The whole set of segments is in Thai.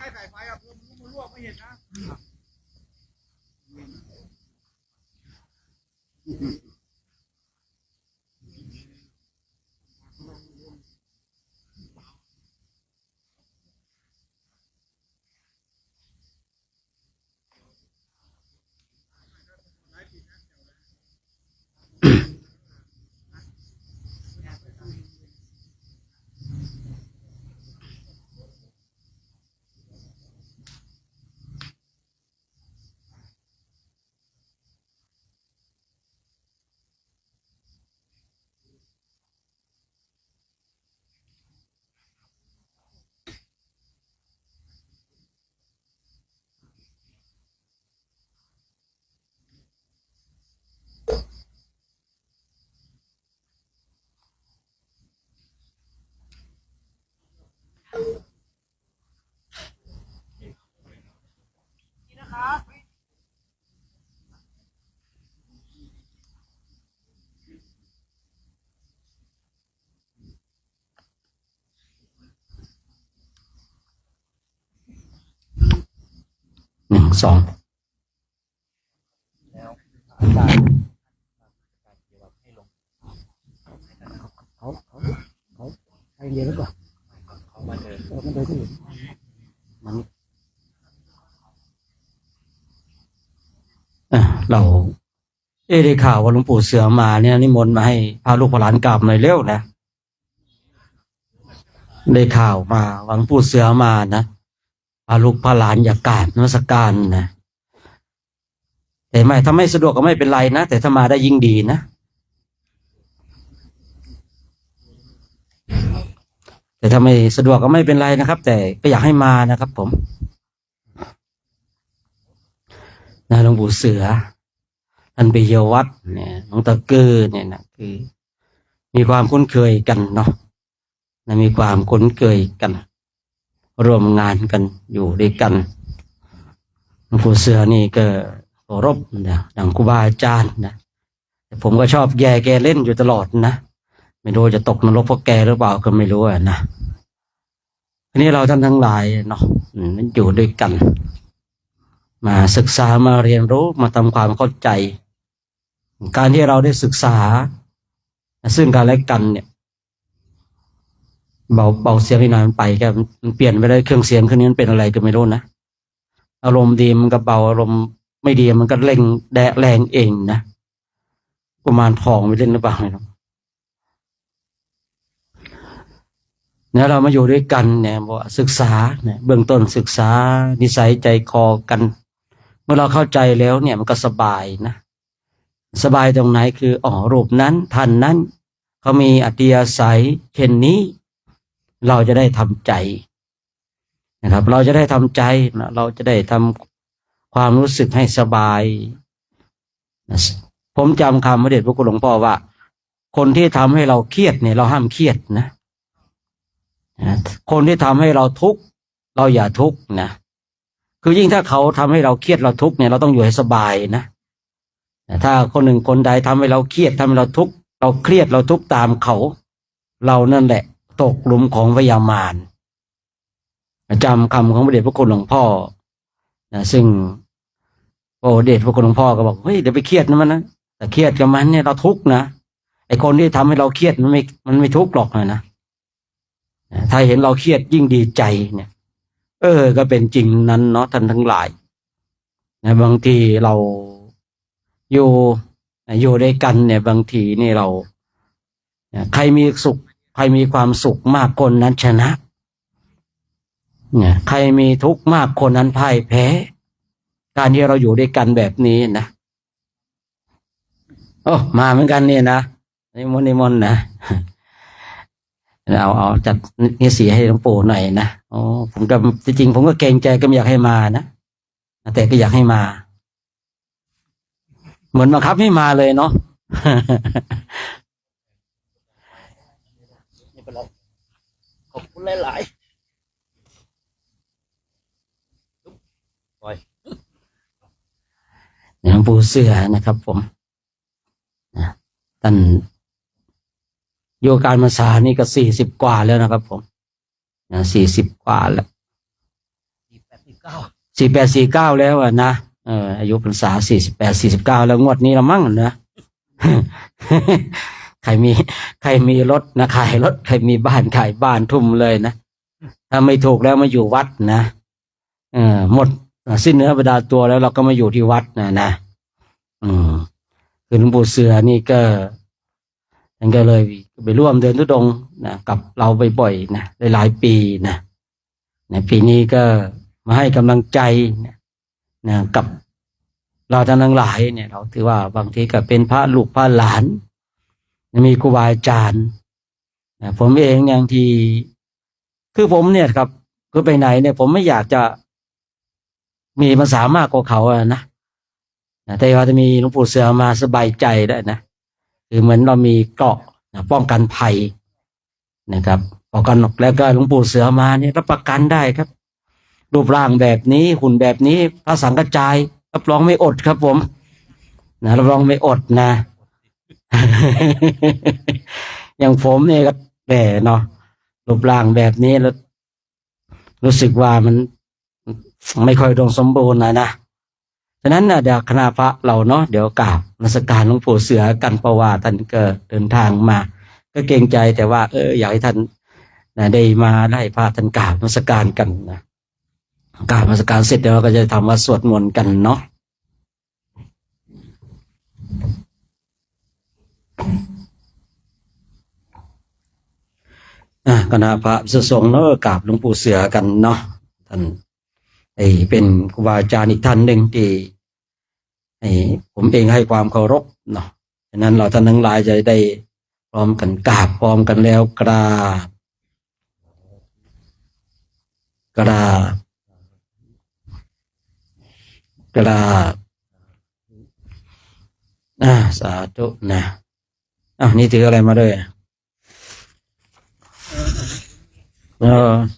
ล้ๆสายไฟอ่ะมันรั่วไม่เห็นนะนี่นะครับ1 2แล้วการเกี่ยวกับให้ลงเขาให้เรียนแล้วก่อน เขามาเดิน มันเดินที่มันเราได้ข่าวว่าหลวงปู่เสือมาเนี่ยนิมนต์มาให้พาลูกพาหลานกราบหน่อยเร็วนะได้ข่าวมาว่าหลวงปู่เสือมานะพาลูกพาหลานอยากกราบนมัสการนะแต่ไม่ถ้าไม่สะดวกก็ไม่เป็นไรนะแต่ถ้ามาได้ยิ่งดีนะแต่ถ้าไม่สะดวกก็ไม่เป็นไรนะครับแต่ก็อยากให้มานะครับผมนะหลวงปู่เสือท่านไปเยี่ยมวัดเนี่ยหลวงตาเกือเนี่ยนะคือมีความคุ้นเคยกันเนาะนะมีความคุ้นเคยกันร่วมงานกันอยู่ด้วยกันหลวงปู่เสือนี่ก็เคารพนะดังครูบาอาจารย์นะแต่ผมก็ชอบแย่แกเล่นอยู่ตลอดนะไม่รู้จะตกนรกเพราะแกหรือเปล่าก็ไม่รู้นะทีนี้เราท่านทั้งหลายเนาะอยู่ด้วยกันมาศึกษามาเรียนรู้มาทำความเข้าใจการที่เราได้ศึกษาซึ่งกันและกันเนี่ยเบาเสียงนิดหน่อยมันไปแค่มันเปลี่ยนไปเลยเครื่องเสียงเครื่องนี้มันเป็นอะไรก็ไม่รู้นะอารมณ์ดีมันก็เบาอารมณ์ไม่ดีมันก็เร่งแรงเองนะประมาณทองไปเล่นหรือเปล่าไม่รู้เนี่ยเรามาอยู่ด้วยกันเนี่ยบอกศึกษาเนี่ยเบื้องต้นศึกษานิสัยใจคอกันเมื่อเราเข้าใจแล้วเนี่ยมันก็สบายนะสบายตรงไหนคือรูปนั้นท่านนั้นเขามีอัธยาศัยเช่นนี้เราจะได้ทำใจนะครับเราจะได้ทำใจนะเราจะได้ทำความรู้สึกให้สบายนะผมจำคำพระเดชพระคุณหลวงพ่อว่าคนที่ทำให้เราเครียดเนี่ยเราห้ามเครียดนะคนที่ทำให้เราทุกข์เราอย่าทุกข์นะคือยิ่งถ้าเขาทำให้เราเครียดเราทุกข์เนี่ยเราต้องอยู่ให้สบายนะถ้าคนหนึ่งคนใดทำให้เราเครียดทำให้เราทุกข์เราเครียดเราทุกข์ตามเขาเรานั่นแหละตกหลุมของพยามารจำคำของพระเดชพระคุณหลวงพ่อนะซึ่งพระเดชพระคุณหลวงพ่อก็บอกเฮ้ยเดี๋ยวไปเครียดนะมันนะแต่เครียดกับมันเนี่ยเราทุกข์นะไอ้คนที่ทำให้เราเครียดมันไม่ทุกข์หรอกนะถ้าเห็นเราเครียดยิ่งดีใจเนี่ยก็เป็นจริงนั้นเนาะท่านทั้งหลายนะบางทีเราอยู่ด้วยกันเนี่ยบางทีนี่เราใครมีสุขใครมีความสุขมากคนนั้นชนะเนี่ยใครมีทุกข์มากคนนั้นพ่ายแพ้การที่เราอยู่ด้วยกันแบบนี้นะมาเหมือนกันเนี่ยนะนิมนต์นะเอาจัดนิสีให้หลวงปู่หน่อยนะผมก็จริงๆผมก็เกรงใจก็ไม่อยากให้มานะแต่ก็อยากให้มาเหมือนบังคับให้มาเลยเนาะไม่เป็นไรขอบคุณหลายๆปล่อย หลวงปู่เสือนะครับผมท่านโยการมาสานี่ก็40 กว่าแล้วนะครับผม40 กว่าแล้ว 48 49แล้วอะนะอายุพรรษา48 49แล้วงวดนี้ละมั่งนะ ใครมีรถนะขายรถใครมีบ้านขายบ้านทุ่มเลยนะถ้าไม่ถูกแล้วมาอยู่วัดนะหมดสิ้นเนื้อประดาตัวแล้วเราก็มาอยู่ที่วัดนะคือหลวงปู่เสือนี่ก็ท่านก็เลยไปร่วมเดินธุดงค์นะกับเราบ่อยๆนะหลายๆปีนะในปีนี้ก็มาให้กำลังใจนะกับเราท่านทั้งหลายเนี่ยเราถือว่าบางทีก็เป็นพระลูกพระหลานมีครูบาอาจารย์นะผมเองอย่างที่คือผมเนี่ยครับคือไปไหนเนี่ยผมไม่อยากจะมีภาษามากกว่าเขาอะนะแต่ว่าจะมีหลวงปู่เสือมาสบายใจได้นะคือเหมือนเรามีเกราะนะป้องกันภัยนะครับป้องกันแล้วก็หลวงปู่เสือมาเนี่ยรับประกันได้ครับรูปร่างแบบนี้หุ่นแบบนี้พระสังฆจายรับรองไม่อดครับผมนะรับรองไม่อดนะ อย่างผมเนี่ยก็แต่เนาะรูปร่างแบบนี้แล้วรู้สึกว่ามันไม่ค่อยดงสมบูรณ์นะฉะนั้นเดี๋ยวคณะพระเราเนาะเดี๋ยวกราบนมัสการหลวงปู่เสือกันเพราะว่าท่านก็เดินทางมา ก็เกรงใจแต่ว่าอยากให้ท่านได้มาได้พาท่านกราบนมัสการกันนะกราบนมัสการเสร็จเดี๋ยวเราก็จะทำวัดสวดมนต์กันเนาะคณะพระสงฆ์เนาะกราบหลวงปู่เสือกันเนาะท่านเป็นครูบาอาจารย์อีกท่านหนึ่งที่ผมเองให้ความเคารพเนาะฉะนั้นเราท่านทั้งหลายจะได้พร้อมกันกราบพร้อมกันแล้วกราบสาธุนะนี่ถืออะไรมาด้วย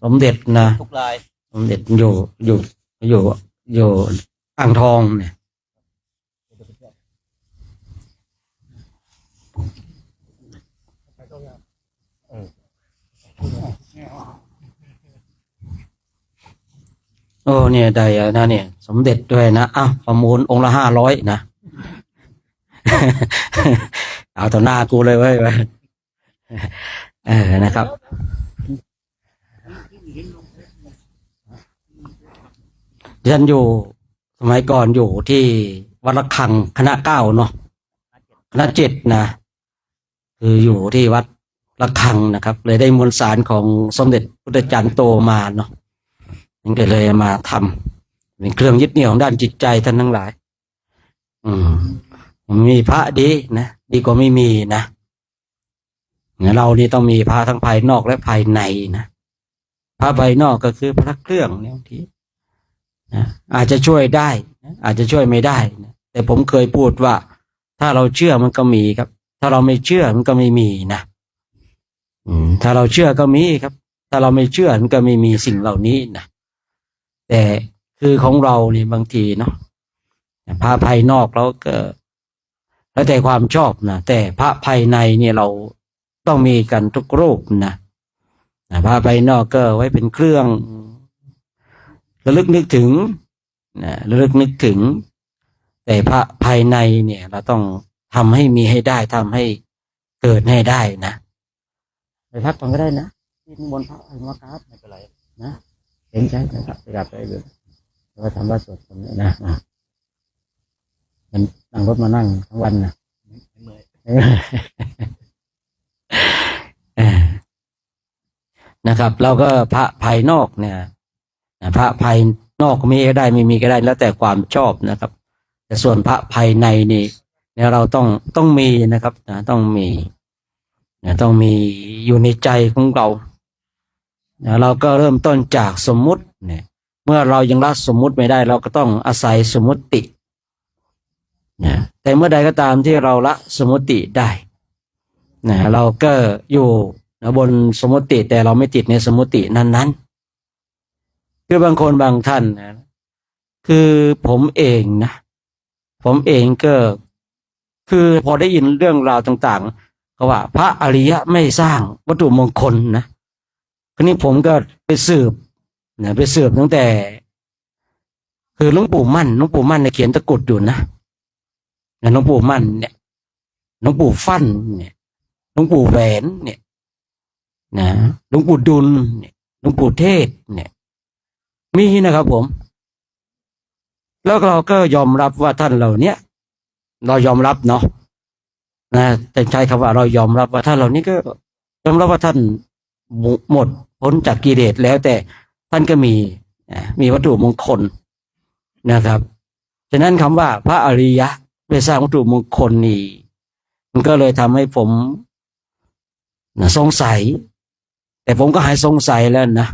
สมเด็จนะ ทุกราย สมเด็จอยู่อ่างทองเนี่ยเนี่ยได้นะเนี่ยสมเด็จด้วยนะประมูลองค์ละ500นะเอาต่อหน้ากูเลยเว้ยนะครับฉันอยู่สมัยก่อนอยู่ที่วัดระฆังคณะ9เนาะคณะ7นะคืออยู่ที่วัดระฆังนะครับเลยได้มวลสารของสมเด็จพุทธจารย์โตมาเนาะนั่นก็เลยมาทำเป็นเครื่องยึดเหนี่ยวของด้านจิตใจท่านทั้งหลายมีพระดีนะดีกว่าไม่มีนะเรานี่ต้องมีพระทั้งภายนอกและภายในนะพระภายนอกก็คือพระเครื่องเนี่ยบางทีนะอาจจะช่วยได้นะอาจจะช่วยไม่ได้นะแต่ผมเคยพูดว่าถ้าเราเชื่อมันก็มีครับถ้าเราไม่เชื่อมันก็ไม่มีนะถ้าเราเชื่อก็มีครับถ้าเราไม่เชื่อมันก็ไม่มีสิ่งเหล่านี้นะแต่คือของเรานี่บางทีเนาะพระภายนอกเราก็แล้วแต่ความชอบนะแต่พระภายในเนี่ยเราต้องมีกันทุกรูปนะพระภายนอกก็ไว้เป็นเครื่องระลึกนึกถึงระลึกนึกถึงแต่พระภายในเนี่ยเราต้องทำให้มีให้ได้ทำให้เกิดให้ได้นะไปพักก่อนก็ได้นะที่บนพระมากราบไม่เป็นไรนะเห็นใจนะครับไปกราบไปเลยเราทำวัดสวดมนต์นะมันนั่งรถมานั่งทั้งวันนะนะครับเราก็พระภายนอกเนี่ยพระภายนอกมีก็ได้ไม่มีก็ได้แล้วแต่ความชอบนะครับแต่ส่วนพระภายในนี่เนี่ยเราต้องมีนะครับต้องมีอยู่ในใจของเราเราก็เริ่มต้นจากสมมุติเนี่ยเมื่อเรายังละสมมุติไม่ได้เราก็ต้องอาศัยสมมุติแต่เมื่อใดก็ตามที่เราละสมมุติได้เราก็อยู่บนสมมุติแต่เราไม่ติดในสมมุตินั้นคือบางคนบางท่านนะคือผมเองก็คือพอได้ยินเรื่องราวต่างๆก็ว่าพระอริยะไม่สร้างวัตถุมงคลนะคราวนี้ผมก็ไปสืบตั้งแต่ คือหลวงปู่มั่นเนี่ยเขียนตะกรุดอยู่นะหลวงปู่มั่นเนี่ยหลวงปู่ฟั่นเนี่ยหลวงปู่แหวนเนี่ยนะหลวงปู่ดุลเนี่ยหลวงปู่เทศเนี่ยมีนะครับผมแล้วเราก็ยอมรับว่าท่านเหล่านี้เรายอมรับเนาะนะแต่ใช้คำว่าเรายอมรับว่าท่านเหล่านี้ก็ยอมรับว่าท่านหมดพ้นจากกิเลสแล้วแต่ท่านก็มีวัตถุมงคลนะครับฉะนั้นคำว่าพระอริยะได้สร้างวัตถุมงคลนี่มันก็เลยทำให้ผมสงสัยแต่ผมก็หายสงสัยแล้วนะ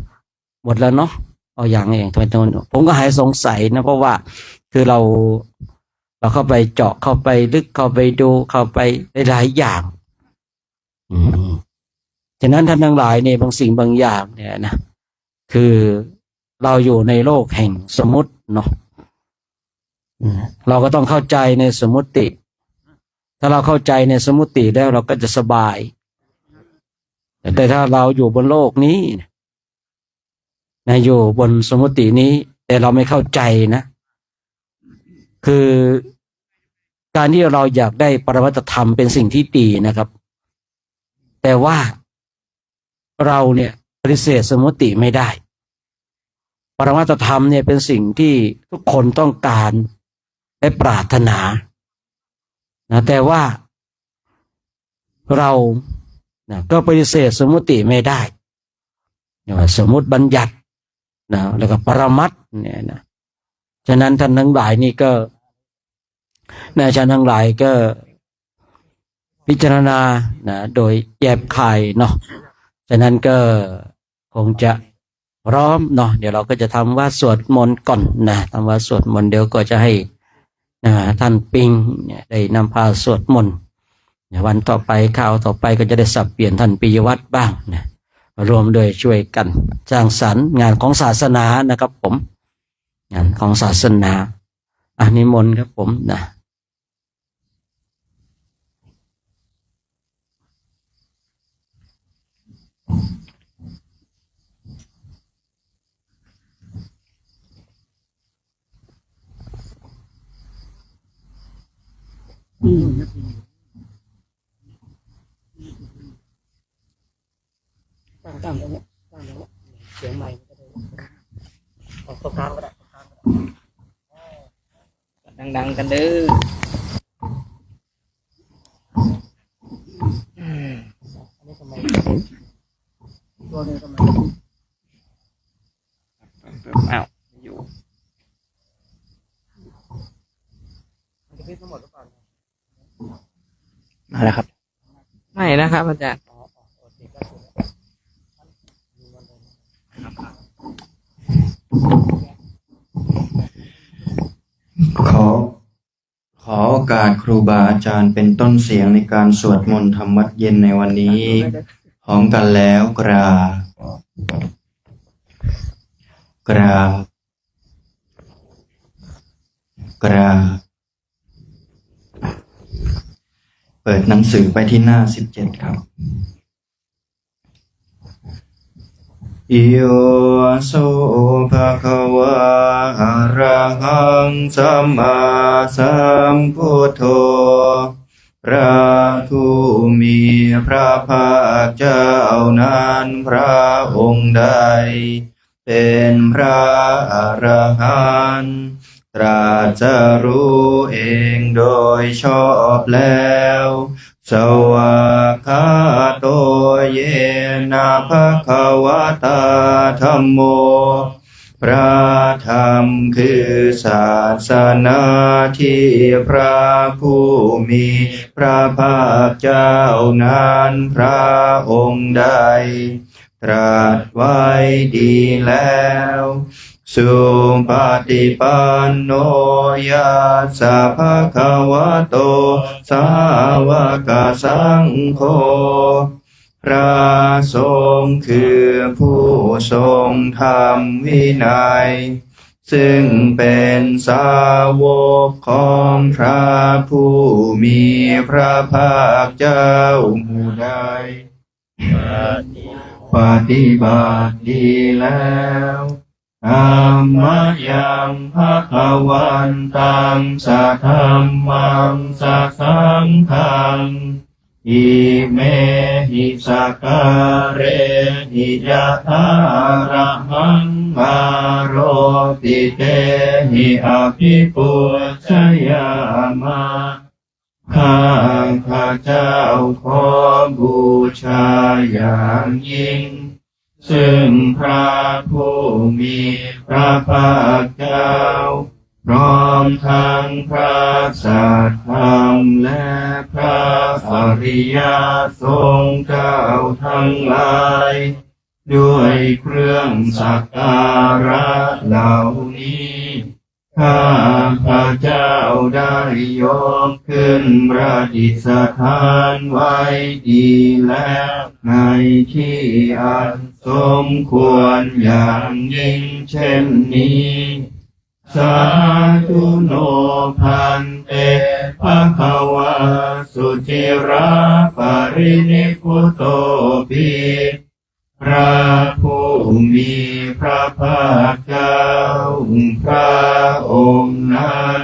หมดแล้วเนาะเอาอย่างเองทำไมตรงนั้นผมก็หายสงสัยนะเพราะว่าคือเราเข้าไปเจาะเข้าไปลึกเข้าไปดูเข้าไปหลายอย่างฉะนั้นท่านทั้งหลายเนี่ยบางสิ่งบางอย่างเนี่ยนะคือเราอยู่ในโลกแห่งสมมติเนาะเราก็ต้องเข้าใจในสมมติถ้าเราเข้าใจในสมมติแล้วเราก็จะสบายแต่ถ้าเราอยู่บนโลกนี้นะอยู่บนสมมตินี้แต่เราไม่เข้าใจนะคือการที่เราอยากได้ปรมัตถธรรมเป็นสิ่งที่ดีนะครับแต่ว่าเราเนี่ยปฏิเสธสมมติไม่ได้ปรมัตถธรรมเนี่ยเป็นสิ่งที่ทุกคนต้องการและปรารถนานะแต่ว่าเรานะก็ปฏิเสธสมมติไม่ได้สมมติบัญญัตินะแล้วก็ปรมัตถ์เนี่ยนะฉะนั้นท่านทั้งหลายนี่ก็นะท่านทั้งหลายก็พิจารณานะโดยแยบคายเนาะฉะนั้นก็คงจะพร้อมเนาะเดี๋ยวเราก็จะทำว่าสวดมนต์ก่อนนะทำว่าสวดมนต์เดี๋ยวก็จะให้นะท่านปิงเนี่ยได้นำพาสวดมนต์วันต่อไปข่าวต่อไปก็จะได้สับเปลี่ยนท่านปิยวัฒน์บ้างนะรวมโดยช่วยกันสร้างสรรค์งานของศาสนานะครับผมงานของศาสนานิมนต์ครับผมนะตั้งตรงนี้ตั้งตรงนี้เสียงใหม่ก็ได้เอาตรงกลางก็ได้ดังๆกันเด้ออันนี้ทำไมตัวนี้ทำไมอ้าวอยู่มันจะพิษทั้งหมดหรือเปล่ามาแล้วครับไม่นะครับอาจารย์ขอโอกาสครูบาอาจารย์เป็นต้นเสียงในการสวดมนต์ทำวัดเย็นในวันนี้พร้อมกันแล้วกราบกราบกราบเปิดหนังสือไปที่หน้า17ครับอิโยโสภะคะวะอะระหังสัมมาสัมพุทโธพระผู้มีพระภาคเจ้านั้นพระองค์ใดเป็นพระอรหันต์ตรัสรู้เองโดยชอบแล้วสวากขาโตเยนะภะคะวะตาธัมโมพระธรรมคือศาสนาที่พระผู้มีพระภาคเจ้านั้นพระองค์ใดตรัสไว้ดีแล้วสุปฏิปันโนยัสสะภะคะวะโตสาวกสังโฆพระสงฆ์คือผู้ทรงธรรมวินัยซึ่งเป็นสาวกของพระผู้มีพระภาคเจ้าหมู่ใดปฏิบัติดีแล้ว ธัมมยังภควันตังสัทธัมมังสัทสังฆังอิเมหิสกการะหิยะถาระหังมาโรติเตหิอภิปุชยามะข้าพระเจ้าขอบูชาอย่างยิ่งซึ่งพระผู้มีพระภาคเจ้าพร้อมทั้งพระสัทธรรมและพระอริยสงฆ์เจ้าทั้งหลายด้วยเครื่องสักการะเหล่านี้ข้าพระเจ้าได้ยกขึ้นประดิษฐานไว้ดีแล้วในที่อันสมควรอย่างยิ่งเช่นนี้สาธุโนพันเตภควาสุจิราปรินิพพุโตปิพระผู้มีพระภาคเจ้าพระองค์นั้น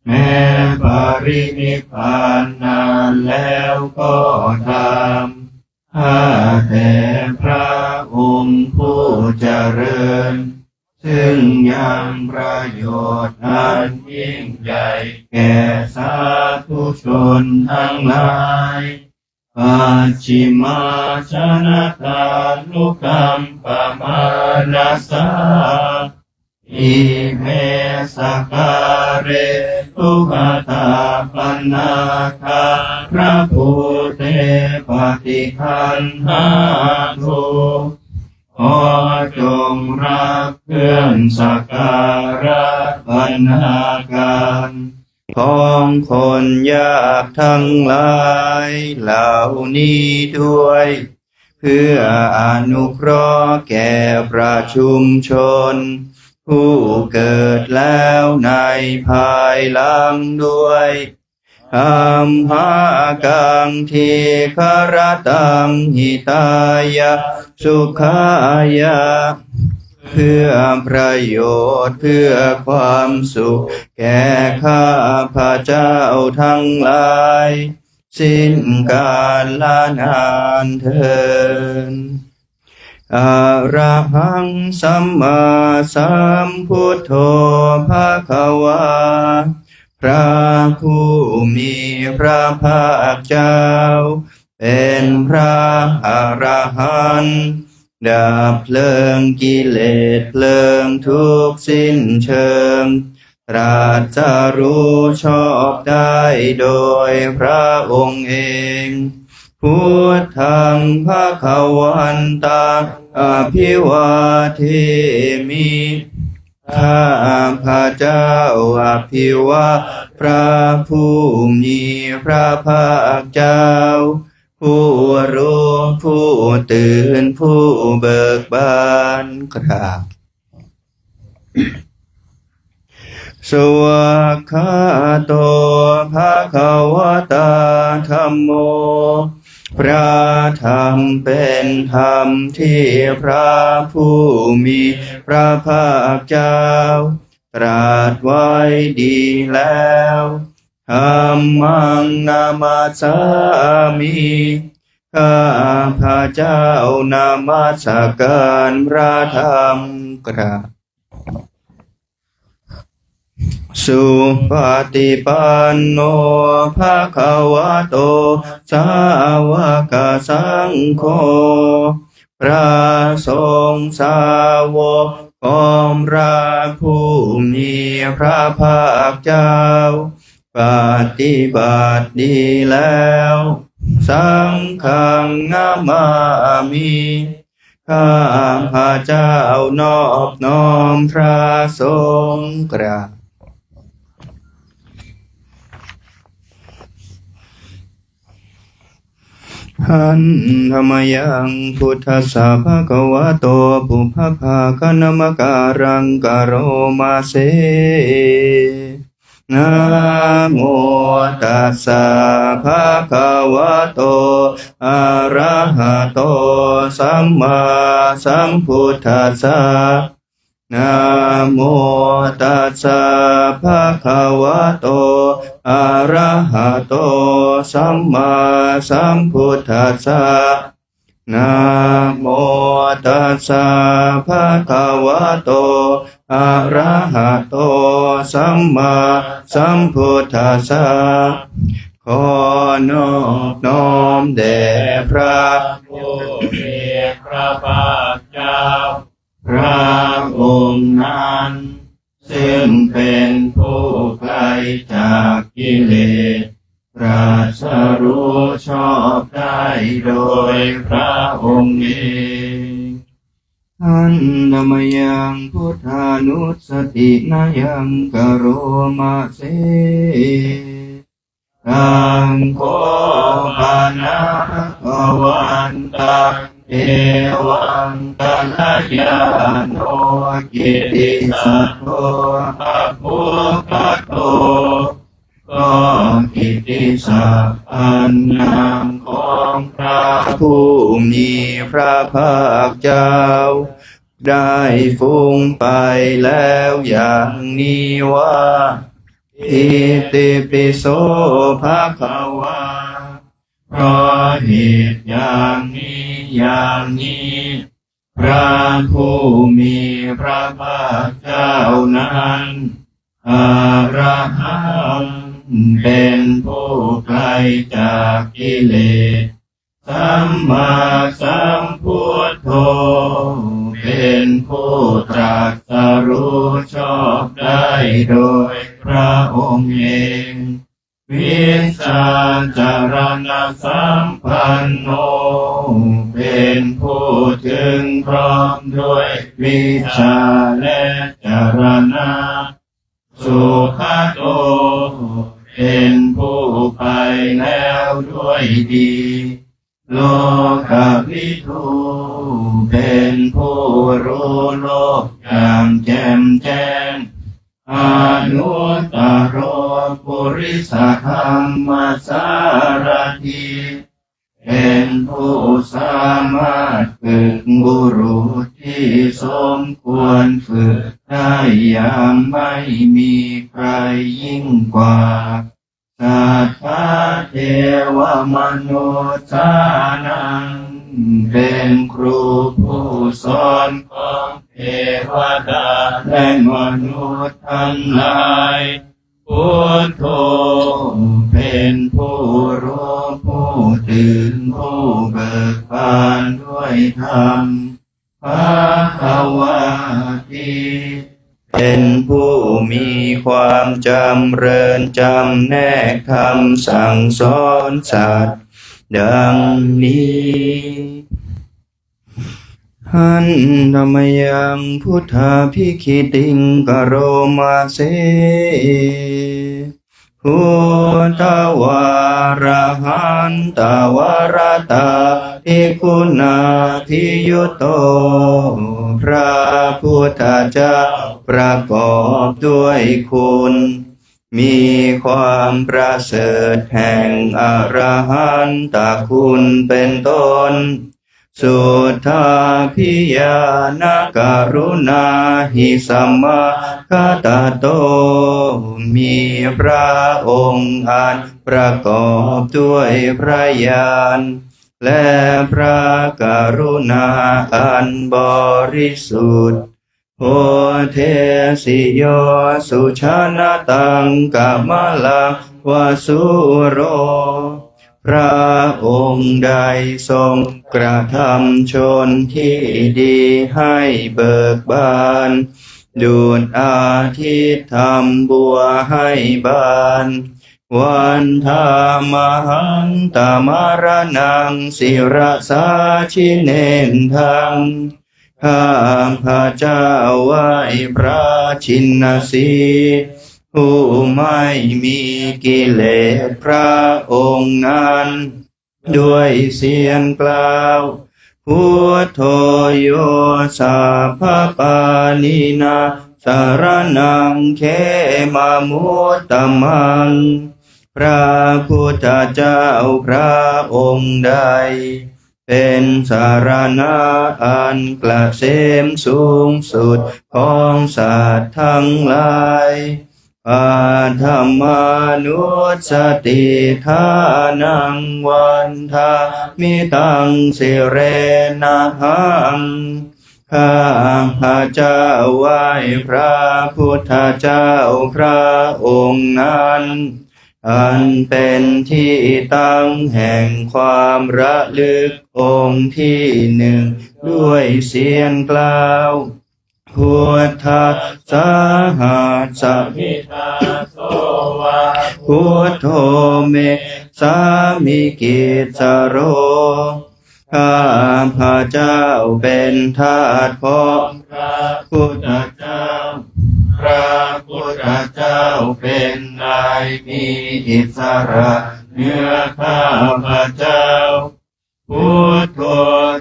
แม้ปรินิพพานนานแล้วก็ตามข้าแต่พระองค์ผู้เจริญซึ่งยังประโยชน์อันยิ่งใหญ่แก่สาธุชนทั้งหลายปัจฉิมาชนะตานุกัมปมานัสสาอิเมสการเรทุกขตาปันนาคาพระพุทธปฏิคันหาตุขอจงรับเครื่องสักการะบรรณาการของคนยากทั้งหลายเหล่านี้ด้วยเพื่ออนุเคราะห์แก่ประชุมชนผู้เกิดแล้วในภายหลังด้วยอัมหากังทีคารตังหิตายะสุขายะเพื่อประโยชน์เพื่อความสุขแก่ข้าพระเจ้าทั้งหลายสิ้นกาลนานเทินอะระหังสัมมาสัมพุทโธภควาพระผู้มีพระภาคเจ้าเป็นพระอรหันต์ดับเพลิงกิเลสเพลิงทุกข์สิ้นเชิงตรัสรู้ชอบได้โดยพระองค์เองพุทธังภวันตังอภิวาเทมิข้าพระเจ้าอภิวาทพระผู้มีพระภาคเจ้าผู้รู้ผู้ตื่นผู้เบิกบานกราบสวากขาโตภควตาธัมโมพระธรรมเป็นธรรมที่พระผู้มีพระภาคเจ้าตรัสไว้ดีแล้วธัมมังนามัสสามิข้าพระเจ้านมัสการพระธรรมกราบสุปฏิปันโนภควโตสาวกสังโฆพระสงฆ์สาวกของพระผู้มีพระภาคเจ้าปฏิบัติดีแล้วสังฆังนามามิข้าพระเจ้านอบน้อมพระสงฆ์กราบหันธรรมยังพุทธัสสะภะคะวะโตปุพพะคณมการังกโรมาเสนะโมตัสสะภะคะวะโตอะระหะโตสัมมาสัมพุทธัสสะ นะโมตัสสะภะคะวะโตอะระหะโตสัมมาสัมพุทธัสสะนะโมตัสสะภะคะวะโตอะระหะโตสัมมาสัมพุทธัสสะขอนอบน้อมแด่พระผู้มีพระภาคเจ้าพระองค์นั้นซึ่งเป็นผู้ไกลจากกิเลสตรัสรู้ชอบได้โดยพระองค์เองอันนมยังพุทธานุสตินายังกโรมาเสกังโฆปานะภวันตังเอวังกัลยาโนกิติสัตโตภะพุทธโตก็กิติศักดิ์อันงามของพระผู้มีพระภาคเจ้าได้ฟุ้งไปแล้วอย่างนี้ว่าอิติปิโสภะคะวาเพราะเหตุอย่างนี้อย่างนี้พระผู้มีพระภาคเจ้านั้นอรหังเป็นผู้ไกลจากกิเลสสัมมาสัมพุทโธเป็นผู้ตรัสรู้ชอบได้โดยพระองค์เองวิสาจารณสัมปันโนเป็นผู้ถึงพร้อมด้วยวิชาและจารณะสุขโตเป็นผู้ไปแล้วด้วยดีโลกวิทูเป็นผู้รู้โลกอย่างแจ่มแจ้งอนุตตรปุริสธรรมสารถีเป็นผู้สามารถฝึกบุรุษที่สมควรฝึกได้อย่างไม่มีใครยิ่งกว่าสัทธาเทวมนุษย์สานังเป็นครูผู้สอนของเทวดาและมนุษย์ทั้งหลายพุทโธเป็นผู้รู้ผู้ตื่นผู้เบิกบานด้วยธรรมภควาทีเป็นผู้มีความจำเริญจำแนกคำสั่งสอนสัตว์ดังนี้หันธรรมยังพุทธาภิกขิติงกโรมาเสพุทธวารหันตวรตาภิกขุนาภิยุตโตพระพุทธเจ้าประกอบด้วยคุณมีความประเสริฐแห่งอรหันตคุณเป็นต้นสุทธาภิญาณกรุณาหิสัมมาคตโตมีพระองค์อันประกอบด้วยพระญาณและพระกรุณาอันบริสุทธิ์โพเทสิโยสุชานาตังกัมมะลังวสุโรพระองค์ได้ทรงกระทำชนที่ดีให้เบิกบานดุจอาทิตย์ทำบัวให้บานวันธามหันตมรณังศิรสาชิเนนทังข้าพระเจ้าไหว้พระชินสีผู้ไม่มีกิเลสพระองค์นั้นด้วยเสียงกล่าวพุทโธโยสัพพปานินาสารนังเขมามุตตมังพระพุทธเจ้าพระองค์ใด เป็นสารณะอันเกษมสูงสุดของสัตว์ทั้งหลายอาธรรมานุสติทานังวันทามิตังสิเรนะหังข้าพระเจ้าไหว้พระพุทธเจ้าพระองค์นั้นอันเป็นที่ตั้งแห่งความระลึกองค์ที่หนึ่งด้วยเสียงกล่าวพุทธัสสะหะสัพพิทาโสวะพุทโธเมสามิกิจจโรข้าพระเจ้าเป็นทาสของพระพุทธเจ้าพระพุทธเจ้าเป็นนายมีอิสระเหนือข้าพระเจ้าพุทโธ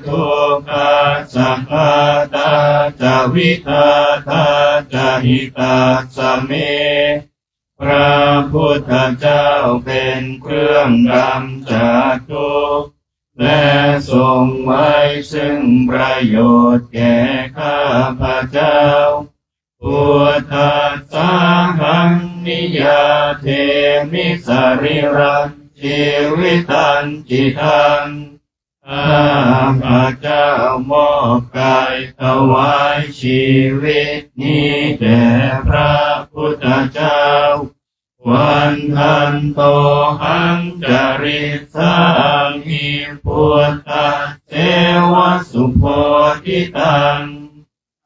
ทุกขาสัพพตาจาวิทาทาจาหิตาสเมพระพุทธเจ้าเป็นเครื่องกำจัดทุกข์และทรงไว้ซึ่งประโยชน์แก่ข้าพระเจ้าพุทธัสสะหังนิยาเทมิสริรังชีวิตันจิตังข้าพระเจ้ามอบกายถวายชีวิตนี้แด่พระพุทธเจ้าวันทันโตหังจริสังหิพุทธเสวสุโพธิตัง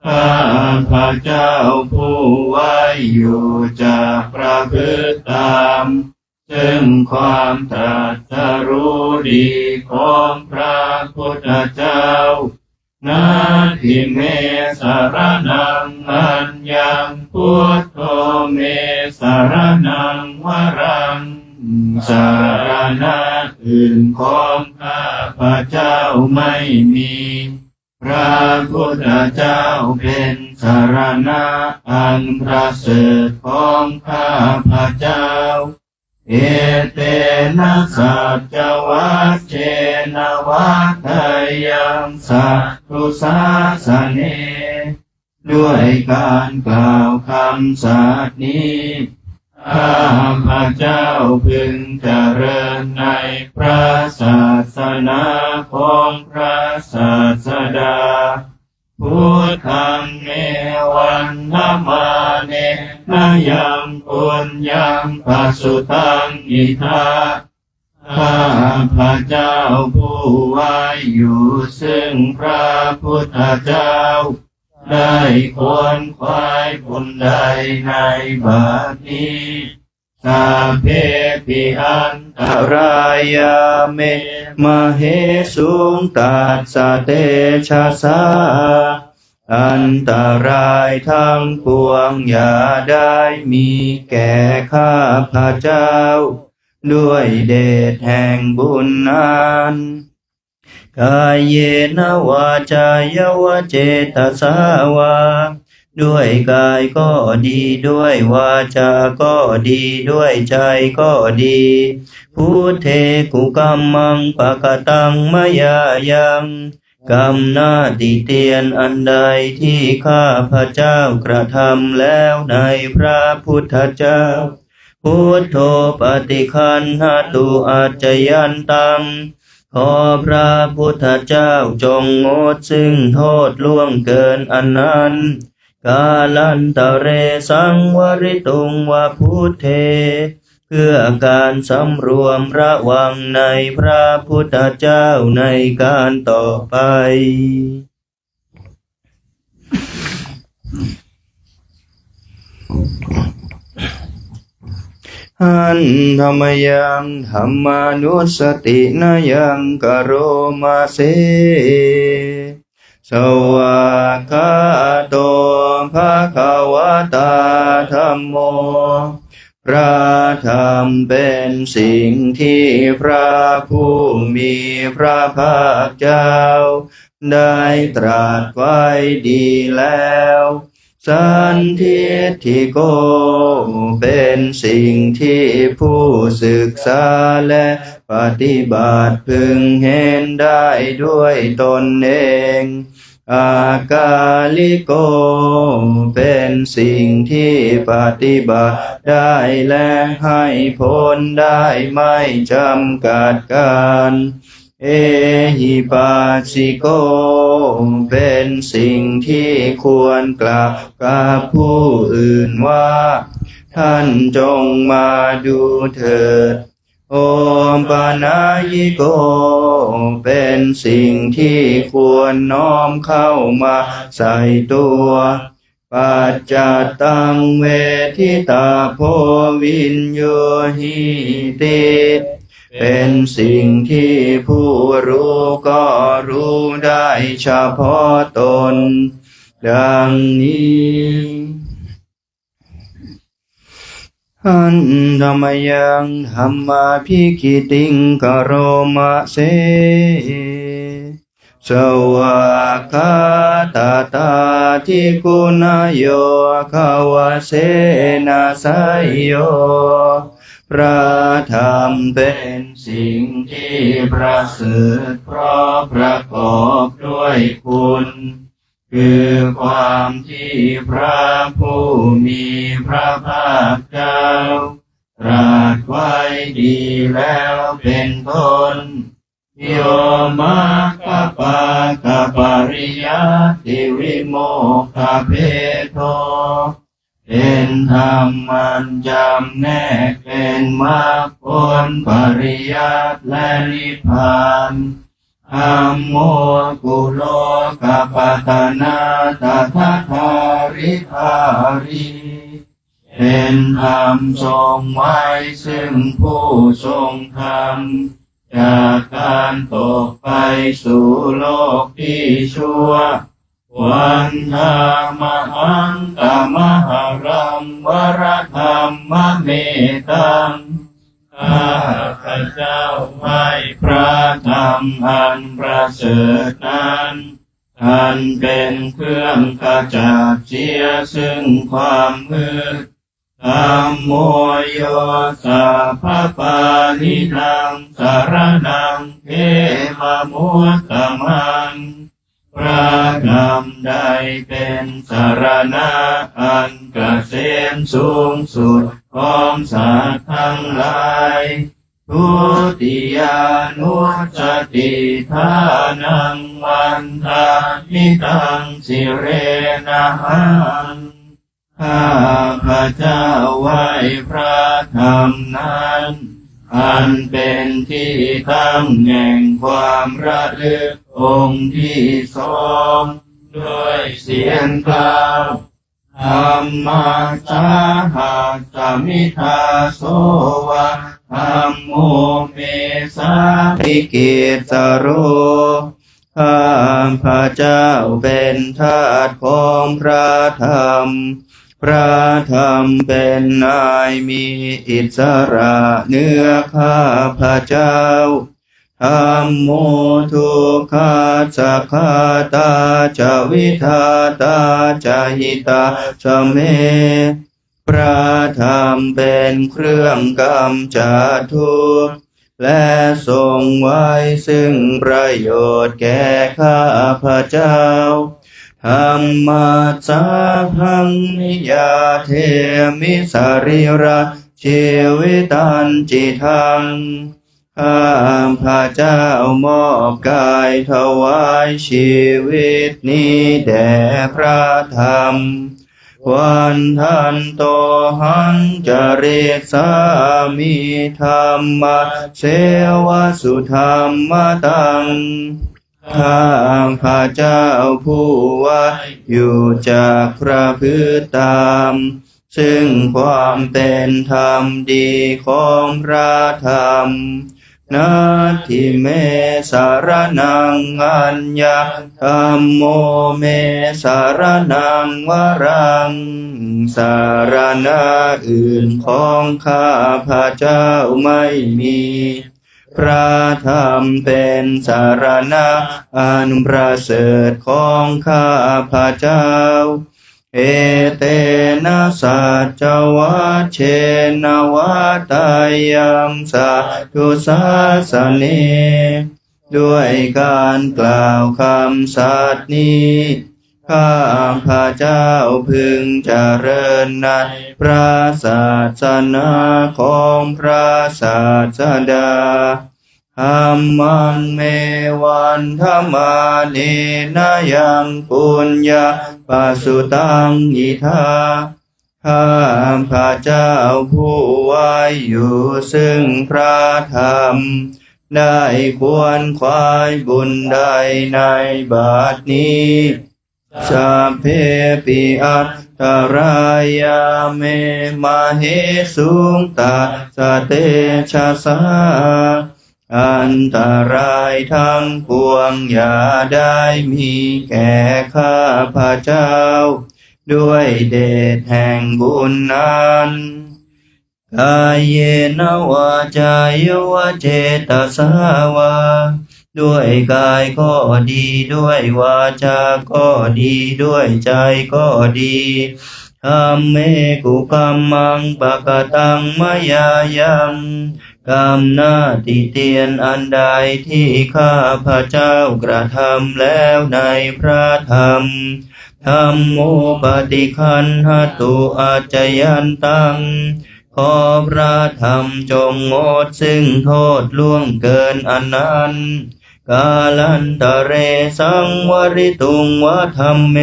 ข้าพระเจ้าผู้ไว้อยู่จากประพฤติตามซึ่งความตรัสรู้ดีของพระพุทธเจ้านาทิเมสารนังอัญญังพุทโธเมสารนังวรังสารณะอื่นของข้าพระเจ้าไม่มีพระพุทธเจ้าเป็นสารณะอันประเสริฐของข้าพระเจ้าเอเตนะสัจวัชเชนะวัฏฏยังสัตตุสาสเนด้วยการกล่าวคำสัตย์นี้ข้าพระเจ้าพึงเจริญในพระศาสนาของพระศาสดาพุทธังเมวันนามาเนนายังปุญญังปัสสุตังอิทาข้าพระเจ้าผู้ไว้อยู่ซึ่งพระพุทธเจ้าได้ควรควายบุญใดในบัดนี้สัพเพปิอันตรายาเมมเหสุงตัสสะเตชะสาอันตรายทั้งปวงอย่าได้มีแก่ข้าพระเจ้าด้วยเดชแห่งบุญนั้นกายเยนะวาจายวเจตสาวาด้วยกายก็ดีด้วยวาจาก็ดีด้วยใจก็ดีพุทเทกุกัมมังปะกตังมยายังกรรมหน้าติเตียนอันใดที่ข้าพระเจ้ากระทำแล้วในพระพุทธเจ้าพุทโธปฏิคันหตุอัจจยันตังขอพระพุทธเจ้าจงงดซึ่งโทษล่วงเกินอันนั้นกาลันตะเรสังวริตุงวะพุทเทเพื่อการสำรวมระวังในพระพุทธเจ้าในการต่อไปหันธรรมยังธรรมานุสตินายังกโรมาเสสวากขาโตภะคะวะตาธัมโมพระธรรมเป็นสิ่งที่พระผู้มีพระภาคเจ้าได้ตรัสไว้ดีแล้วสันทิฏฐิโกเป็นสิ่งที่ผู้ศึกษาและ ปฏิบัติพึงเห็นได้ด้วยตนเองอากาลิโกเป็นสิ่งที่ปฏิบัติได้และให้ผลได้ไม่จำกัดการเอหิปัสสิโกเป็นสิ่งที่ควรกล่าวกับผู้อื่นว่าท่านจงมาดูเถิดโอมปนายิโกเป็นสิ่งที่ควรน้อมเข้ามาใส่ตัวปัจจัตตังเวทิตาโพวินโยหิติเป็นสิ่งที่ผู้รู้ก็รู้ได้เฉพาะตนดังนี้หันธรรมยังธรรมาภิกิติงกโรมะเสสวากาตาตาทิคุณโยขาวเสนาสยโยพระธรรมเป็นสิ่งที่ประเสริฐเพราะประกอบด้วยคุณคือความที่พระผู้มีพระภาคเจ้าตรัสไว้ดีแล้วเป็นต้นโยมาคปะกะปริยัติวิโมกขเพโทเป็นธรรมมันจำแนกเป็นมรรคผลปริยัติและนิพพานธัมโมกุโลกปัตนาตถาคาริภารีเป็นธรรมทรงไว้ซึ่งผู้ทรงธรรมจากการตกไปสู่โลกที่ชั่ววันธามหังกามหารังวรธรรมเมตังข้าพระเจ้าไหว้พระธรรมอันประเสริฐนั้นอันเป็นเครื่องขจัดเสียซึ่งความมืดธัมโมโยสัพพปานิทังสารนังเขมมุตตมังพระธรรมใดเป็นสารณะอันเกษมสูงสุดของสัตว์ทั้งหลายทุติยานุสติทานังวันทามิตังสิเรนะหังข้าพระเจ้าไหว้พระธรรมนั้นอันเป็นที่ตั้งแห่งความระลึกองค์ที่สองด้วยเสียงกล่าวธัมมาสาหัสมิทาโสวะธัมโมเมสาภิกิสโรข้าพระเจ้าเป็นทาสของพระธรรมพระธรรมเป็นนายมีอิสระเหนือข้าพระเจ้าธัมโมทุกขาสักขาตาจวิทาตาจหิตาสเมพระธรรมเป็นเครื่องกำจัดทุกข์และทรงไว้ซึ่งประโยชน์แก่ข้าพระเจ้าธัมมัสสะพังนิยาเทมิสริระชีวิตันจิทังข้าพระเจ้ามอบกายถวายชีวิตนี้แด่พระธรรมวันทันโตหังจริสามิธรรมเสวสุธรรมตังข้าพระเจ้าผู้ว่าอยู่จากพระพฤติตามซึ่งความเป็นธรรมดีของพระธรรมนาทิเมสารนังอัญญาธัมโมเมสารนังวรังสารณะอื่นของข้าพระเจ้าไม่มีพระธรรมเป็นสารณะอันประเสริฐของข้าพระเจ้า เอเตนะสัจจวัชเชนวัตายังสาธุสาสเนด้วยการกล่าวคำสัตย์นี้ข้าพระเจ้าพึงเจริญในพระศาสนาของพระศาสดาธัมมังเมวันธัมมาเนนะยังปุญญาปัสสุตังอิทาข้าพระเจ้าผู้ไว้อยู่ซึ่งพระธรรมได้ควรขวายบุญใดในบัดนี้สัพเพปิอัตตรายาเมมาเหสุงตัสสะเตชะสาอันตรายทั้งปวงอย่าได้มีแก่ข้าพระเจ้าด้วยเดชแห่งบุญนั้นกายเยนวาจายวเจตสาวาด้วยกายก็ดีด้วยวาจาก็ดีด้วยใจก็ดีธัมเมกุกัมมังปะกตังมยายังกรรมหน้าติเตียนอันใดที่ข้าพระเจ้ากระทำแล้วในพระธรรมธัมโมปฏิคันหตุอาจยันตังขอพระธรรมจงงดซึ่งโทษล่วงเกินอันนั้นกาลันตะเรสังวริตุงวะธัมเม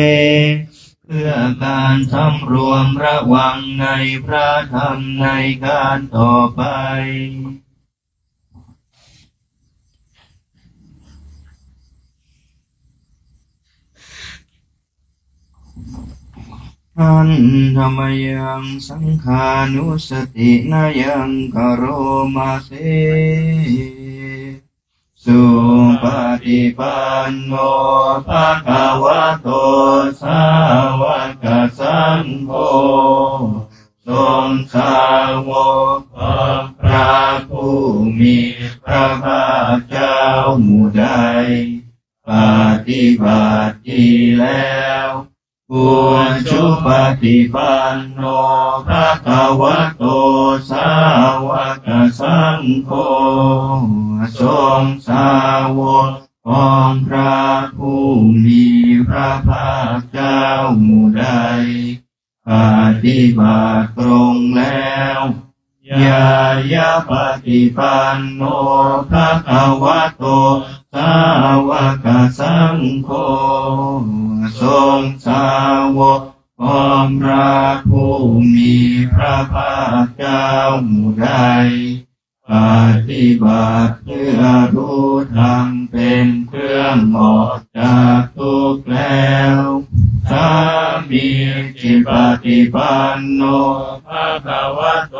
เพื่อการสำรวมระวังในพระธรรมในการต่อไปอันธรรมยังสังขานุสตินายังกโรมาเสสุปฏิปันโนภะคะวะโตสาวกสังโฆทรงสาวกของพระผู้มีพระภาคเจ้าหมู่ใดปฏิบัติดีแล้วควรชุปฏิปันโนภะคะวะโตสาวกสังโฆทรงสาวกของพระผู้มีพระภาคเจ้าหมู่ใดปฏิบัติตรงแล้วยายาปฏิปันโนภะคะวะโตสาวกสังโฆทรงสาวกของพระผู้มีพระภาคเจ้าหมู่ใดปฏิบัติเพื่อรู้ธรรมเป็นเครื่องออกจากทุกข์แล้วสามีจิปฏิปันโนภะคะวะโต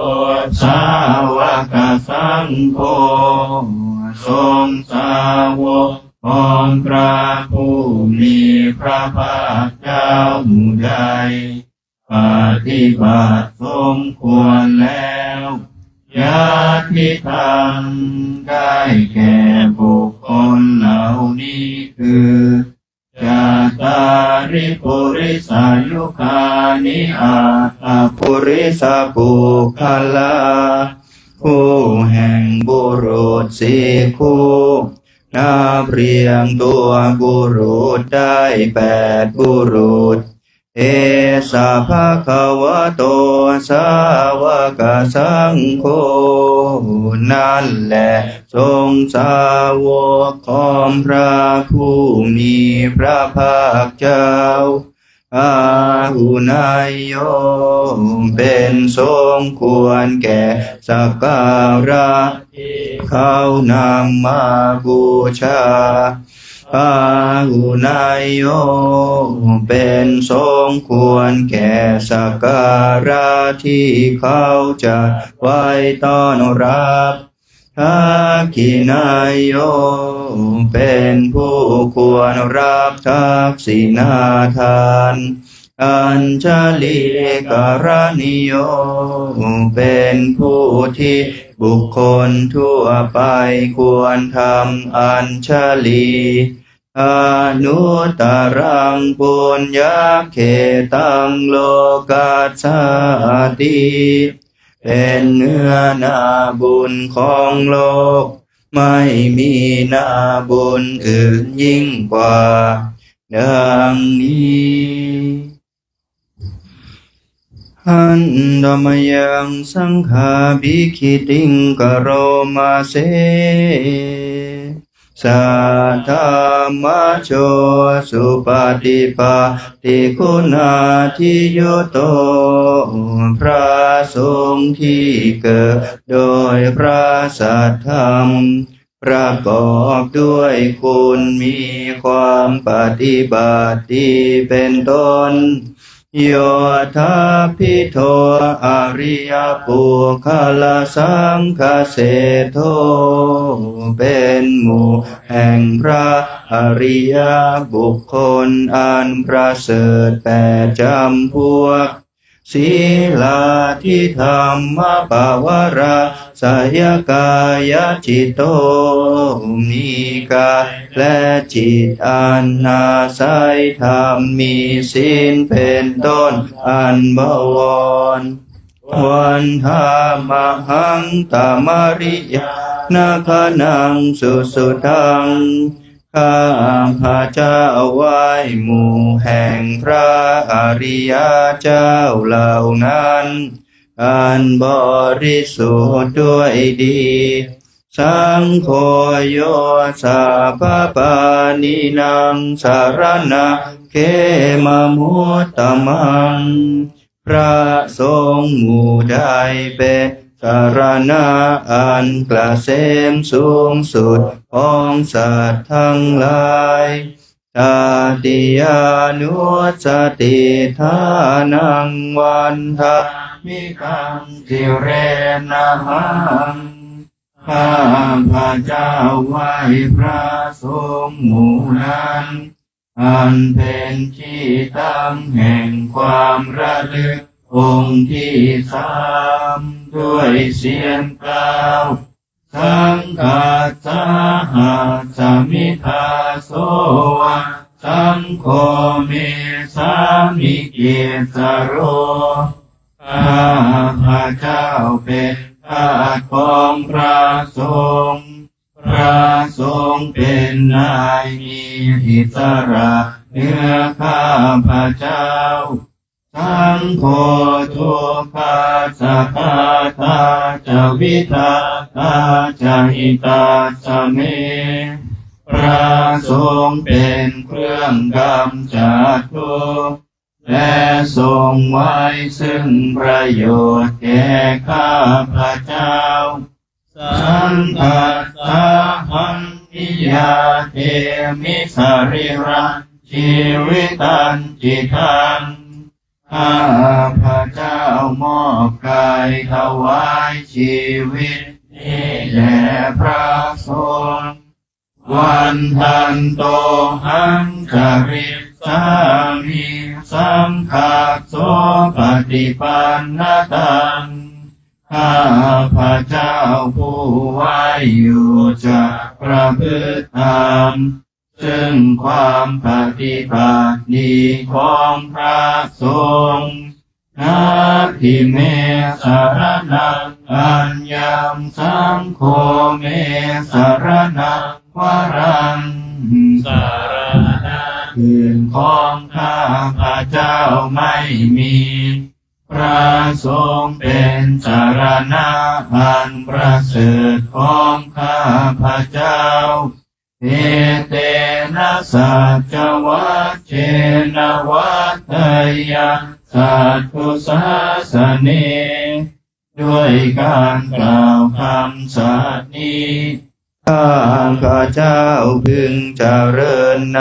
สาวกสังโฆทรงสาวกของพระผู้มีพระภาคเจ้าหมู่ใดปฏิบัติสมควรแล้วญาติธรรมได้แก่บุคคลเหล่านี้คือจาตาริปุริสายุคานิอาตาปุริสาปุคลาคู่แห่งบุรุษสี่คู่นับเรียงตัวบุรุษได้8บุรุษเอสะภะคะวะโตสาวกสังโฆนั่นแหละทรงสาวกของพระผู้มีพระภาคเจ้าอาหุนายโยเป็นสมควรแก่สักการะเขานำมาบูชาอาหุนายโยเป็นสมควรแก่สักการะที่เขาจะไว้ต้อนรับทักขินายโยเป็นผู้ควรรับทักษิณาทานอัญชลีการณิโยเป็นผู้ที่บุคคลทั่วไปควรทำอัญชลี อนุตตรังปุญญเขตังโลกัสสติเป็นเนื้อนาบุญของโลกไม่มีนาบุญอื่นยิ่งกว่าดังนี้หันธรรมยังสังฆาภิคิติงกโรมาเสสัทธามโชสุปฏิปันติคุณาทิยุโตพระสงฆ์ที่เกิดโดยพระสัทธรรมประกอบด้วยคุณมีความปฏิบัติที่เป็นต้นโยธาพิโทอริยปุคลสังฆเสโทเป็นหมู่แห่งพระอริยบุคคลอันประเสริฐแปดจำพวกศีลาทิธรรมปวาราสยกายจิตโตมีกายและจิตอันอาศัยธรรมมีศีลเป็นต้นอันบวรวันธามหังตามริยานาคนังสุสุทังข้าพระเจ้าไหว้หมู่แห่งพระอริยเจ้าเหล่านั้นอันบริสุทธิ์ด้วยดีสังโฆโยสัพพปานินางสารณะเขมมุตตมังพระสงฆ์หมู่ใดเป็นสารณะอันกระเสมสูงสุดของสัตว์ทั้งหลายตาติยานุสติทานังวันทามิกังจิเรนะหังข้าพระเจ้าไหว้พระสงฆ์หมู่นั้นอันเป็นที่ตั้งแห่งความระลึกองค์ที่สามด้วยเสียงกล่าวสังฆัสสะหะสมิทาโสวะสังโฆเมสามิเกสโรข้าพระเจ้าเป็นทาสของพระสงฆ์พระสงฆ์เป็นนายมีอิสระเหนือข้าพระเจ้าสังโฆทุกขาสัพพะทาจวิตาตาจหิตาสเมพระสงฆ์เป็นเครื่องกำจัดทุกข์และทรงไว้ซึ่งประโยชน์แก่ข้าพระเจ้าสังฆัสสะหังนิยาเทมิสริระชีวิตันจิตังข้าพระเจ้ามอบกายถวายชีวิตนี้แด่พระสงฆ์วันทันโตหังคาริสามิสังฆาโสปฏิปันนตังข้าพระเจ้าผู้ไหวอยู่จะประพฤติธรรมซึ่งความปฏิบัติดีของพระสงฆ์นาทิเมสารนังอัญญังสังโฆเมสารนังวรังสารณะอื่นของข้าพระเจ้าไม่มีพระสงฆ์เป็นสารณะอันประเสริฐของข้าพระเจ้าเอเตนะสัจวัชเชนะวัตถยาสัตถุสาสเนด้วยการกล่าวคำสัตย์นี้ข้าพระเจ้าพึงเจริญใน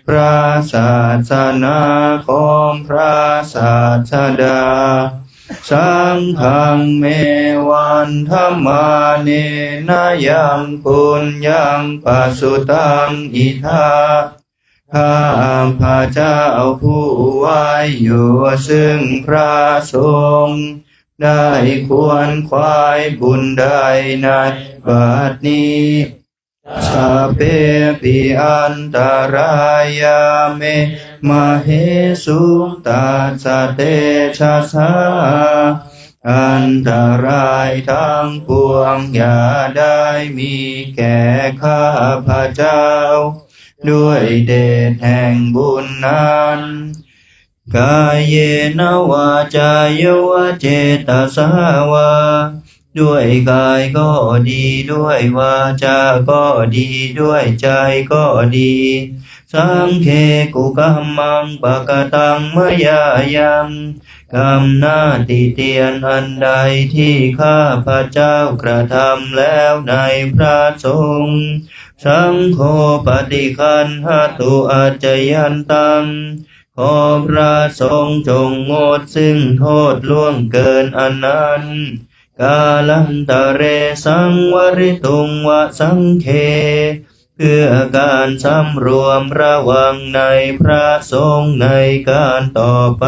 พระศาสนาของพระศาสดาสังฆังเมวันธรรมาเนนะยังปุญญังปัสสุตังอิทาข้าพระเจ้าผู้ไหวอยู่ซึ่งพระสงฆ์ได้ควรควายบุญใดในบัดนี้ สัพเพปิอันตรายาเมมาเหสุตัสสะเตชะสาอันตรายทั้งปวงอย่าได้มีแก่ข้าพเจ้าด้วยเดชแห่งบุญนั้นกายเยนวาจายวเจตสาวาด้วยกายก็ดีด้วยวาจาก็ดีด้วยใจก็ดีสังเคกุกัมมังปะกตังมยายังกรรมหน้าติเตียนอันใดที่ข้าพระเจ้ากระทำแล้วในพระสงฆ์สังโฆปฏิคันหตุอาจยันตังขอพระสงฆ์จงงดซึ่งโทษล่วงเกินอันนั้นกาลันตะเรสังวริตุงวะสังเคเพื่อการสำรวมระวังในพระสงฆ์ในการต่อไป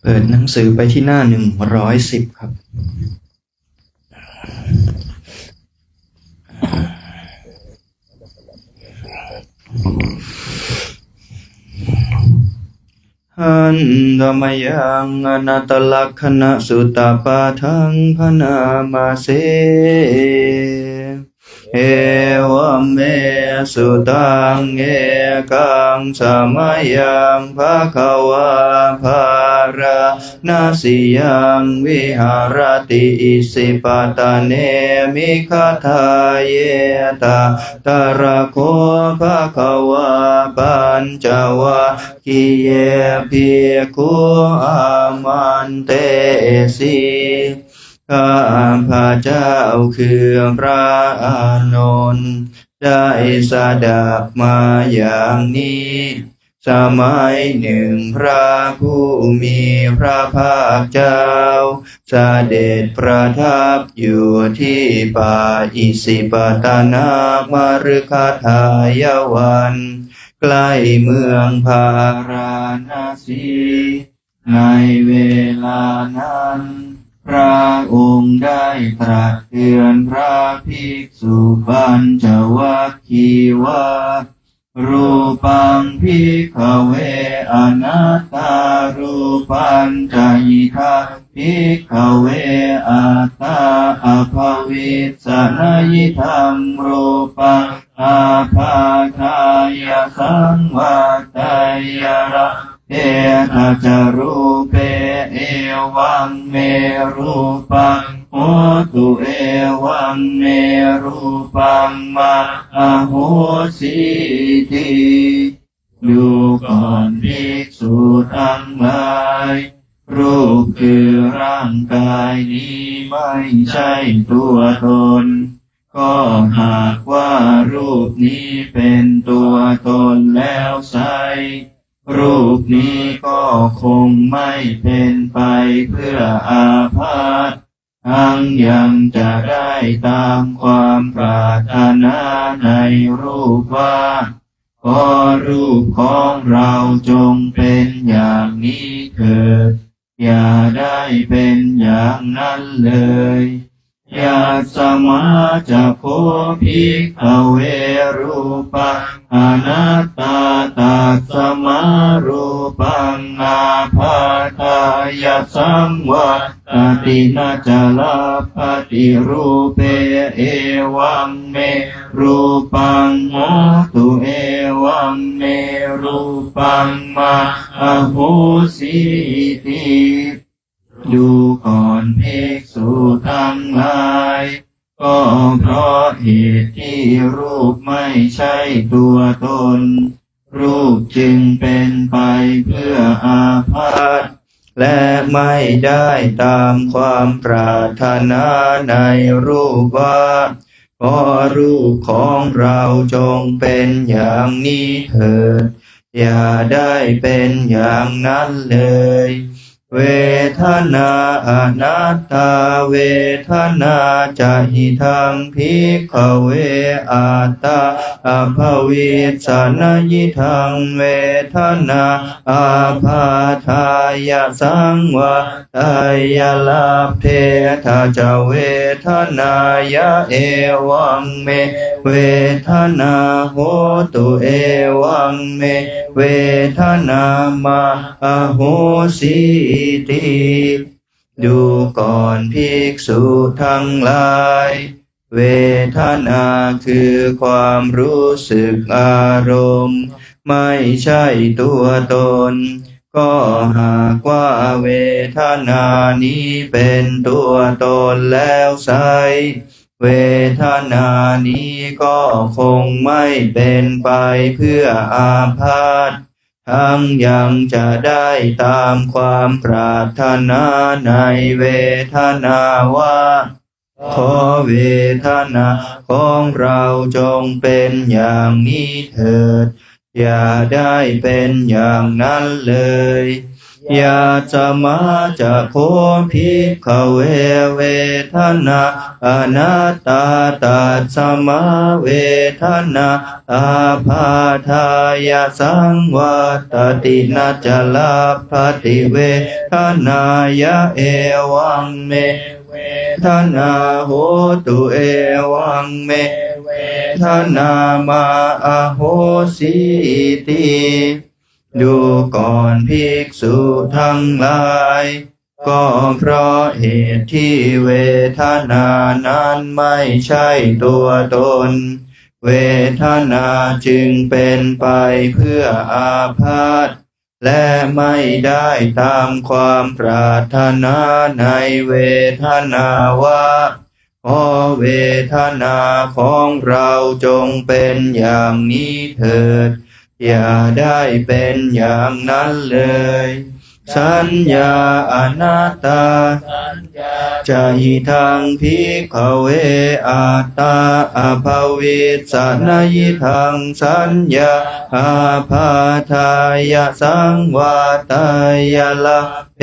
เปิดหนังสือไปที่หน้า110ครับหันธรรมยังอนัตตลักขณะสุตตปาทังพนามาเสเอวเมสุตังเอกังสมัยยังภะคะวาภารานาสิยังวิหารติอิสิปตะเนมิคทาเยตาตระโคภะคะวาปัญจวัคคีเยภิกขุอามันเตสีข้าพระเจ้าคือพระอานนท์ได้สดับมาอย่างนี้สมัยหนึ่งพระผู้มีพระภาคเจ้าเสด็จประทับอยู่ที่ป่าอิสิปตนามฤคทายวันใกล้เมืองพาราณสีในเวลานั้นพระองค์ได้ตรัสเตือนพระภิกษุปัญจวัคคีย์ว่ารูปังภิกขเวอนัตตารูปัญจยิทาภิกขเวอัตตาอภวิสสนยิธังรูปังอาภาคายสังวัตยระเอตจารูเปเอวังเมรูปังโหตุเอวังเมรูปังมาอโหสิติดูก่อนภิกษุทั้งหลายรูปคือร่างกายนี้ไม่ใช่ตัวตนก็หากว่ารูปนี้เป็นตัวตนแล้วไซรูปนี้ก็คงไม่เป็นไปเพื่ออาพาธทั้งยังจะได้ตามความปรารถนาในรูปว่าขอรูปของเราจงเป็นอย่างนี้เถิดอย่าได้เป็นอย่างนั้นเลยยาสมาจะโพภิกขเวรูปังอนัตตาตัสสมารูปังอาภาทายสังวัตตินาจลาภติรูเปเอวังเมรูปังโหตุเอวังเมรูปังมาอโหสิติดูก่อนภิกษุทั้งหลายก็เพราะเหตุที่รูปไม่ใช่ตัวตนรูปจึงเป็นไปเพื่ออาพาธและไม่ได้ตามความปรารถนาในรูปว่าขอรูปของเราจงเป็นอย่างนี้เถิดอย่าได้เป็นอย่างนั้นเลย เวทนาอนัตตาเวทนาจะหิทังภิกขเวอัตตาอภวิสสนยิทังเวทนาอาภาทายะสังวาตายะลาเพทาจะเวทนายะเอวังเมเวทนาโหตุเอวังเมเวทนามาอโหสิติดูก่อนภิกษุทั้งหลายเวทนาคือความรู้สึกอารมณ์ไม่ใช่ตัวตนก็หากว่าเวทนานี้เป็นตัวตนแล้วไซเวทนานี้ก็คงไม่เป็นไปเพื่ออาพาธทั้งยังจะได้ตามความปรารถนาในเวทนาว่าขอเวทนาของเราจงเป็นอย่างนี้เถิดอย่าได้เป็นอย่างนั้นเลยยาจะมาจะโคภิกขเวเวทนาอนัตตาตัสสมาเวทนาอาภาทายะสังวาตตินาจลาภติเวทนายะเอวังเมเวทนาโหตุเอวังเมเวทนามาอโหสิติดูก่อนภิกษุทั้งหลายก็เพราะเหตุที่เวทนานั้นไม่ใช่ตัวตนเวทนาจึงเป็นไปเพื่ออาพาธและไม่ได้ตามความปรารถนาในเวทนาว่าขอเวทนาของเราจงเป็นอย่างนี้เถิดอย่าได้เป็นอย่างนั้นเลยสัญญาอนัตตาจะหิทังภิกขเวอัตตาอภวิสสนยิทังสัญญาอาภาทายะสังวาตายะละเพ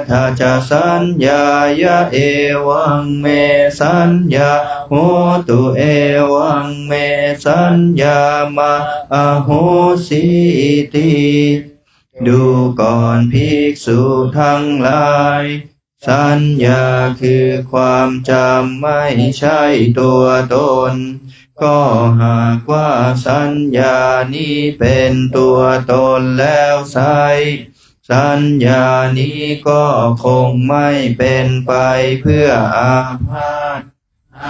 ทาจะสัญญายะเอวังเมสัญญาโหตุเอวังเมสัญญามาอโหสิติดูก่อนภิกษุทั้งหลายสัญญาคือความจำไม่ใช่ตัวตนก็หากว่าสัญญานี้เป็นตัวตนแล้วไซสัญญานี้ก็คงไม่เป็นไปเพื่ออาพาธ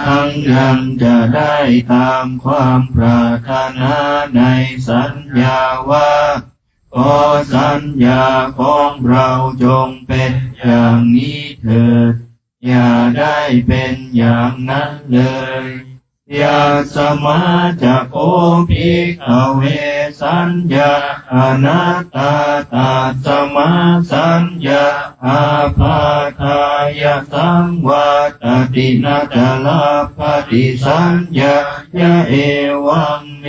ทั้งยังจะได้ตามความปรารถนาในสัญญาว่าขอสัญญาของเราจงเป็นอย่างนี้เถิดอย่าได้เป็นอย่างนั้นเลยยาสมาจะโคภิกขเวสัญญาอนัตตาตัสสมาสัญญาอาภาทายะสังวาตตินาจลาภติสัญญายะเอวังเม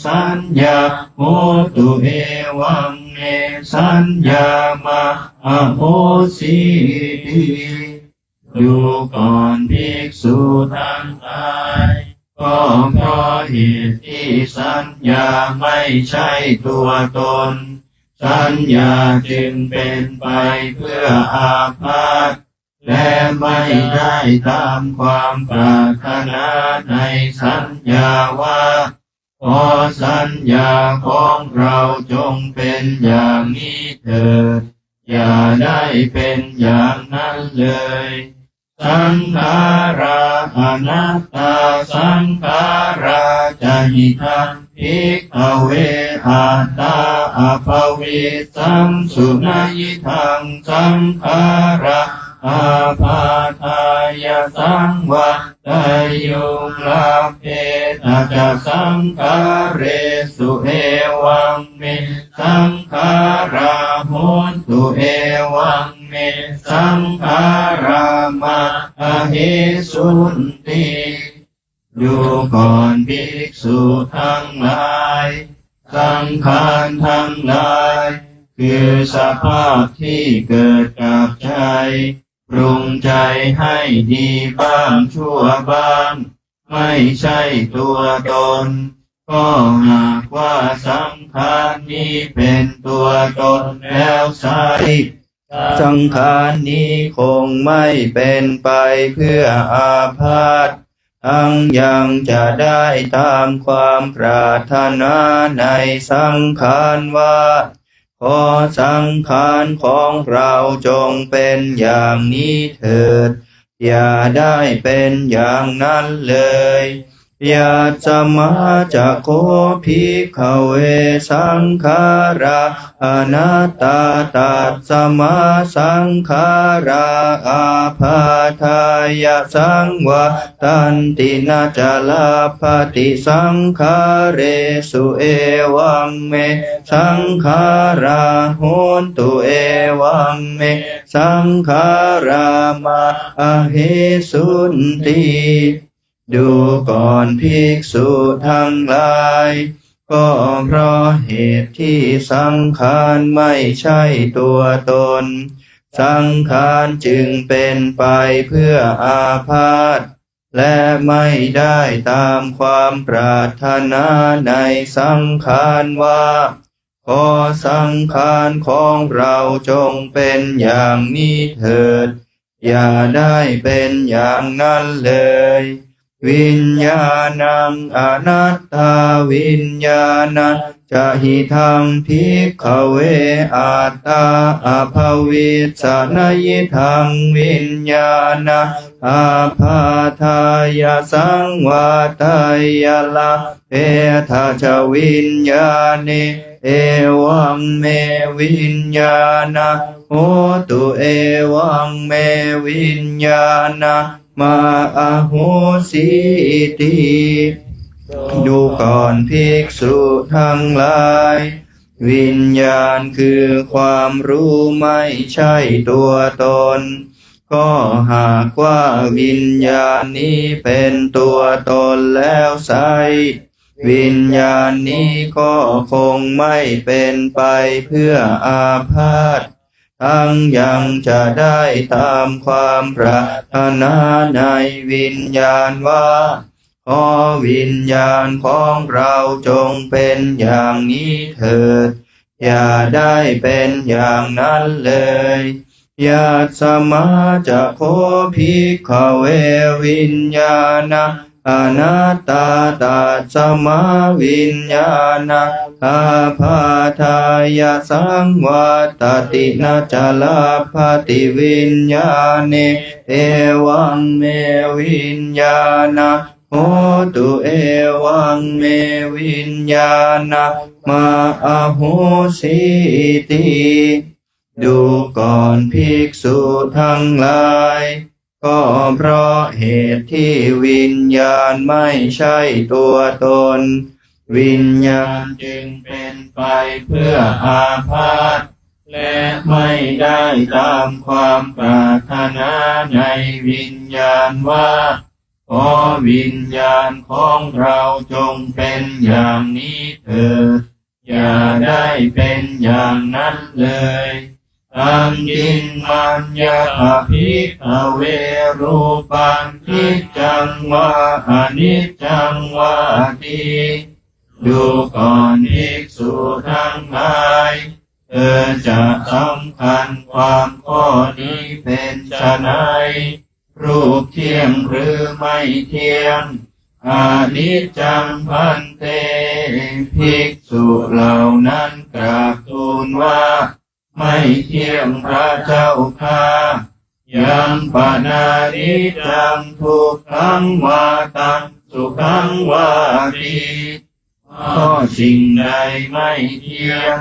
สัญญาโหตุเอวังเมสัญญามาอโหสิติดูก่อนภิกษุทั้งหลายก็เพราะเหตุที่สัญญาไม่ใช่ตัวตนสัญญาจึงเป็นไปเพื่ออาพาธและไม่ได้ตามความปรารถนาในสัญญาว่าขอสัญญาของเราจงเป็นอย่างนี้เถิดอย่าได้เป็นอย่างนั้นเลยสังขาราอนัตตาสังขาราจะหิทังภิกขเวอัตตาอภวิสังสุนัยิทังสังขาราอาภาทายะสังวาตายโยลาเพทาจะสังขาเรสุเอวังเมสังขาราโหตุเอวังเมสังขารามาอเหสุนติดูก่อนภิกษุทั้งหลายสังขารทั้งหลาย คือสภาพที่เกิดกับใจปรุงใจให้ดีบ้างชั่วบ้างไม่ใช่ตัวตนก็หากว่าสังขารนี้เป็นตัวตนแล้วไซร้สังขารนี้คงไม่เป็นไปเพื่ออาพาธทั้งยังจะได้ตามความปรารถนาในสังขารว่าขอสังขารของเราจงเป็นอย่างนี้เถิดอย่าได้เป็นอย่างนั้นเลยยาสมาจะโคภิกขเวสังขาราอนัตตาตัสสมาสังขาราอาภาทายะสังวะตันตินาจลาภติสังขาเรสุเอวังเมสังขาราโหนตุเอวังเมสังขารามาอะเหสุนติดูก่อนภิกษุทั้งหลายก็เพราะเหตุที่สังขารไม่ใช่ตัวตนสังขารจึงเป็นไปเพื่ออาพาธและไม่ได้ตามความปรารถนาในสังขารว่าขอสังขารของเราจงเป็นอย่างนี้เถิดอย่าได้เป็นอย่างนั้นเลยวิญญาณังอนัตตาวิญญาณังจะหิทังภิกขเวอัตตาอภวิสสนยิทังวิญญาณังอาภาทายะสังวาทายะลาเพทาจวิญญาเนเอวังเมวิญญาณังโหตุเอวังเมวิญญาณังมาอะโหสิติดูก่อนภิกษุทั้งหลายวิญญาณคือความรู้ไม่ใช่ตัวตนก็หากว่าวิญญาณนี้เป็นตัวตนแล้วไซร้วิญญาณนี้ก็คงไม่เป็นไปเพื่ออาพาธทั้งยังจะได้ตามความปรารถนาในวิญญาณว่าขอวิญญาณของเราจงเป็นอย่างนี้เถิดอย่าได้เป็นอย่างนั้นเลยยาสมาจะโคภิกขเววิญญาณังอนัตตาตัสสมาวิญญาณังอาภาทายะสังวาตตินาจลาภติวิญญาเนเอวังเมวิญญาณังโหตุเอวังเมวิญญาณังมาอะโหสิติดูก่อนภิกษุทั้งหลายก็เพราะเหตุที่วิญญาณไม่ใช่ตัวตนวิญญาณจึงเป็นไปเพื่ออาพาธและไม่ได้ตามความปรารถนาในวิญญาณว่าขอวิญญาณของเราจงเป็นอย่างนี้เถิดอย่าได้เป็นอย่างนั้นเลยอังยิงมัญญาภิกขเวรูปังนิจจังวาอนิจจังวาติดูก่อนภิกษุทั้งหลายเธอจะสำคัญความข้อนี้เป็นไฉนรูปเที่ยงหรือไม่เที่ยงอนิจจังพันเตภิกษุเหล่านั้นกราบทูลว่าไม่เที่ยงพระเจ้าข้ายังปนานิจังทุกขังวาตังสุขังวาติก็สิ่งใดไม่เที่ยง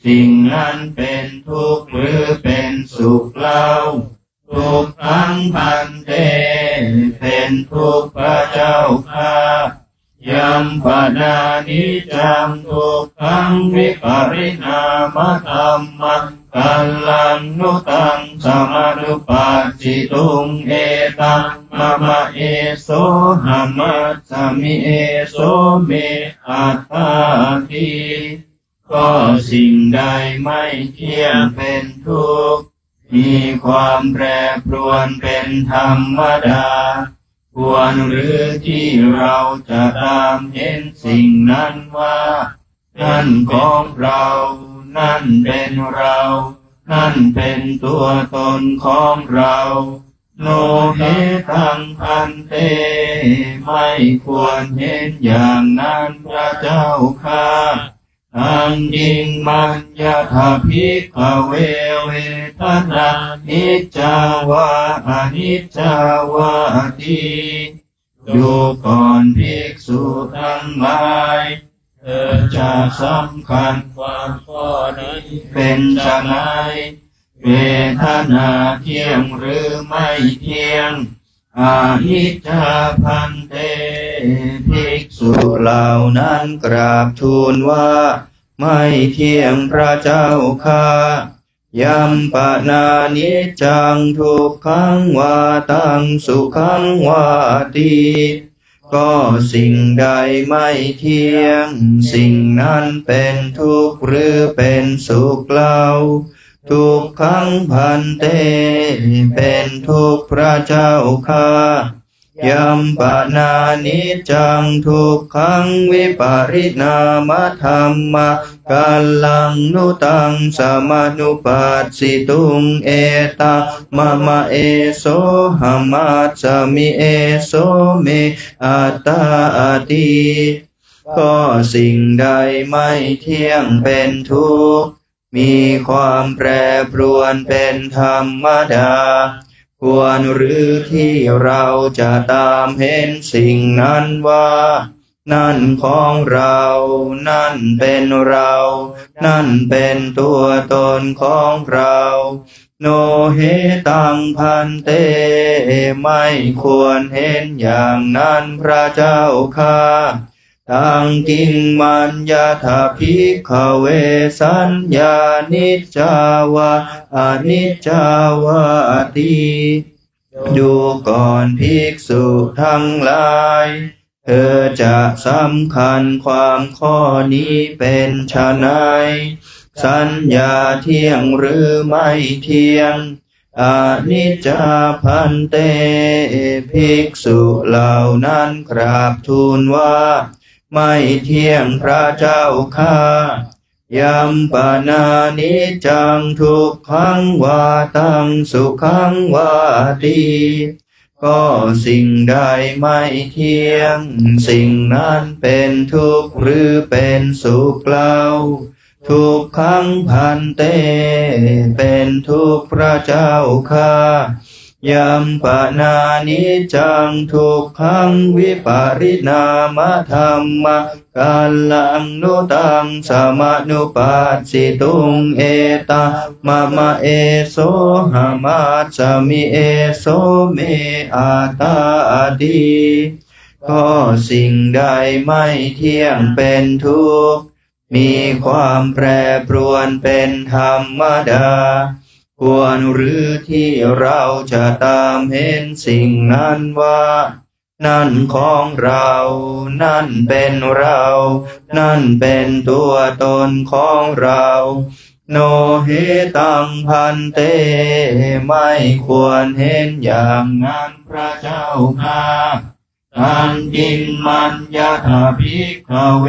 สิ่งนั้นเป็นทุกข์หรือเป็นสุขเล่าทุกขังพันเตเป็นทุกข์พระเจ้าข้ายัมปนานิจังทุกขังวิปริณามธัมมังกัลลังนุตังสมานุปัสสิตุงเอตังมะมะเอโสหะมัสสมิเอโสเมอัตตาติ ก็สิ่งใดไม่เที่ยงเป็นทุกข์มีความแปรปรวนเป็นธรรมดาควรหรือที่เราจะตามเห็นสิ่งนั้นว่านั่นของเรานั่นเป็นเรานั่นเป็นตัวตนของเราโนเหตังพันเตไม่ควรเห็นอย่างนั้นพระเจ้าข้าอังยิงมัญญาถาภิกขเวเวทนานิจจาวาอนิจจาวาทีดูก่อนภิกษุทั้งหลายเธอจะสำคัญความข้อนี้เป็นไฉนเวทนาเที่ยงหรือไม่เที่ยงอนิจจาพันเตภิกษุเหล่านั้นกราบทูลว่าไม่เที่ยงพระเจ้าข้ายัมปนานิจจังทุกขังวาตังสุขังวาติก็สิ่งใดไม่เที่ยงสิ่งนั้นเป็นทุกข์หรือเป็นสุขเล่าทุกขังพันเตเป็นทุกข์พระเจ้าข้ายัมปนานิจจังทุกขังวิปาริณามธรรมะกัลลังนุตังสมานุปัสสิตุงเอตามะมะเอโสหะมัสสมิเอโสเมอัตตาติก็สิ่งใดไม่เที่ยงเป็นทุกข์มีความแปรปรวนเป็นธรรมดาควรหรือที่เราจะตามเห็นสิ่งนั้นว่านั่นของเรานั่นเป็นเรานั่นเป็นตัวตนของเราโนเหตังพันเตไม่ควรเห็นอย่างนั้นพระเจ้าข้าตังกิงมัญญาถาภิกขเวสัญญานิจจาวาอนิจจาวาติดูก่อนภิกษุทั้งหลายเธอจะสำคัญความข้อนี้เป็นไฉนสัญญาเที่ยงหรือไม่เที่ยงอนิจจาพันเตภิกษุเหล่านั้นกราบทูลว่าไม่เที่ยงพระเจ้าข้ายัมปนานิจจังทุกขังวาตังสุขังวาติก็สิ่งใดไม่เที่ยงสิ่งนั้นเป็นทุกข์หรือเป็นสุขเล่าทุกขังพันเตเป็นทุกข์พระเจ้าข้ายัมปนานิจจังทุกขังวิปาริณามธรรมะกัลลังนุตังสมานุปัสสิตุงเอตามะมะเอโสหะมัสสมิเอโสเมอัตตาติก็สิ่งใดไม่เที่ยงเป็นทุกข์มีความแปรปรวนเป็นธรรมดาควรหรือที่เราจะตามเห็นสิ่งนั้นว่านั่นของเรานั่นเป็นเรานั่นเป็นตัวตนของเราโนเหตังพันเตไม่ควรเห็นอย่างนั้นพระเจ้าข้าอันกินมัญญาถาภิกขเว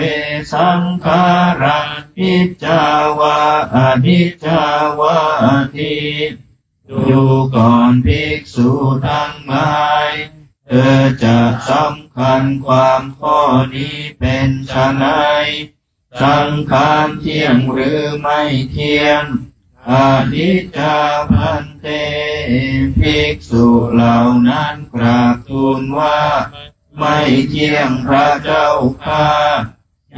สังขารังนิจจาวาอนิจจาวาทีดูก่อนภิกษุทั้งหลายเธอจะสำคัญความข้อนี้เป็นไฉนสังขารเที่ยงหรือไม่เที่ยงอนิจจาพันเตภิกษุเหล่านั้นกราบทูลว่าไม่เที่ยงพระเจ้าข้า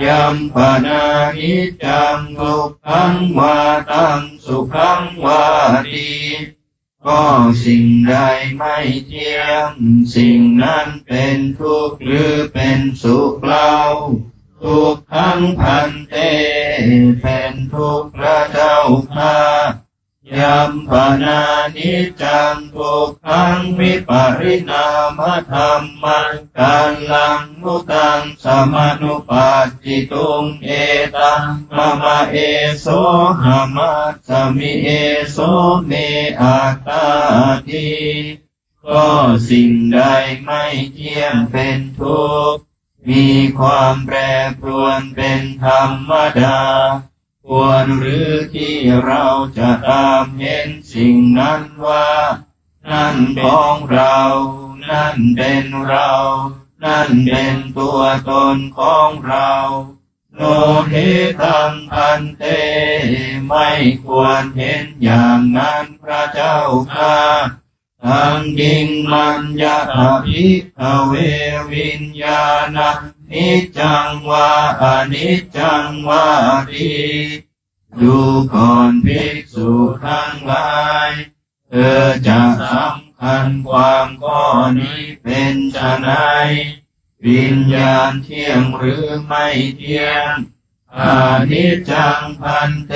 ยัมปนานิจจังทุกขังวาตังสุขังวาติก็สิ่งใดไม่เที่ยงสิ่งนั้นเป็นทุกข์หรือเป็นสุขเล่าทุกขังพันเตเป็นทุกข์พระเจ้าข้า ยัมปนานิจจังทุกขังวิปริณามธรรมังกัลลังมุตังสมานุปัสสิตุงเอตังมะมะเอโสหามัสสมิเอโสเมอัตตาทิก็สิ่งใดไม่เที่ยงเป็นทุกข์มีความแปรปรวนเป็นธรรมดาควรหรือที่เราจะตามเห็นสิ่งนั้นว่านั่นของเรานั่นเป็นเรานั่นเป็นตัวตนของเราโนเหตังพันเตไม่ควรเห็นอย่างนั้นพระเจ้าข้าทั้งยิ่งมัญญาภิกขเววิญญาณนิจจังวาอนิจจังวาทีดูก่อนภิกษุทั้งหลายเธอจะสำคัญความข้อนี้เป็นไฉนวิญญาณเที่ยงหรือไม่เที่ยงอนิจจังพันเต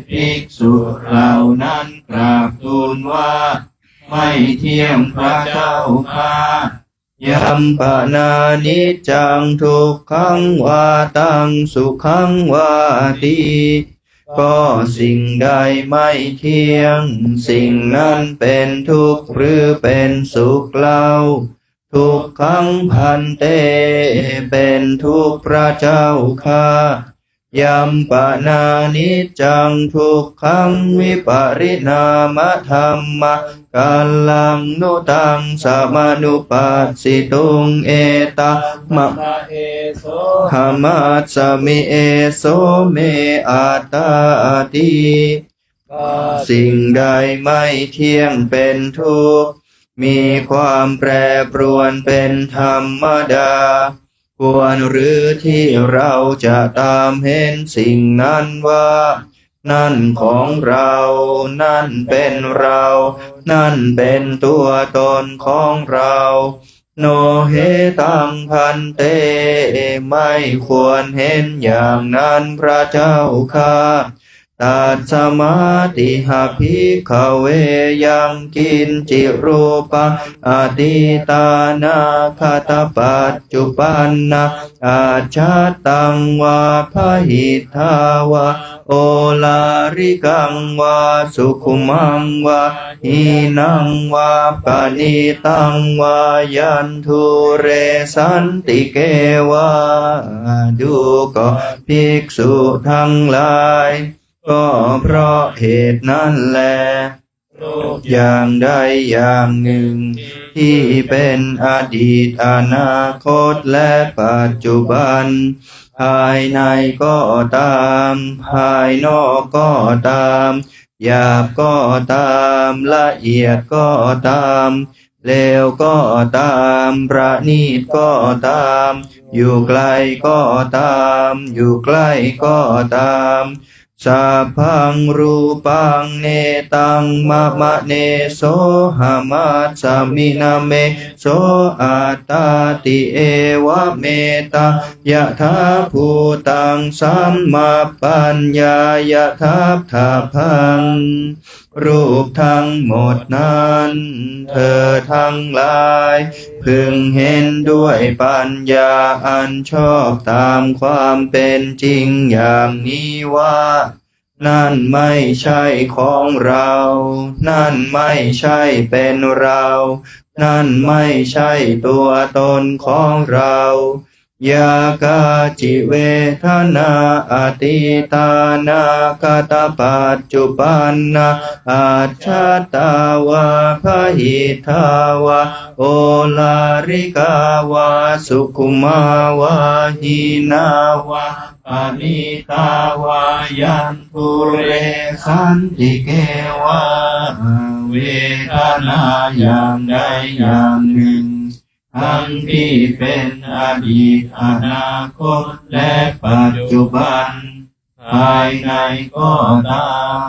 ภิกษุเหล่านั้นกราบทูลว่าไม่เที่ยงพระเจ้าข้ายัมปนานิจจังทุกขังวาตังสุขังวาทีก็สิ่งใดไม่เที่ยงสิ่งนั้นเป็นทุกข์หรือเป็นสุขเล่าทุกขังพันเตเป็นทุกข์พระเจ้าข้ายัมปนานิจจังทุกขังวิปริณามธรรมกัลลังนุตังสมานุปัสสิตุงเอตมะหามัสสมิเอโสเมอัตตาทิสิ่งใดไม่เที่ยงเป็นทุกข์มีความแปรปรวนเป็นธรรมดาควรหรือที่เราจะตามเห็นสิ่งนั้นว่านั่นของเรานั่นเป็นเรานั่นเป็นตัวตนของเราโนเหตังพันเตไม่ควรเห็นอย่างนั้นพระเจ้าข้าตัสสมาติหะภิกขเวยังกินจิรูปังอดีตานาคตปัจจุปันนาอาชาตังวาพหิทาวาโอลาริกังวาสุขุมังวาหินังวาปานิตังวายันทุเรสันติเกวาดูก่อนภิกษุทั้งหลายก็เพราะเหตุนั้นแลอย่างใดอย่างหนึ่งที่เป็นอดีตอนาคตและปัจจุบันภายในก็ตามภายนอกก็ตามหยาบก็ตามละเอียดก็ตามเลวก็ตามประณีตก็ตามอยู่ไกลก็ตามอยู่ใกล้ก็ตามสัพพังรูปังเนตังมะมะเนโสหามัสสมินาเมโสอัตตาติเอวะเมตายะถาภูตังสัมมาปัญญายะทัพทาพังรูปทั้งหมดนั้นเธอทั้งหลายพึงเห็นด้วยปัญญาอันชอบตามความเป็นจริงอย่างนี้ว่านั่นไม่ใช่ของเรานั่นไม่ใช่เป็นเรานั่นไม่ใช่ตัวตนของเรายากาจิเวทนาอติตานาคตปัจจุปันนาอัจฉตาวาพหิทาวาโอลาริกาวาสุขุมาวาหินาวาปานิตาวายันตุเรสันติเกวาเวทนาอย่างใดอย่างหนึ่งทั้งที่เป็นอดีตอนาคตและปัจจุบันภายในก็ตาม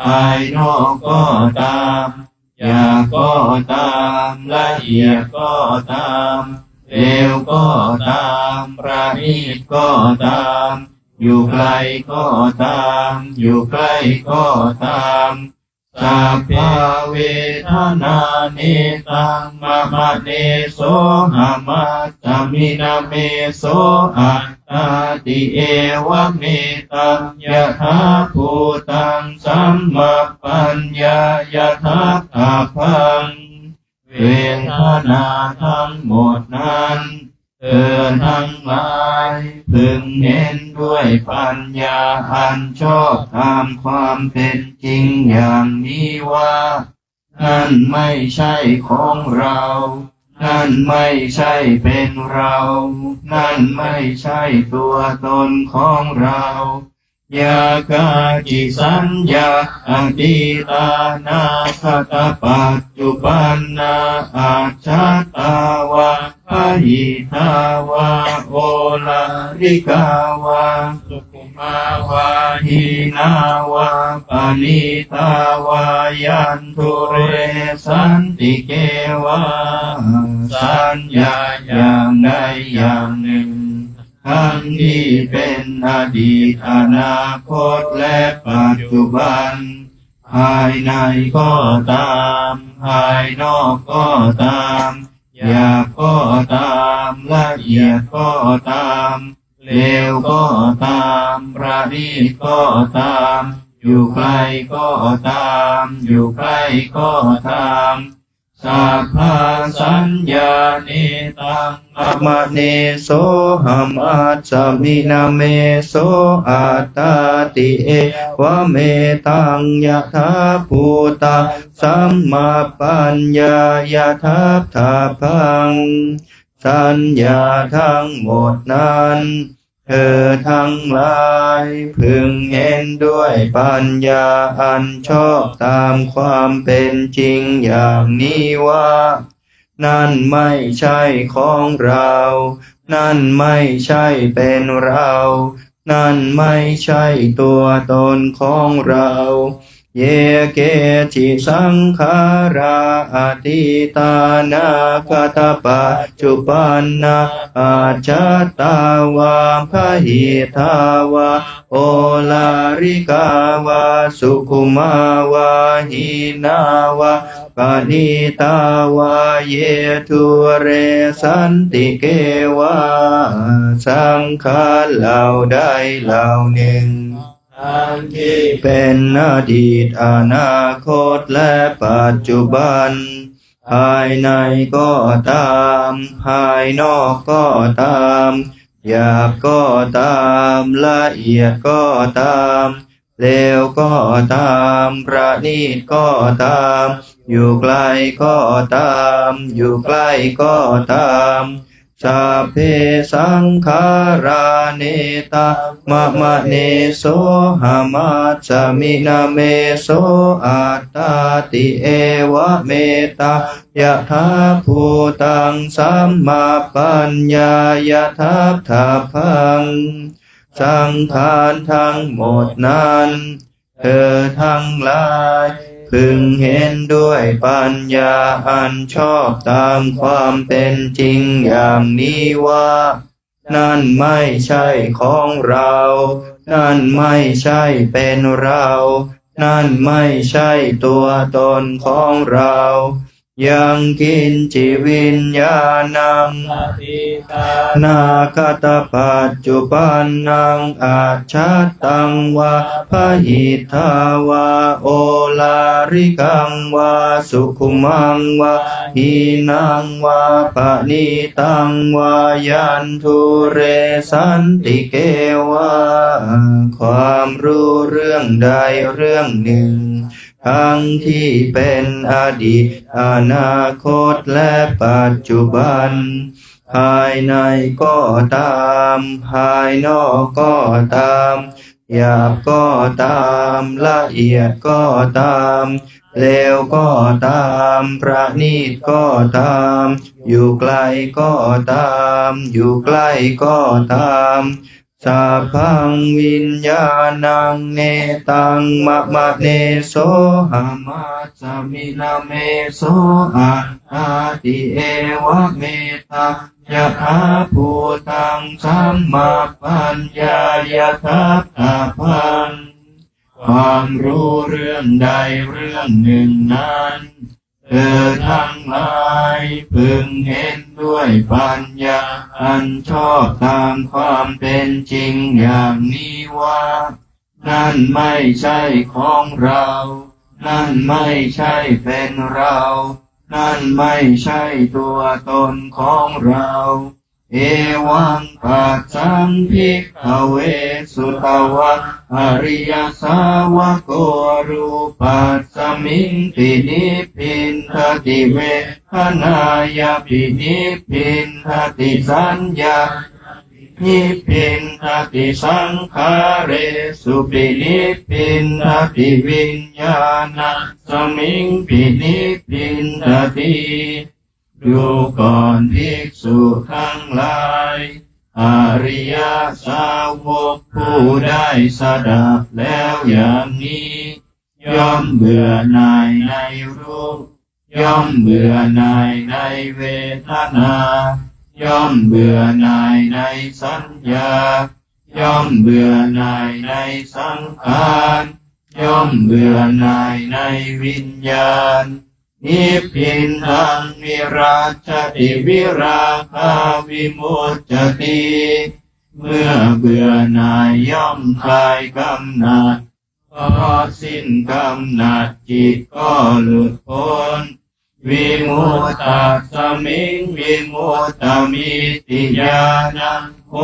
ภายนอกก็ตามหยาบก็ตามละเอียดก็ตามเลวก็ตามประณีตก็ตาม อยู่ไกลก็ตามอยู่ใกล้ก็ตามสัพพะเวทนาเนตังมะมะเนโสหามัสสมินาเมโสอัตตาติเอวะเมตังยะถาภูตังสัมมาปัญญายะถาภาพังเวทนาทั้งหมดนั้นเธอทั้งหลายพึงเห็นด้วยปัญญาอันชอบตามความเป็นจริงอย่างนี้ว่านั่นไม่ใช่ของเรานั่นไม่ใช่เป็นเรานั่นไม่ใช่ตัวตนของเรายากาจิสัญญาอดีตานาคตปัจจุบันนาอาชาตาวาพหิทาวาโอลาริกาวาสุขุมาวาหินาวาปานิตาวายันทุเรสันติเกวาสัญญาอย่างใดอย่างหนึ่งทั้งที่เป็นอดีตอนาคตและปัจจุบันภายในก็ตามภายนอกก็ตามหยาบก็ตามละเอียดก็ตามเลวก็ตามประณีตก็ตามอยู่ไกลก็ตามอยู่ใกล้ก็ตามสัพพะสัญญาเนตังมะมะเนโสหัมอัสสมินาเมโสอัตตาติเอวะเมตังยะถาภูตาสัมมาปัญญายะถาภาพังสัญญาทั้งหมดนั้นเธอทั้งหลายพึงเห็นด้วยปัญญาอันชอบตามความเป็นจริงอย่างนี้ว่านั่นไม่ใช่ของเรานั่นไม่ใช่เป็นเรานั่นไม่ใช่ตัวตนของเราเยเกจิสังขาราอติตานาคตปัจจุบันนาอาจตาวาพหิทาวาโอลาริกาวาสุขุมาวาหินาวาปานิตาวาเยทุเรสันติเกวาสังขารเหล่าใดเหล่าหนึ่งทั้งที่เป็นอดีตอนาคตและปัจจุบันภายในก็ตามภายนอกก็ตามหยาบก็ตามละเอียดก็ตามเลวก็ตามประณีตก็ตามอยู่ไกลก็ตามอยู่ใกล้ก็ตามสัพเพสังขาราเนตามะมะเนโสหามัสสมินาเมโสอัตตาติเอวะเมตายะถาภูตังสัมมาปัญญายะถาภาพังสังขารทั้งหมดนั้นเธอทั้งหลายพึงเห็นด้วยปัญญาอันชอบตามความเป็นจริงอย่างนี้ว่านั่นไม่ใช่ของเรานั่นไม่ใช่เป็นเรานั่นไม่ใช่ตัวตนของเรายังกินจิวิญญาณังอติตานาคตปัจจุบันนังอาชาตังวาพหิทาวาโอลาริกังวาสุขุมังวาหินังวาปณิตังวายันทุเรสันติเกวาความรู้เรื่องใดเรื่องหนึ่งทั้งที่เป็นอดีตอนาคตและปัจจุบันภายในก็ตามภายนอกก็ตามหยาบก็ตามละเอียดก็ตามเลวก็ตามประณีตก็ตามอยู่ไกลก็ตามอยู่ใกล้ก็ตามสัพพังวิญญาณังเนตังมะมะเนโสหามัสสมินาเมโสอัตตาติเอวะเม ตายะถาภูตังสัมมาปัญญายะทัพพะพันความรู้เรื่องใดเรื่องหนึ่งนั้นเธอทั้งหลายพึงเห็นด้วยปัญญาอันชอบตามความเป็นจริงอย่างนี้ว่านั่นไม่ใช่ของเรา นั่นไม่ใช่เป็นเรา นั่นไม่ใช่ตัวตนของเรา เอวังปัจจังภิกขเวสุตวะอริยสาวกโกรูปัสสมิงปินิพพินทติเวทนายาปินิพพินทติสัญญานิพพินทติสังขาเรสุปินิพพินทติวิญญาณสมิงปินิพพินทติดูก่อนภิกษุทั้งหลายอริยสาวกผู้ได้สดับแล้วอย่างนี้ย่อมเบื่อหน่ายในรูปย่อมเบื่อหน่ายในเวทนาย่อมเบื่อหน่ายในสัญญาย่อมเบื่อหน่ายในสังขารย่อมเบื่อหน่ายในวิญญาณนิพพินทังนิราชติวิราคาวิมุตจติเมื่อเบื่อหน่ายย่อมคลายกำหนัดเพราะสิ้นกำหนัดจิตก็หลุดพ้นวิมุตตาสมิงวิมุตตามิติญาณังโห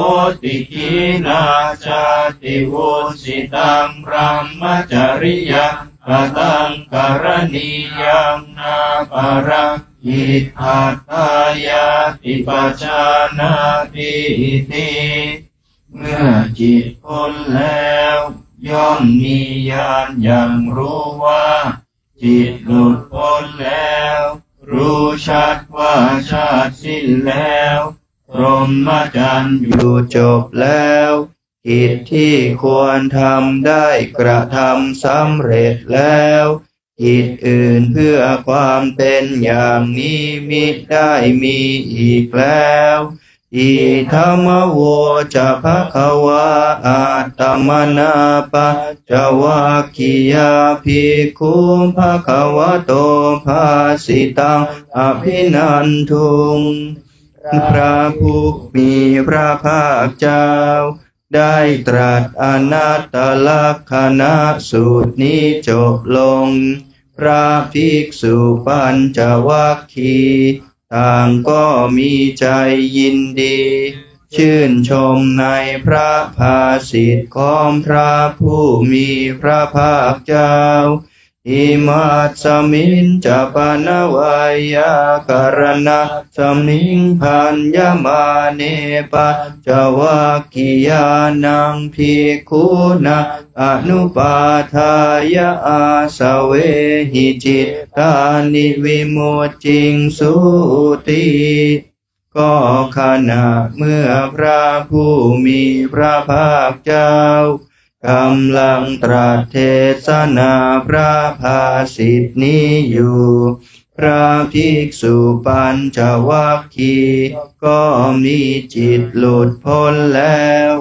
ติกีนาชาติวุสิตังพรหมจริยังกตังกรณียังนาปารักขิทัตตายาติปัจจานาติติเมื่อจิตพ้นแล้วย่อมมีญาณอย่างรู้ว่าจิตหลุดพ้นแล้วรู้ชัดว่าชาติสิ้นแล้วพรหมจรรย์อยู่จบแล้วกิจที่ควรทำได้กระทำสำเร็จแล้วกิจอื่นเพื่อความเป็นอย่างนี้มิได้มีอีกแล้วอิธัมมโวจะภควาอัตตมนาปัจจวัคคียาภิกขุภควโตภาสิตังอภินันทุงพระผู้มีพระภาคเจ้าได้ตรัสอนัตตลักขณสูตรนี้จบลงพระภิกษุปัญจวัคคีย์ต่างก็มีใจยินดีชื่นชมในพระภาสิทธิ์ของพระผู้มีพระภาคเจ้าอิมัสสมินจะปนวายากรณะสมิงพันยมาเนปัจจวัคคียานังภิกขุนะอนุปาทายะอาสเวหิจิตตานิวิมุตติงสุติก็ขณะเมื่อพระผู้มีพระภาคเจ้ากำลังตรัสเทศนาพระภาสิทธินี้อยู่พระภิกษุปัญจวัคคีย์ก็มีจิตหลุดพ้นแล้ว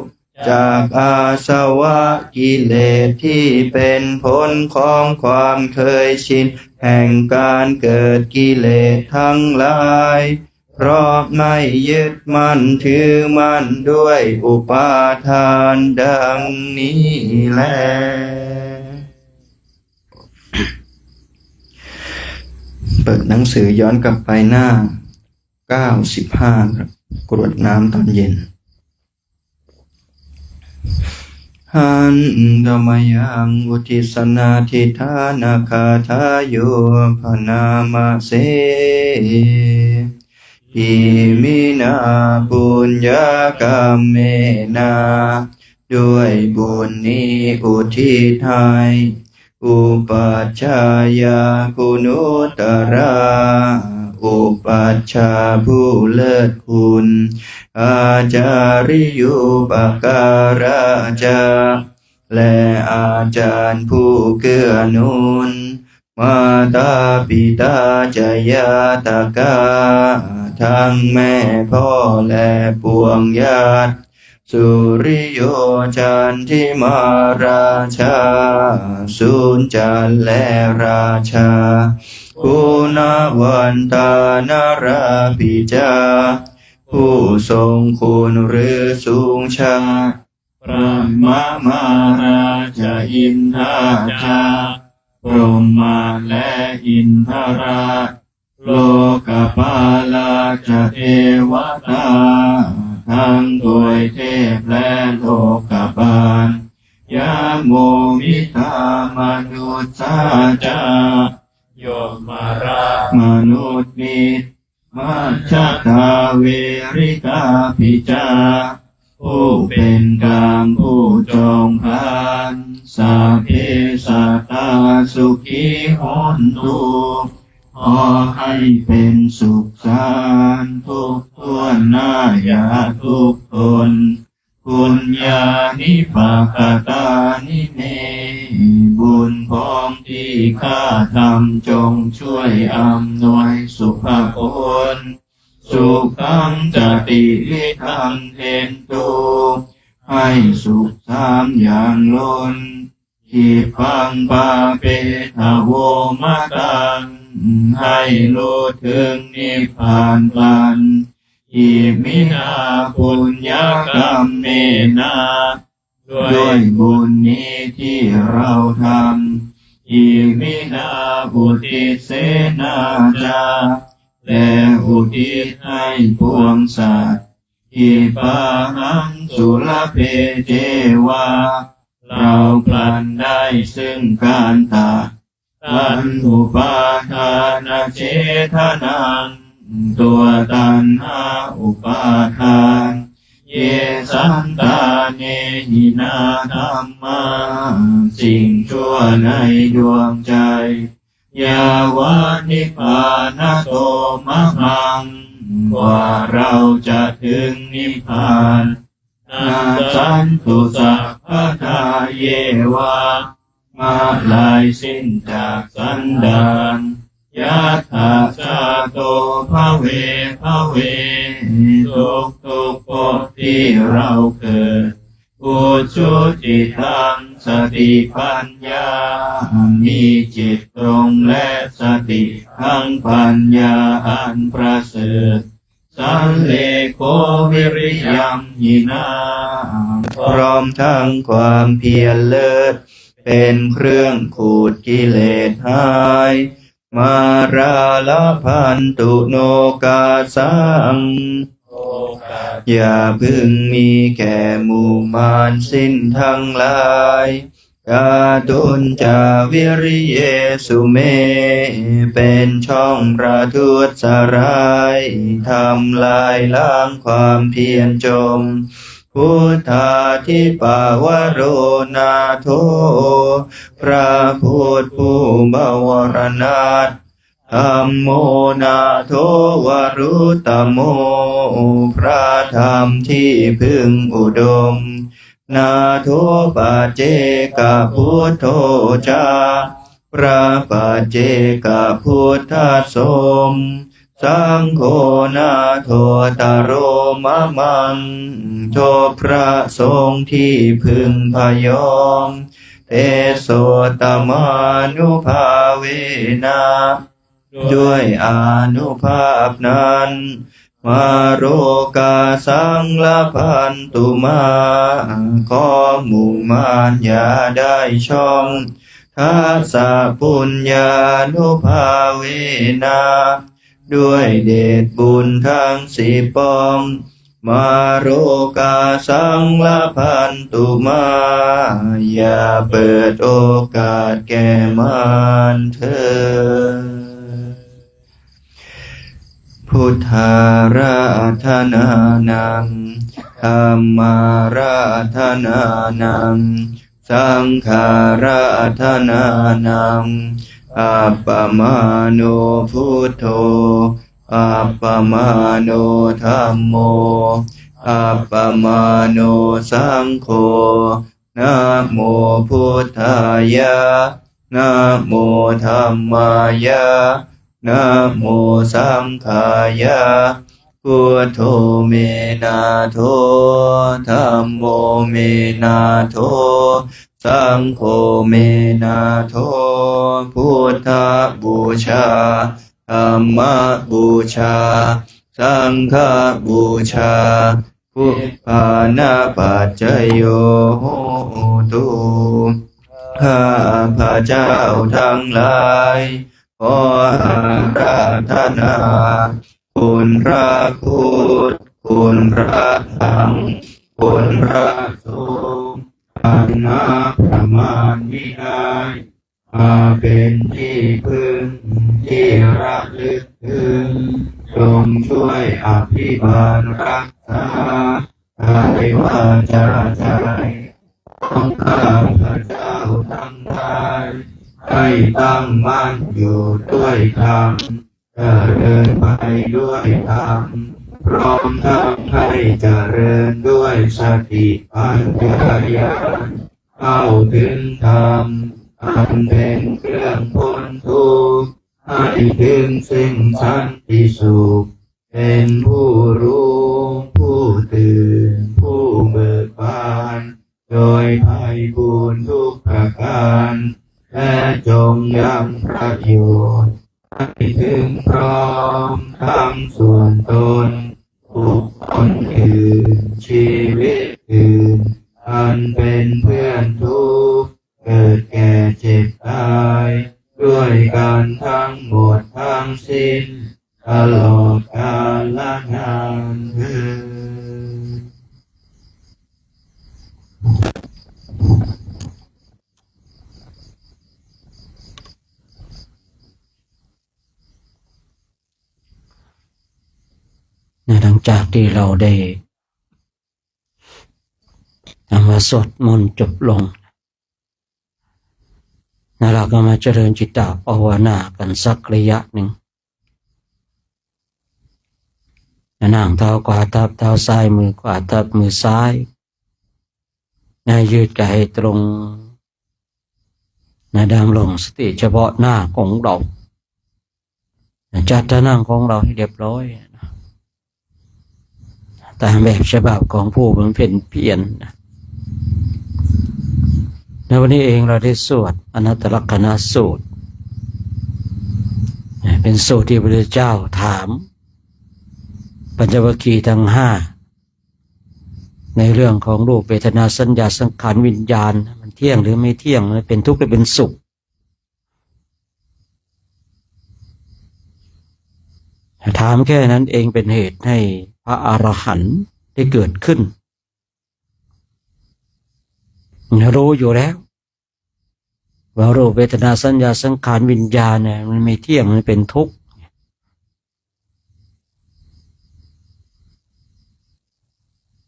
จากอาสวะกิเลสที่เป็นผลของความเคยชินแห่งการเกิดกิเลสทั้งหลายเพราะไม่ยึดมั่นถือมั่นด้วยอุปาทานดังนี้แลเปิดหนังสือย้อนกลับไปหน้า95ครับกรวดน้ำตอนเย็นหันธรรมยังอุทิศนาทิธานาคาทาโยพนามาเสอิมินาปุญญากรรมเมนาด้วยบุญนี้อุทิศให้อุปัชฌายาคุณุตระอุปัชฌาย์ผู้เลิศคุณอาจาริยุปการะจาและอาจารย์ผู้เกื้อหนุนมาตาปิตาจยาตกา ทั้งแม่พ่อและปวงญาติสุริโยจันทิมาราชาสุนจันทร์และราชาคุณวันตานาราปิจาผู้ทรงคุณหรือสูงชาพระมาราชอินทราชาพรหมาและอินทราโลกปาลาจะเทวตาทั้งโดยเทพและโลกบาลยาโมมิตามนุษย์สาจาโยมารา มนุษย์มิตรมัจจตาเวริกาพิจาผู้เป็นกามผู้จงพานสัพเพสัตตาสุขีหนตุขอให้เป็นสุขสันต์ทุกทั่วหน้าอย่าทุกทนปุญญานิภาคตานิเมบุญพร้อมที่ข้าทำจงช่วยอำนวยสุภผลสุขังจติวิทังเทนตุให้สุขสามอย่างล้นขีพังปาเปทะโวมาตังให้รู้ถึงนิพพานพันอิมินาปุญญากรรมเมนาด้วยบุญนี้ที่เราทำอิมินาอุทิศเสนาจาและอุทิศให้ปวงสัตว์อิปาหังสุลเพเจวาเราพลันได้ซึ่งการตัดตัณหุปาทานเจทนังตัวตัณหาอุปาทานเยสันตาเนหินาธรรมาสิ่งชั่วในดวงใจยาวานิพพานโตมะหังกว่าเราจะถึงนิพพานนาสันตุสัพพทาเยวามาลายสิ้นจากสันดานยัตถาสาโตภเวทุกภพที่เราเกิดอุชุจิตังสติปัญญามีจิตตรงและสติทั้งปัญญาอันประเสริฐสันเลโกวิริยัมหินาพร้อมทั้งความเพียรเลิศเป็นเครื่องขูดกิเลสหายมาราลพันตุโนกาสังอย่าพึงมีแก่หมู่มารสิ้นทั้งหลายกาตุนจาวิริเยสุเมเป็นช่องประทุษร้ายทำลายล้างความเพียรจมพุทธาทิปาวโรนาโทพระพุทธผู้บวรนาถธัมโมนาโทวรุตโมพระธรรมที่พึงอุดมนาโทปัจเจกพุทโธจาพระปัจเจกพุทธสมสังโฆนาโทตโรมะมังโทพระสงฆ์ที่พึงพยอมเตโสตมานุภาเวนะด้วยอานุภาพนั้นมาโรกาสังละพันตุมาขอหมู่มารอย่าได้ช่องทัสสะปุญญานุภาเวนะด้วยเดชบุญทั้งสี่ปองมาโรกาสังละพันตุมาอย่าเปิดโอกาสแก่มารเถิดพุทธาราธนานังธัมมาราธนานังสังฆาราธนานังอัปปมาโนพุทโธอัปปมาโนธัมโมอัปปมาโนสังโฆนะโมพุทธายะนะโมธัมมายะ นะโมสังฆายะพุทโธเมนะโทธัมโมเมนะโทสังโฆเมนะโทพุทธบูชาธัมมบูชาสังฆบูชาพุทธานาปัจจโยโหตุข้าพระเจ้าทั้งหลายขออาราธนาคุณพระพุทธคุณพระธรรมคุณพระสงฆ์อันนับประมาณมิได้มาเป็นที่พึ่งที่ระลึกถึงจงช่วยอภิบาลรักษากายวาจาใจของข้าพระเจ้าทั้งหลายให้ตั้งมั่นอยู่ด้วยธรรมเดินไปด้วยธรรมพร้อมทั้งให้เจริญด้วยสติปัญญาเข้าถึงธรรมอันเป็นเครื่องพ้นทุกข์ให้ถึงซึ่งสันติสุขเป็นผู้รู้ผู้ตื่นผู้เบิกบานโดยไพบูลย์ทุกประการและจงยังประโยชน์ให้ถึงพร้อมทั้งส่วนตนบุคคลอื่นชีวิตอื่นอันเป็นเพื่อนทุกข์เกิดแก่เจ็บตายด้วยกันทั้งหมดทั้งสิ้นตลอดกาลนานเถิด หลังจากที่เราได้ทำมาสวดมนต์จบลงเราก็มาเจริญจิตตภาวนากันสักระยะหนึ่งนั่งเท้าขวาทับเท้าซ้ายมือขวาทับมือซ้ายยืดกายตรงดำลงสติเฉพาะหน้าของเราจัดท่านั่งของเราให้เรียบร้อยตามแบบฉบับของผู้บำเพ็ญเพียรในวันนี้เองเราได้สวดอนัตตลักษณสูตรเป็นสูตรที่พระพุทธเจ้าถามปัญจวัคคีย์ทั้งห้าในเรื่องของรูปเวทนาสัญญาสังขารวิญญาณมันเที่ยงหรือไม่เที่ยงมันเป็นทุกข์หรือเป็นสุขถามแค่นั้นเองเป็นเหตุให้พระอรหันต์ได้เกิดขึ้นรู้อยู่แล้วว่ารูปเวทนาสัญญาสังขารวิญญาณเนี่ยมันไม่เที่ยงมันเป็นทุกข์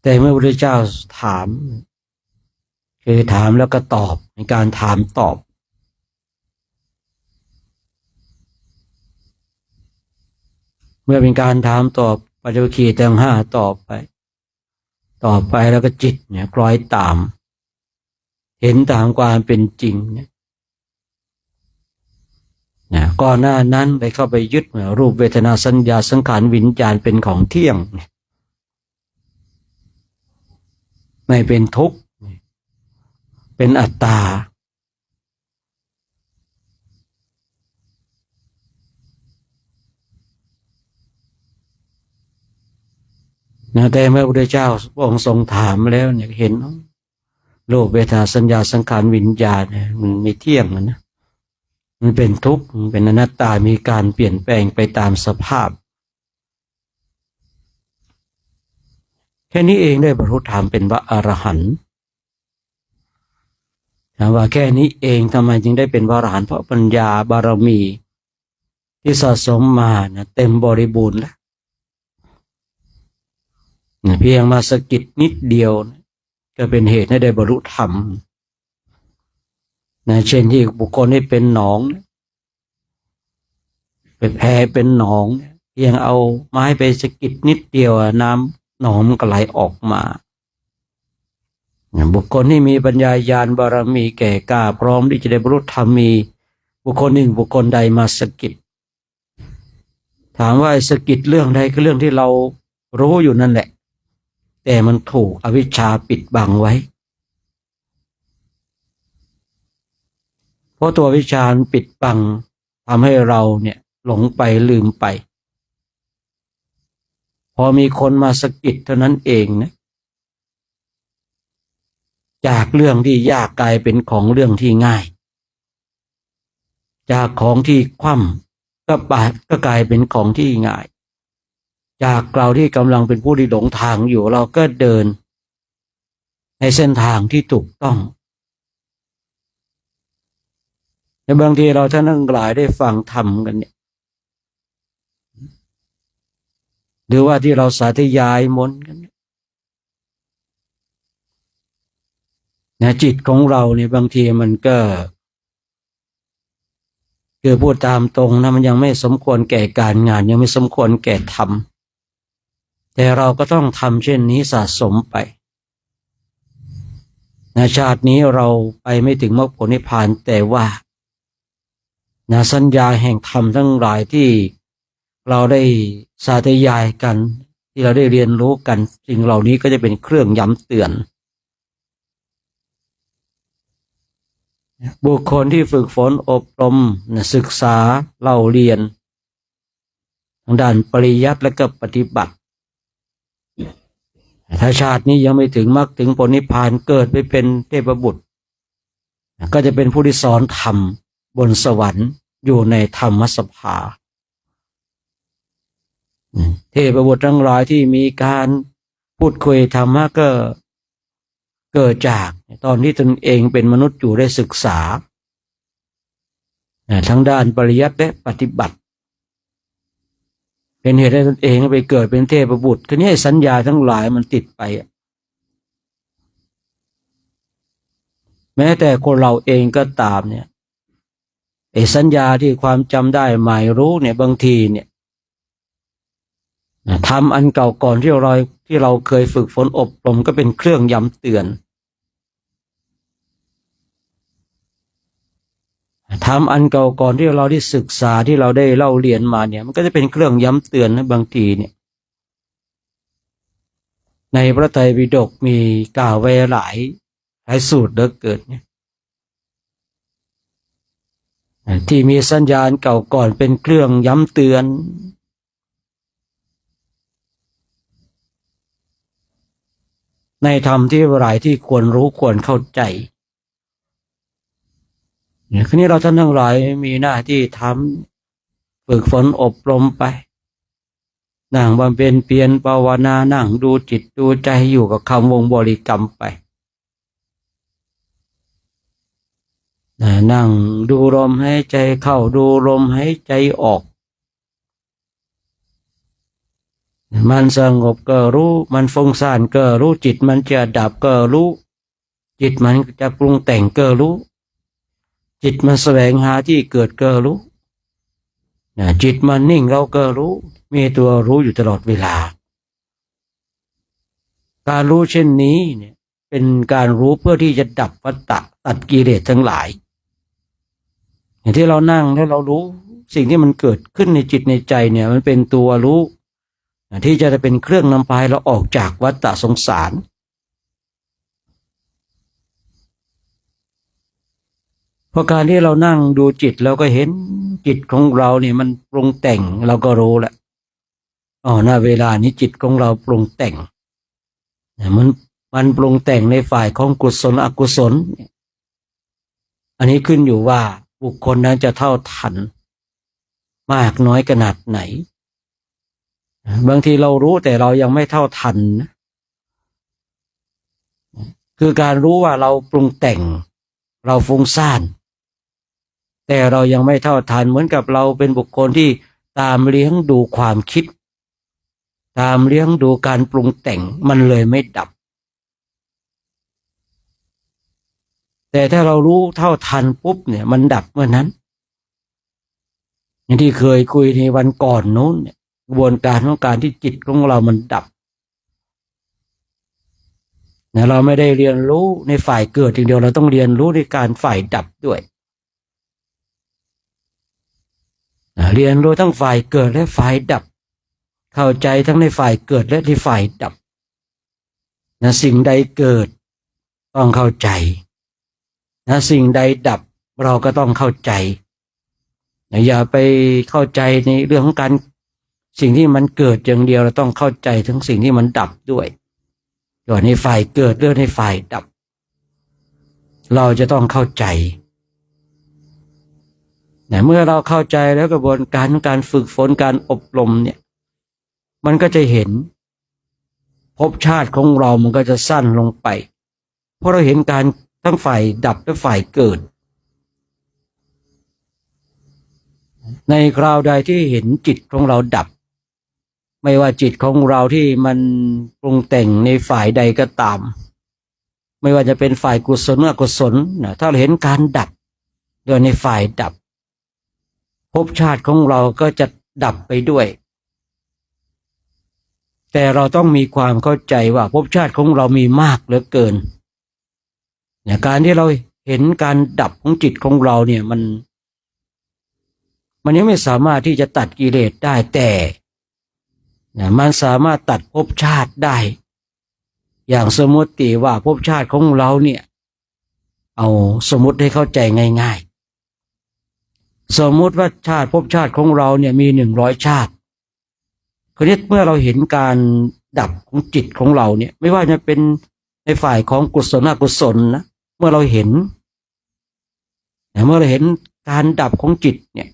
แต่เมื่อพระพุทธเจ้าถามคือถามแล้วก็ตอบในการถามตอบเมื่อเป็นการถามตอบปัจจุบันทั้งห้าตอบไปแล้วก็จิตเนี่ยคล้อยตามเห็นตามความเป็นจริงเนี่ยก่อนหน้านั้นไปเข้าไปยึดรูปเวทนาสัญญาสังขารวิญญาณเป็นของเที่ยงไม่เป็นทุกข์เป็นอัตตาแต่เมื่อพระพุทธเจ้าพระองค์ทรงถามแล้วเนี่ยเห็นรูปเวทนาสัญญาสังขารวิญญาณมันไม่เที่ยงนะมันเป็นทุกข์มันเป็นอนัตตามีการเปลี่ยนแปลงไปตามสภาพแค่นี้เองได้บรรลุธรรมเป็นพระอรหันต์ถามว่าแค่นี้เองทำไมจึงได้เป็นพระอรหันต์เพราะปัญญาบารมีที่สะสมมาเต็มบริบูรณ์แล้วเพียงมาสะกิดนิดเดียวก็เป็นเหตุให้ได้บรรลุธรรมเช่นที่บุคคลที่เป็นหนองไปแพ้เป็นหนองเพียงเอาไม้ไปสะกิดนิดเดียวน้ำหนองมันก็ไหลออกมาบุคคลที่มีปัญญาญาณบารมีแก่กล้าพร้อมที่จะได้บรรลุธรรมมีบุคคลหนึ่งบุคคลใดมาสะกิด ถามว่าไอ้สะกิดเรื่องใดก็เรื่องที่เรารู้อยู่นั่นแหละ แต่มันถูกอวิชชาปิดบังไว้ เพราะตัววิชาปิดบังทำให้เราเนี่ยหลงไปลืมไป พอมีคนมาสะกิดเท่านั้นเองนะจากเรื่องที่ยากกลายเป็นของเรื่องที่ง่าย จากของที่คว่ำก็กลายเป็นของที่ง่าย จากเราที่กำลังเป็นผู้ที่หลงทางอยู่เราก็เดินในเส้นทางที่ถูกต้องในบางทีเราท่านทั้งหลายได้ฟังธรรมกันเนี่ยหรือว่าที่เราสาธยายมนต์กันเนี่ยจิตของเราเนี่ยบางทีมันก็คือพูดตามตรงนะมันยังไม่สมควรแก่การงานยังไม่สมควรแก่ธรรมแต่เราก็ต้องทำเช่นนี้สะสมไปในชาตินี้เราไปไม่ถึงมรรคผลนิพพานแต่ว่าสัญญาแห่งธรรมทั้งหลายที่เราได้สาธยายกันที่เราได้เรียนรู้กันสิ่งเหล่านี้ก็จะเป็นเครื่องย้ำเตือนบุคคลที่ฝึกฝนอบรมศึกษาเล่าเรียนทางด้านปริยัติและก็ปฏิบัติถ้าชาตินี้ยังไม่ถึงมรรคถึงผลนิพพานเกิดไปเป็นเทพบุตรก็จะเป็นผู้ที่สอนธรรมบนสวรรค์อยู่ในธรรมสภาเทพบุตรทั้งหลายที่มีการพูดคุยธรรมะก็เกิดจากตอนที่ตนเองเป็นมนุษย์อยู่ได้ศึกษาทั้งด้านปริยัติและปฏิบัติเป็นเหตุให้ตนเองไปเกิดเป็นเทพบุตรทีนี้สัญญาทั้งหลายมันติดไปแม้แต่คนเราเองก็ตามเนี่ยไอ้สัญญาที่ความจำได้หมายรู้เนี่ยบางทีเนี่ยทำอันเก่าก่อนที่เราเคยฝึกฝนอบรมก็เป็นเครื่องย้ำเตือนทำอันเก่าก่อนที่เราได้ศึกษาที่เราได้เล่าเรียนมาเนี่ยมันก็จะเป็นเครื่องย้ำเตือนนะบางทีเนี่ยในพระไตรปิฎกมีกล่าวไว้หลายสูตรเหลือเกินเนี่ยที่มีสัญญาณเก่าก่อนเป็นเครื่องย้ำเตือนในธรรมที่หลายที่ควรรู้ควรเข้าใจคราวนี้เราท่านทั้งหลายมีหน้าที่ทำฝึกฝนอบรมไปนั่งบำเพ็ญเพียรภาวนานั่งดูจิตดูใจอยู่กับคำวงบริกรรมไปนั่งดูลมหายใจเข้าดูลมหายใจออกมันสงบก็รู้มันฟุ้งซ่านก็รู้จิตมันจะดับก็รู้จิตมันจะปรุงแต่งก็รู้จิตมันแสวงหาที่เกิดก็รู้จิตมันนิ่งเราก็รู้มีตัวรู้อยู่ตลอดเวลาการรู้เช่นนี้เนี่ยเป็นการรู้เพื่อที่จะดับวัฏฏะตัดกิเลสทั้งหลายอย่างที่เรานั่งแล้วเรารู้สิ่งที่มันเกิดขึ้นในจิตในใจเนี่ยมันเป็นตัวรู้ที่จะเป็นเครื่องนำพาเราออกจากวัฏฏะสงสารเพราะการที่เรานั่งดูจิตเราก็เห็นจิตของเราเนี่ยมันปรุงแต่งเราก็รู้แหละณเวลานี้จิตของเราปรุงแต่งมันปรุงแต่งในฝ่ายของกุศลอกุศลอันนี้ขึ้นอยู่ว่าบุคคลนั้นจะเท่าทันมากน้อยขนาดไหนบางทีเรารู้แต่เรายังไม่เท่าทันนะคือการรู้ว่าเราปรุงแต่งเราฟุ้งซ่านแต่เรายังไม่เท่าทันเหมือนกับเราเป็นบุคคลที่ตามเลี้ยงดูความคิดตามเลี้ยงดูการปรุงแต่งมันเลยไม่ดับแต่ถ้าเรารู้เท่าทันปุ๊บเนี่ยมันดับเมื่อนั้นอย่างที่เคยคุยในวันก่อนนู้นเนี่ยกระบวนการของการที่จิตของเรามันดับเนี่ยเราไม่ได้เรียนรู้ในฝ่ายเกิดอย่างเดียวเราต้องเรียนรู้ในการฝ่ายดับด้วย เรียนรู้ทั้งฝ่ายเกิดและฝ่ายดับเข้าใจทั้งในฝ่ายเกิดและในฝ่ายดับนะสิ่งใดเกิดต้องเข้าใจนะสิ่งใดดับเราก็ต้องเข้าใจนะอย่าไปเข้าใจในเรื่องของการสิ่งที่มันเกิดอย่างเดียวเราต้องเข้าใจทั้งสิ่งที่มันดับด้วยส่วนในฝ่ายเกิดเรื่องในฝ่ายดับเราจะต้องเข้าใจนะเมื่อเราเข้าใจแล้วกระบวนการของการฝึกฝนการอบรมเนี่ยมันก็จะเห็นภพชาติของเรามันก็จะสั้นลงไปเพราะเราเห็นการทั้งฝ่ายดับและฝ่ายเกิดในคราวใดที่เห็นจิตของเราดับไม่ว่าจิตของเราที่มันปรุงแต่งในฝ่ายใดก็ตามไม่ว่าจะเป็นฝ่ายกุศลหรืออกุศลนะถ้าเราเห็นการดับโดยในฝ่ายดับภพชาติของเราก็จะดับไปด้วยแต่เราต้องมีความเข้าใจว่าภพชาติของเรามีมากเหลือเกินเนี่ยการที่เราเห็นการดับของจิตของเราเนี่ยมันยังไม่สามารถที่จะตัดกิเลสได้แต่เนี่ยมันสามารถตัดภพชาติได้อย่างสมมติว่าภพชาติของเราเนี่ยเอาสมมติให้เข้าใจง่ายๆสมมติว่าภพชาติของเราเนี่ยมี100 ชาติคือเมื่อเราเห็นการดับของจิตของเราเนี่ยไม่ว่าจะเป็นในฝ่ายของกุศลอกุศลนะเมื่อเราเห็นการดับของจิตเนี่ย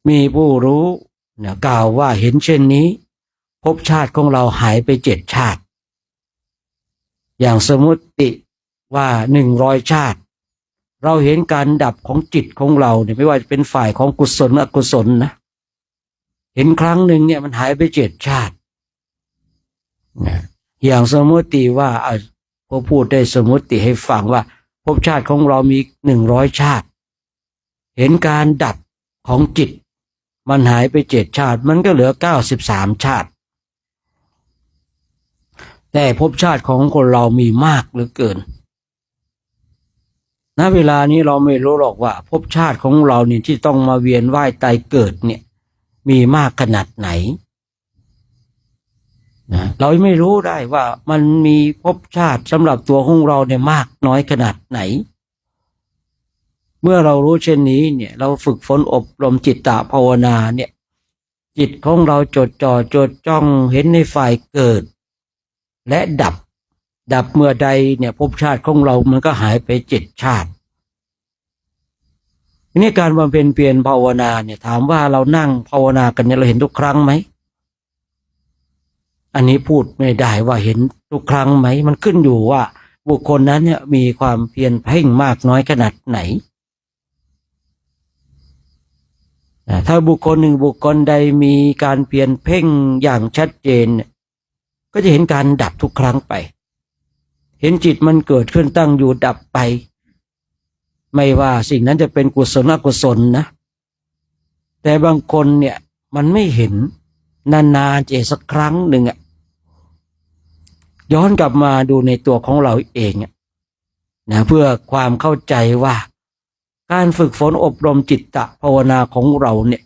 มีผู้รู้เนี่ยกล่าวว่าเห็นเช่นนี้ภพชาติของเราหายไป7 ชาติอย่างสมมติว่า100 ชาติเราเห็นการดับของจิตของเราเนี่ยไม่ว่าจะเป็นฝ่ายของกุศลอกุศลนะเห็นครั้งหนึ่งเนี่ยมันหายไป7 ชาติอย่างสมมติว่าพอพูดได้สมมติให้ฟังว่าภพชาติของเรามี100 ชาติเห็นการดับของจิตมันหายไป7 ชาติมันก็เหลือ93 ชาติแต่ภพชาติของคนเรามีมากเหลือเกินณเวลานี้เราไม่รู้หรอกว่าภพชาติของเราเนี่ยที่ต้องมาเวียนว่ายตายเกิดเนี่ยมีมากขนาดไหนนะเราไม่รู้ได้ว่ามันมีภพชาติสำหรับตัวของเราเนี่ยมากน้อยขนาดไหนเมื่อเรารู้เช่นนี้เนี่ยเราฝึกฝนอบรมจิตตภาวนาเนี่ยจิตของเราจดจ่อจดจ้องเห็นในฝ่ายเกิดและดับเมื่อใดเนี่ยภพชาติของเรามันก็หายไป7 ชาติทีนี้การบำเพ็ญเพียรภาวนาเนี่ยถามว่าเรานั่งภาวนากันเนี่ยเราเห็นทุกครั้งไหมอันนี้พูดไม่ได้ว่าเห็นทุกครั้งไหมมันขึ้นอยู่ว่าบุคคลนั้นเนี่ยมีความเพียรเพ่งมากน้อยขนาดไหนถ้าบุคคลหนึ่งบุคคลใดมีการเพียรเพ่งอย่างชัดเจนก็จะเห็นการดับทุกครั้งไปเห็นจิตมันเกิดขึ้นตั้งอยู่ดับไปไม่ว่าสิ่งนั้นจะเป็นกุศลอกุศลนะแต่บางคนเนี่ยมันไม่เห็นนานๆจะสักครั้งหนึ่งย้อนกลับมาดูในตัวของเราเองนะเพื่อความเข้าใจว่าการฝึกฝนอบรมจิตตภาวนาของเราเนี่ย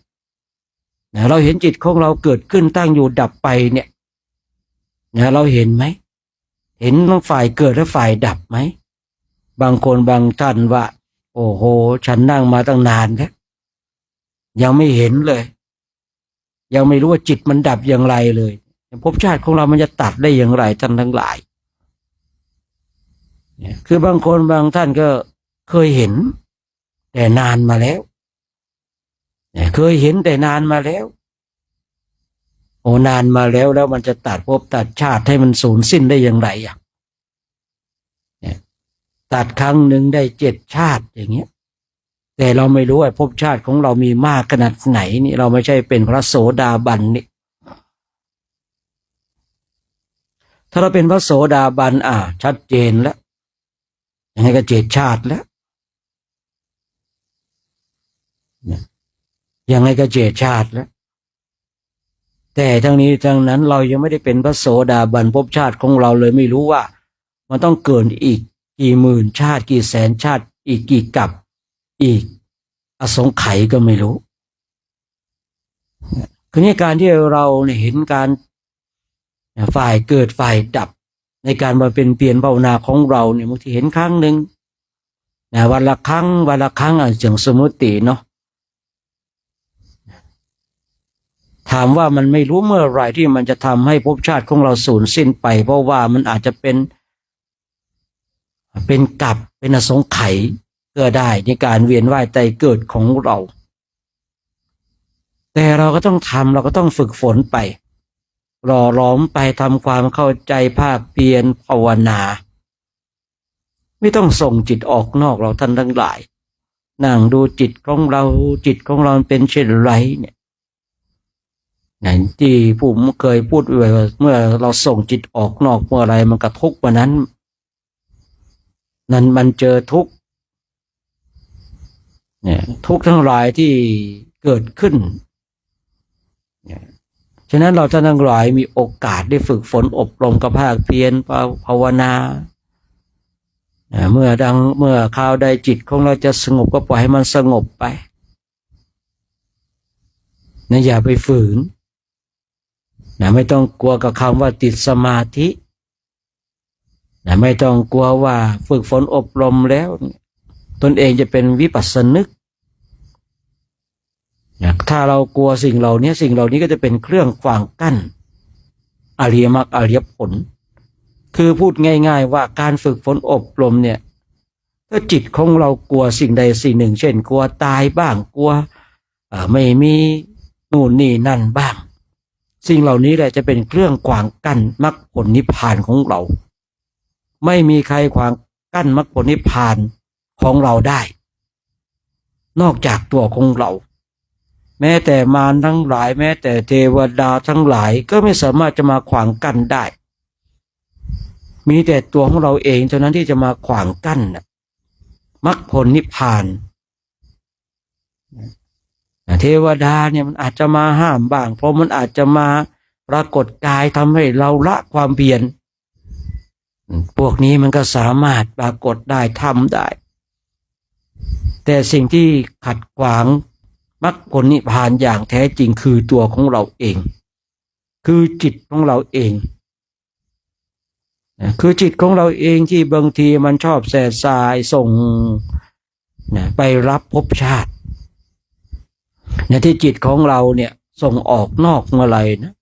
นะเราเห็นจิตของเราเกิดขึ้นตั้งอยู่ดับไปเนี่ยนะเราเห็นไหมเห็นทั้งฝ่ายเกิดและฝ่ายดับไหมบางคนบางท่านว่าโอ้โหฉันนั่งมาตั้งนานแล้วยังไม่เห็นเลยยังไม่รู้ว่าจิตมันดับอย่างไรเลยภพชาติของเรามันจะตัดได้อย่างไรท่านทั้งหลายคือบางคนบางท่านก็เคยเห็นแต่นานมาแล้วเคยเห็นแต่นานมาแล้วโอ้นานมาแล้วมันจะตัดภพตัดชาติให้มันสูญสิ้นได้อย่างไรตัดครั้งหนึ่งได้7 ชาติอย่างเงี้ยแต่เราไม่รู้ว่าภพชาติของเรามีมากขนาดไหนนี่เราไม่ใช่เป็นพระโสดาบันนี่ถ้าเราเป็นพระโสดาบันชัดเจนแล้วยังไงก็7 ชาติแล้วยังไงก็7 ชาติแล้วแต่ทั้งนี้ทั้งนั้นเรายังไม่ได้เป็นพระโสดาบันภพชาติของเราเลยไม่รู้ว่ามันต้องเกินอีกกี่หมื่นชาติกี่แสนชาติอีกกี่กับอีกอสงไขยก็ไม่รู้ คือในการที่เราเนี่ยเห็นการฝ่ายเกิดฝ่ายดับในการมาเป็นเปลี่ยนภาวนาของเราเนี่ยบางทีเห็นครั้งหนึ่งวันละครั้งอย่างสมมติเนาะถามว่ามันไม่รู้เมื่อไหร่ที่มันจะทำให้ภพชาติของเราสูญสิ้นไปเพราะว่ามันอาจจะเป็นกรรมเป็นอสงไขยก็ได้ในการเวียนว่ายตายเกิดของเราแต่เราก็ต้องทำเราก็ต้องฝึกฝนไปหล่อหลอมไปทำความเข้าใจภาคเพียรภาวนาไม่ต้องส่งจิตออกนอกเราท่านทั้งหลายนั่งดูจิตของเราเป็นเช่นไรเนี่ยอย่างที่ผมเคยพูดไว้ว่าเมื่อเราส่งจิตออกนอกเมื่อไรมันกระทุกวันนั้นมันเจอทุกเนี่ยทุกทั้งหลายที่เกิดขึ้นฉะนั้นเราท่านทั้งหลายมีโอกาสได้ฝึกฝนอบรมกับภาคเพียรภาวนาเมื่อคราวใดจิตของเราจะสงบก็ปล่อยให้มันสงบไปอย่าไปฝืนไม่ต้องกลัวกับคำว่าติดสมาธิไม่ต้องกลัวว่าฝึกฝนอบรมแล้วตนเองจะเป็นวิปัสสนึกถ้าเรากลัวสิ่งเหล่านี้ก็จะเป็นเครื่องขวางกั้นอริยมรรคอริยผลคือพูดง่ายๆว่าการฝึกฝนอบรมเนี่ยถ้าจิตของเรากลัวสิ่งใดสิ่งหนึ่งเช่นกลัวตายบ้างกลัวไม่มีนู่นนี่นั่นบ้างสิ่งเหล่านี้แหละจะเป็นเครื่องขวางกั้นมรรคผลนิพพานของเราไม่มีใครขวางกั้นมรรคผลนิพพานของเราได้นอกจากตัวของเราแม้แต่มารทั้งหลายแม้แต่เทวดาทั้งหลายก็ไม่สามารถจะมาขวางกั้นได้มีแต่ตัวของเราเองเท่านั้นที่จะมาขวางกั้นมรรคผลนิพพานเทวดาเนี่ยมันอาจจะมาห้ามบ้างเพราะมันอาจจะมาปรากฏกายทำให้เราละความเพียรพวกนี้มันก็สามารถปรากฏได้ทำได้แต่สิ่งที่ขัดขวางมรรคผลนิพพานอย่างแท้จริงคือตัวของเราเองคือจิตของเราเองคือจิตของเราเองที่บางทีมันชอบแส่สายส่งไปรับภพชาติที่จิตของเราเนี่ยส่งออกนอกเมื่อไรนะ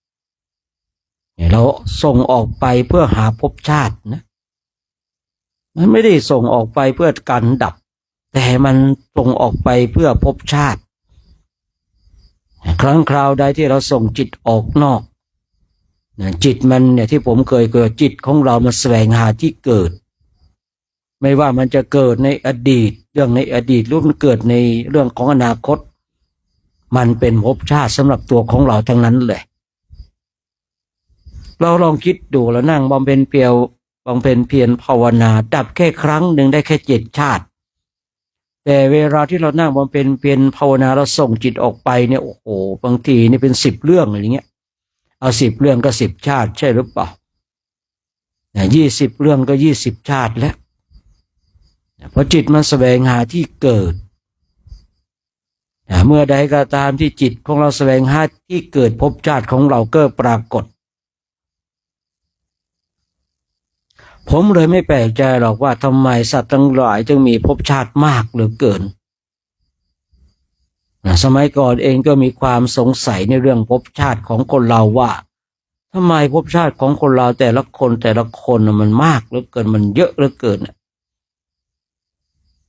เราส่งออกไปเพื่อหาภพชาตินะมันไม่ได้ส่งออกไปเพื่อการดับแต่มันส่งออกไปเพื่อภพชาติครั้งคราวใดที่เราส่งจิตออกนอกจิตมันเนี่ยที่ผมเคยจิตของเรามาแสวงหาที่เกิดไม่ว่ามันจะเกิดในอดีตเรื่องในอดีตหรือมันเกิดในเรื่องของอนาคตมันเป็นภพชาติสำหรับตัวของเราทั้งนั้นเลยเราลองคิดดูแล้วนั่งบำเพ็ญเพียรภาวนาดับแค่ครั้งหนึ่งได้แค่7 ชาติแต่เวลาที่เรานั่งบำเพ็ญเพียรภาวนาเราส่งจิตออกไปเนี่ยโอ้โหบางทีนี่เป็น10 เรื่องอะไรเงี้ยเอา10 เรื่องก็10 ชาติใช่หรือเปล่า20 เรื่องก็20 ชาติแล้วเพราะจิตมันแสวงหาที่เกิดเมื่อใดก็ตามที่จิตของเราแสวงหาที่เกิดภพชาติของเราก็ปรากฏผมเลยไม่แปลกใจหรอกว่าทำไมสัตว์ทั้งหลายจึงมีภพชาติมากเหลือเกินสมัยก่อนเองก็มีความสงสัยในเรื่องภพชาติของคนเราว่าทำไมภพชาติของคนเราแต่ละคนมันมากเหลือเกินมันเยอะเหลือเกิน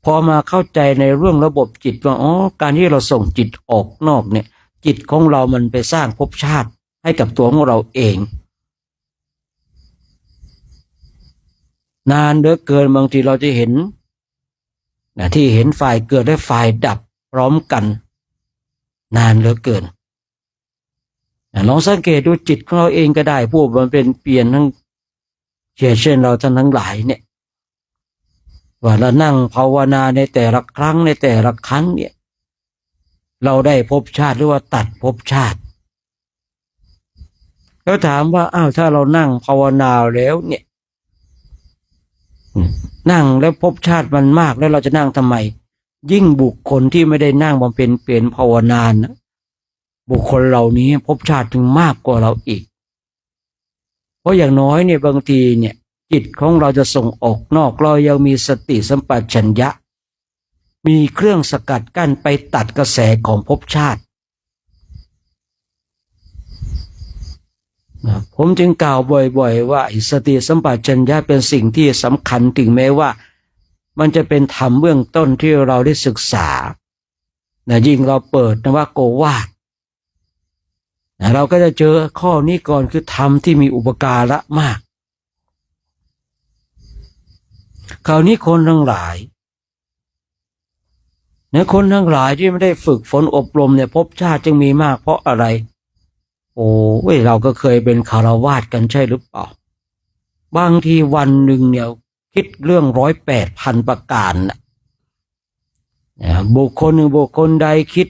พอมาเข้าใจในเรื่องระบบจิตว่าการที่เราส่งจิตออกนอกเนี่ยจิตของเรามันไปสร้างภพชาติให้กับตัวของเราเองนานเหลือเกินบางทีเราจะเห็นที่เห็นฝ่ายเกิดและฝ่ายดับพร้อมกันนานเหลือเกินลองสังเกตดูจิตของเราเองก็ได้พวกมันเป็นเปลี่ยนทั้งเช่นเราท่านทั้งหลายเนี่ยว่าเรานั่งภาวนาในแต่ละครั้งเนี่ยเราได้ภพชาติหรือว่าตัดภพชาติแล้วถามว่าถ้าเรานั่งภาวนาแล้วเนี่ยนั่งแล้วภพชาติมันมากแล้วเราจะนั่งทำไมยิ่งบุคคลที่ไม่ได้นั่งบำเพ็ญเพียรภาวนานะ บุคคลเหล่านี้ภพชาติถึงมากกว่าเราอีกเพราะอย่างน้อยเนี่ยบางทีเนี่ยจิตของเราจะส่งออกนอกเรายังมีสติสัมปชัญญะมีเครื่องสกัดกั้นไปตัดกระแสของภพชาติผมจึงกล่าวบ่อยๆว่าสติสัมปชัญญะเป็นสิ่งที่สำคัญถึงแม้ว่ามันจะเป็นธรรมเบื้องต้นที่เราได้ศึกษายิ่งเราเปิดนวโกวาทเราก็จะเจอข้อนี้ก่อนคือธรรมที่มีอุปการะมากคราวนี้คนทั้งหลายคนทั้งหลายที่ไม่ได้ฝึกฝนอบรมเนี่ยภพชาติจึงมีมากเพราะอะไรโอ้ยเราก็เคยเป็นคฤหัสถ์กันใช่หรือเปล่าบางทีวันหนึ่งเนี่ยคิดเรื่อง108,000 ประการนะบุคคลหนึ่งบุคคลใดคิด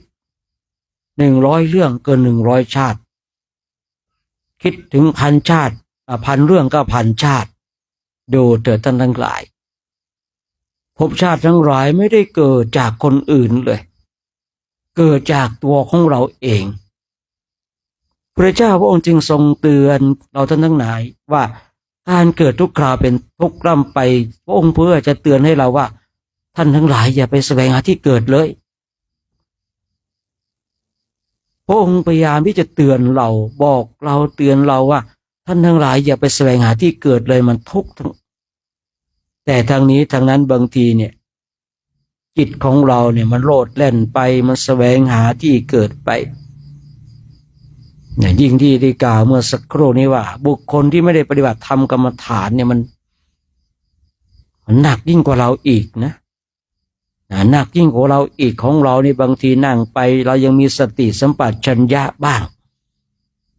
100 เรื่องเกิน100 ชาติคิดถึง1,000 ชาติ1,000 เรื่องก็1,000 ชาติดูเถิดท่านทั้งหลายภพชาติทั้งหลายไม่ได้เกิดจากคนอื่นเลยเกิดจากตัวของเราเองพระเจ้าพระองค์จึงทรงเตือนเราท่านทั้งหลายว่าการเกิดทุกคราวเป็นทุกข์ร่ำไปพระองค์เพื่อจะเตือนให้เราว่าท่านทั้งหลายอย่าไปแสวงหาที่เกิดเลยพระองค์พยายามที่จะเตือนเราบอกเราเตือนเราว่าท่านทั้งหลายอย่าไปแสวงหาที่เกิดเลยมันทุกข์แต่ทางนี้ทางนั้นบางทีเนี่ยจิตของเราเนี่ยมันโลดแล่นไปมันแสวงหาที่เกิดไปยิ่งที่ได้กล่าวเมื่อสักครู่นี้ว่าบุคคลที่ไม่ได้ปฏิบัติธรรมกรรมฐานเนี่ยมันหนักยิ่งกว่าเราอีกนะหนักยิ่งกว่าเราอีกของเรานี่บางทีนั่งไปเรายังมีสติสัมปชัญญะบ้าง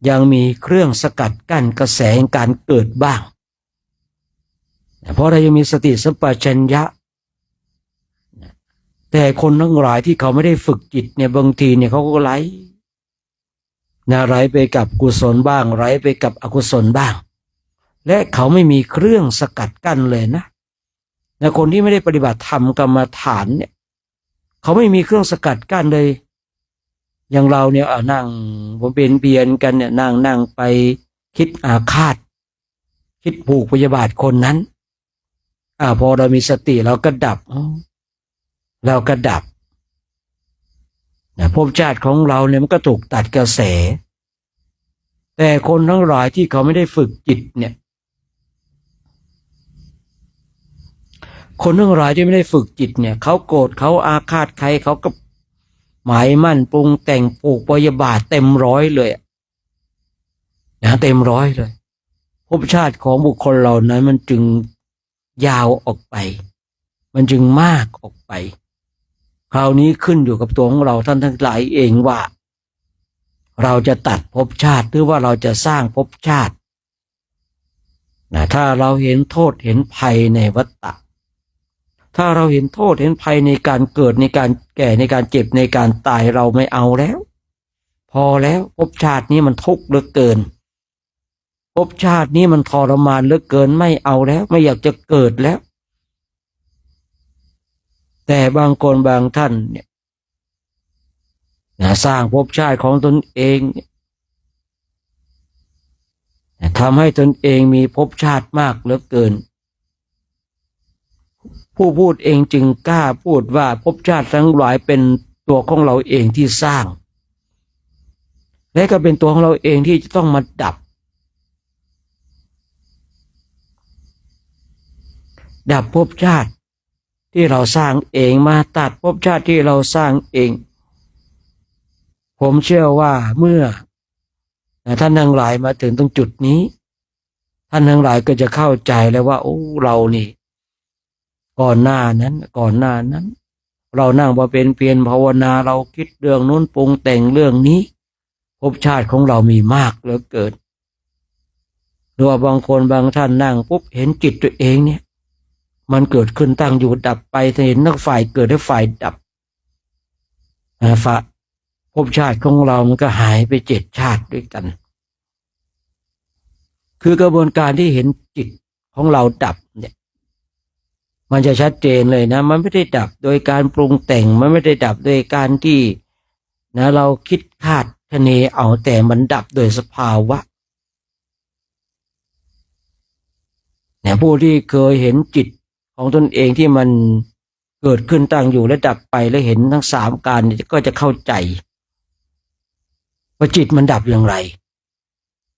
ยังมีเครื่องสกัดกั้นกระแสการเกิดบ้างเพราะเรายังมีสติสัมปชัญญะแต่คนทั้งหลายที่เขาไม่ได้ฝึกจิตเนี่ยบางทีเนี่ยเขาก็ไหลไปกับกุศลบ้างไหลไปกับอกุศลบ้างและเขาไม่มีเครื่องสกัดกั้นเลยนะคนที่ไม่ได้ปฏิบัติธรรมกรรมฐานเนี่ยเขาไม่มีเครื่องสกัดกั้นเลยอย่างเราเนี่ยนั่งผมเป็นเบียนกันเนี่ยนั่งไปคิดอาฆาตคิดผูกพยาบาทคนนั้นพอเรามีสติเราก็ดับภพชาติของเราเนี่ยมันก็ถูกตัดกระแสแต่คนทั้งหลายที่เขาไม่ได้ฝึกจิตเนี่ยคนทั้งหลายที่ไม่ได้ฝึกจิตเนี่ยเขาโกรธเขาอาฆาตใครเขาก็หมายมั่นปรุงแต่งผูกพยาบาทเต็มร้อยเลยเต็มร้อยเลยภพชาติของบุคคลเหล่านั้นมันจึงยาวออกไปมันจึงมากออกไปคราวนี้ขึ้นอยู่กับตัวของเราท่านทั้งหลายเองว่าเราจะตัดภพชาติหรือว่าเราจะสร้างภพชาติถ้าเราเห็นโทษเห็นภัยในวัฏฏะถ้าเราเห็นโทษเห็นภัยในการเกิดในการแก่ในการเจ็บในการตายเราไม่เอาแล้วพอแล้วภพชาตินี้มันทุกข์เหลือเกินภพชาตินี้มันทรมานเหลือเกินไม่เอาแล้วไม่อยากจะเกิดแล้วแต่บางคนบางท่านเนี่ยสร้างภพชาติของตนเองทำให้ตนเองมีภพชาติมากเหลือเกินผู้พูดเองจึงกล้าพูดว่าภพชาติทั้งหลายเป็นตัวของเราเองที่สร้างและก็เป็นตัวของเราเองที่จะต้องมาดับภพชาติที่เราสร้างเองมาตัดภพชาติที่เราสร้างเองผมเชื่อว่าเมื่อท่านทั้งหลายมาถึงตรงจุดนี้ท่านทั้งหลายก็จะเข้าใจแล้วว่าโอ้เรานี่ก่อนหน้านั้นเรานั่งมาเป็นเพียรภาวนาเราคิดเรื่องนู้นปรุงแต่งเรื่องนี้ภพชาติของเรามีมากเหลือเกินหรือว่าบางคนบางท่านนั่งปุ๊บเห็นจิตตัวเองเนี่ยมันเกิดขึ้นตั้งอยู่ดับไปเห็นทั้งฝ่ายเกิดและฝ่ายดับภพชาติของเรามันก็หายไป7 ชาติด้วยกันคือกระบวนการที่เห็นจิตของเราดับเนี่ยมันจะชัดเจนเลยนะมันไม่ได้ดับโดยการปรุงแต่งมันไม่ได้ดับโดยการที่เราคิดคาด คะเนเอาแต่มันดับโดยสภาวะเนี่ยผู้ที่เคยเห็นจิตของตนเองที่มันเกิดขึ้นตั้งอยู่และดับไปและเห็นทั้งสามการเนี่ยก็จะเข้าใจว่าจิตมันดับอย่างไร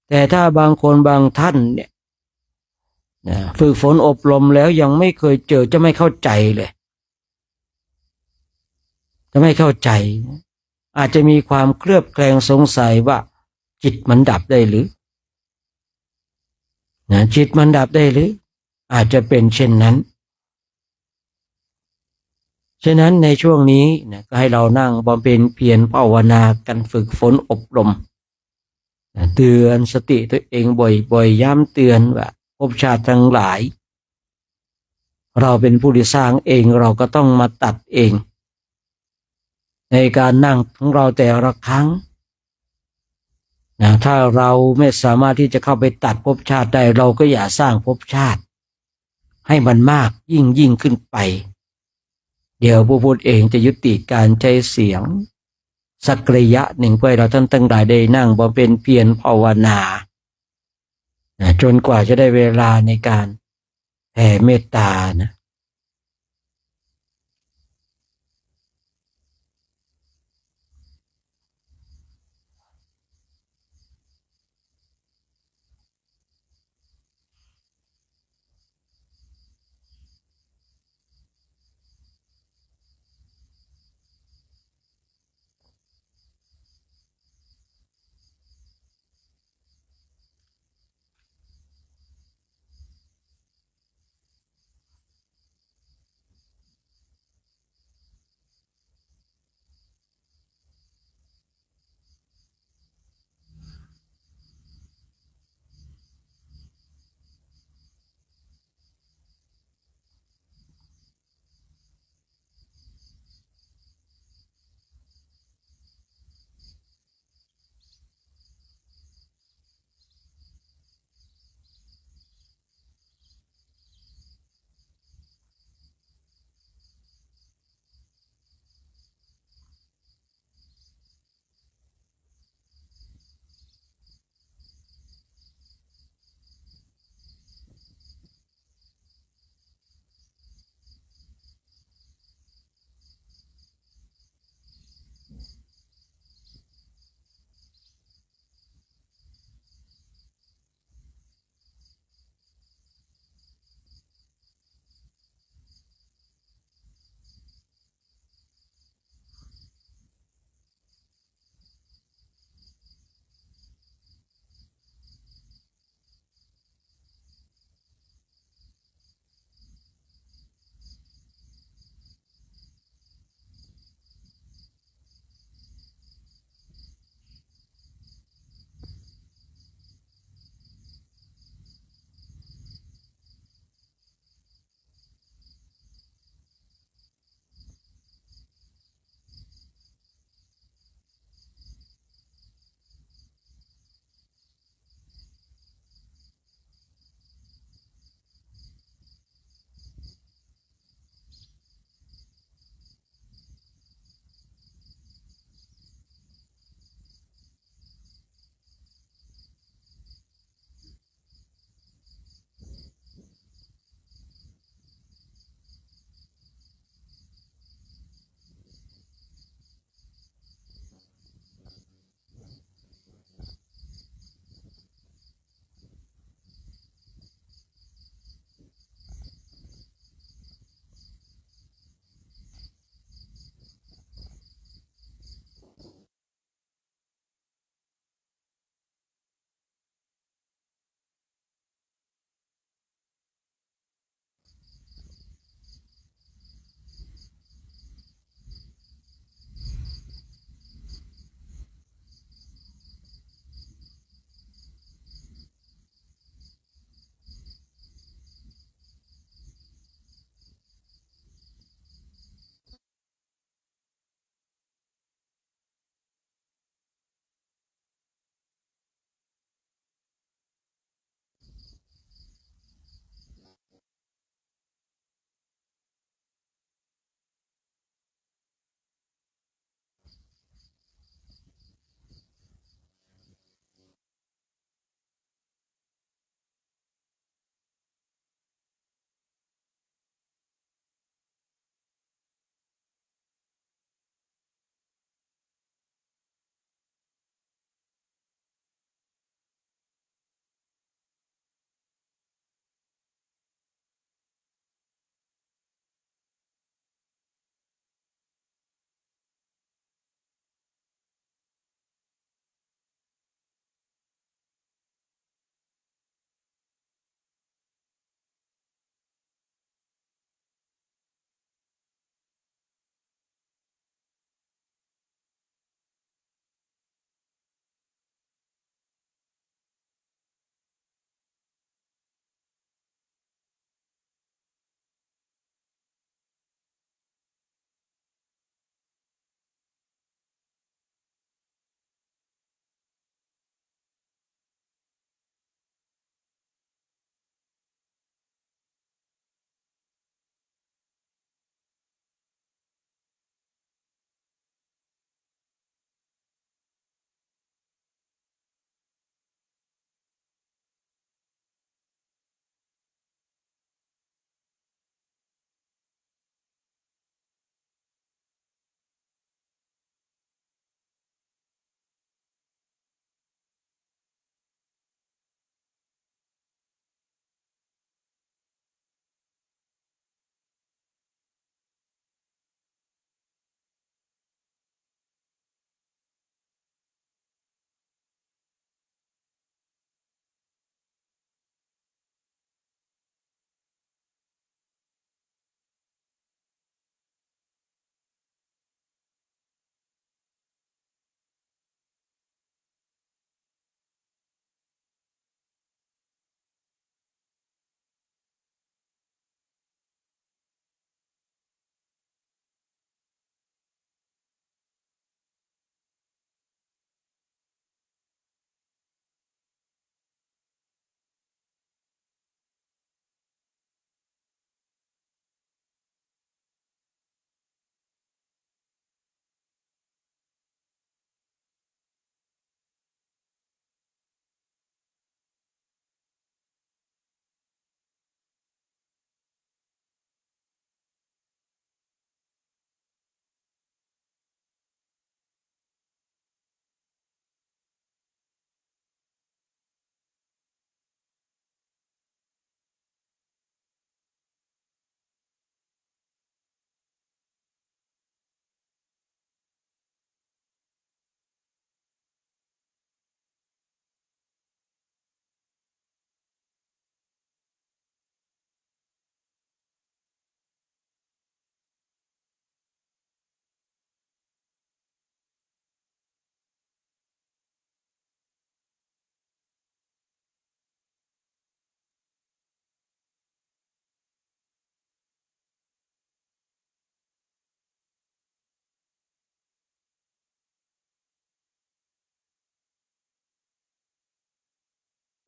แต่ถ้าบางคนบางท่านเนี่ยฝึกฝนอบรมแล้วยังไม่เคยเจอจะไม่เข้าใจเลยจะไม่เข้าใจอาจจะมีความเคลือบแคลงสงสัยว่าจิตมันดับได้หรือจิตมันดับได้หรืออาจจะเป็นเช่นนั้นฉะนั้นในช่วงนี้ก็ให้เรานั่งบำเพ็ญเพียรภาวนากันฝึกฝนอบรมเตือนสติตัวเองบ่อยๆย้ำเตือนว่าภพชาติทั้งหลายเราเป็นผู้ที่สร้างเองเราก็ต้องมาตัดเองในการนั่งของเราแต่ละครั้งถ้าเราไม่สามารถที่จะเข้าไปตัดภพชาติได้เราก็อย่าสร้างภพชาติให้มันมากยิ่งขึ้นไปเดี๋ยวผู้พูดเองจะยุติการใช้เสียงสักระยะหนึ่งเพื่อให้เราท่านทั้งหลายได้นั่งบำเพ็ญเพียรภาวนาจนกว่าจะได้เวลาในการแผ่เมตตานะ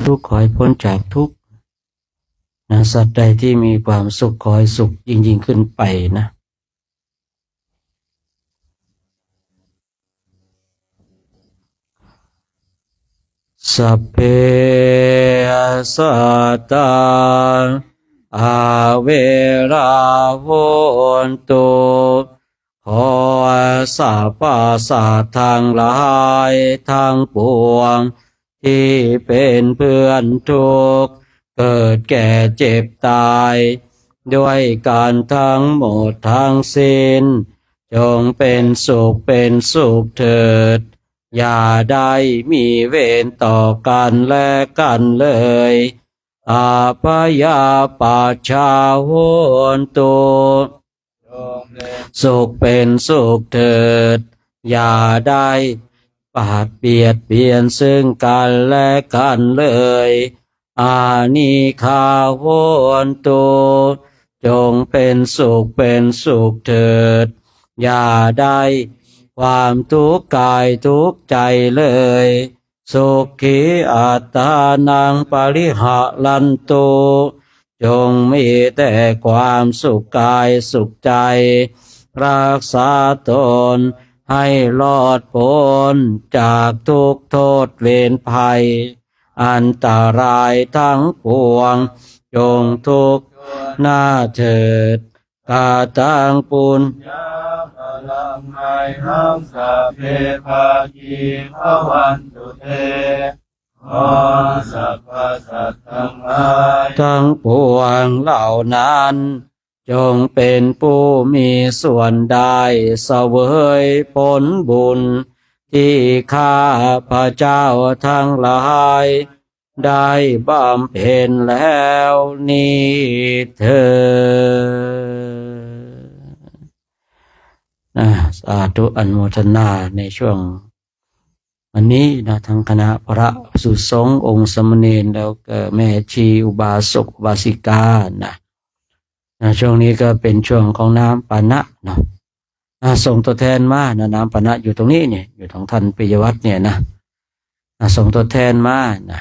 ทุกข์ขอให้พ้นจากทุกข์นะสัตว์ใดที่มีความสุขขอให้สุขยิ่งขึ้นไปนะสัพเพสัตตาอาเวราโหนตุขอสรรพสัตว์ทั้งหลายทั้งปวงที่เป็นเพื่อนทุกข์เกิดแก่เจ็บตายด้วยการทั้งหมดทั้งสิ้นจงเป็นสุขเถิดอย่าได้มีเวรต่อกันและกันเลยอาพยาปัชชาโหนตุสุขเป็นสุขเถิดอย่าได้ปาดเบียดเบียนซึ่งกันและกันเลยอานิคาโหนตุจงเป็นสุขเถิดอย่าได้ความทุกข์กายทุกข์ใจเลยสุขีอัตตานังปริหะลันตุจงมีแต่ความสุขกายสุขใจรักษาตนให้รอดพ้นจากทุกโทษเวรภัยอันตรายทั้งปวงจงทุกข์หน้าเถิดกาตังปุญลังไมหังสัพเพภาคีภวันตุเตขอสัพพสัตว์ทั้งหลายทั้งปวงเหล่านั้นจงเป็นผู้มีส่วนได้เสวยผลบุญที่ข้าพระเจ้าทั้งหลายได้บำเพ็ญแล้วนี้เถิดสาธุอนุโมทนาในช่วงวันนี้นะทั้งคณะพระสุสงฆ์องค์สมณเณรแล้วก็แม่ชีอุบาสกอุบาสิกานะช่วงนี้ก็เป็นช่วงของน้ำปานะเนาะส่งตัวแทนมานะน้ำปานะอยู่ตรงนี้เนี่ยอยู่ของท่านปิยวัฒน์เนี่ยนะส่งตัวแทนมานะ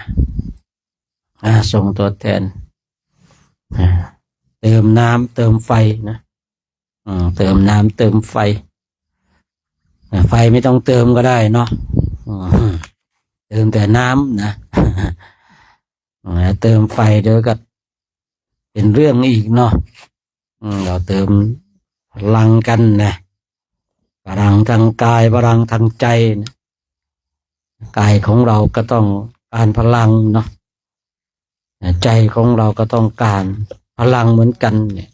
ส่งตัวแทนเติมน้ำเติมไฟนะเติมน้ำเติมไฟไฟไม่ต้องเติมก็ได้เนาะเติมแต่น้ำนะเติมไฟเดี๋ยวก็เป็นเรื่องอีกเนาะเราเติมพลังกันนะพลังทางกายพลังทางใจนะกายของเราก็ต้องการพลังเนาะใจของเราก็ต้องการพลังเหมือนกันเนี่ย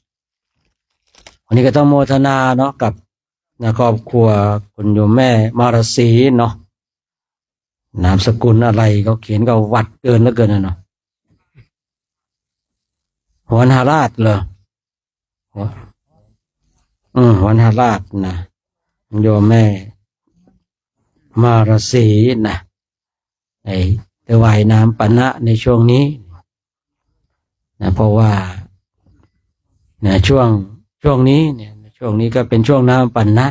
วันนี้ก็ต้องโมทนาเนาะกับครอบครัวคุณโยมแม่มารสีเนาะนามสกุลอะไรเขาเขียนก็วัดเกินแล้วเกินนะเนาะหัวหน้าราชเหรอหัวหน้าราชนะโยมแม่มารสีนะถวายน้ำปานะในช่วงนี้นะเพราะว่าช่วงนี้เนี่ยช่วงนี้ก็เป็นช่วงน้ำปานะ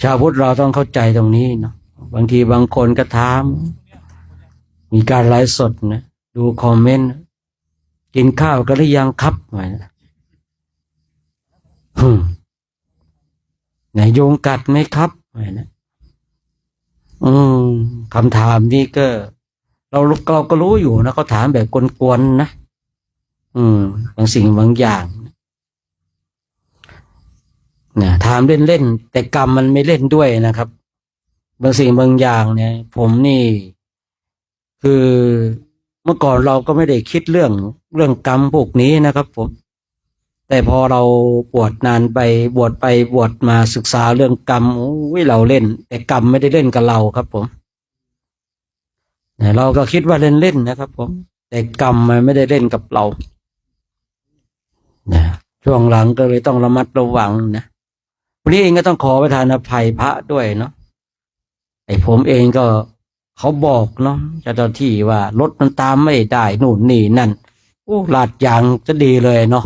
ชาวพุทธเราต้องเข้าใจตรงนี้เนาะบางทีบางคนก็ถามมีการไลฟ์สดนะดูคอมเมนต์กินข้าวกันหรือยังครับไหนยุงกัดไหมครับคำถามนี้ก็เราก็รู้อยู่นะเขาถามแบบกวนๆนะบางสิ่งบางอย่างนะถามเล่นๆแต่กรรมมันไม่เล่นด้วยนะครับบางสิ่งบางอย่างเนี่ยผมนี่คือเมื่อก่อนเราก็ไม่ได้คิดเรื่องกรรมพวกนี้นะครับผมแต่พอเราบวชนานไปบวชมาศึกษาเรื่องกรรมเราเล่นแต่กรรมไม่ได้เล่นกับเราครับผมเราก็คิดว่าเล่นนะครับผมแต่กรรมมันไม่ได้เล่นกับเราช่วงหลังก็เลยต้องระมัดระวังนะวันนี้เองก็ต้องขอประทานอภัยพระด้วยเนาะผมเองก็เขาบอกเนาะเจ้าหน้าที่ว่ารถมันตามไม่ได้นู่นนี่นั่นลาดยางจะดีเลยเนาะ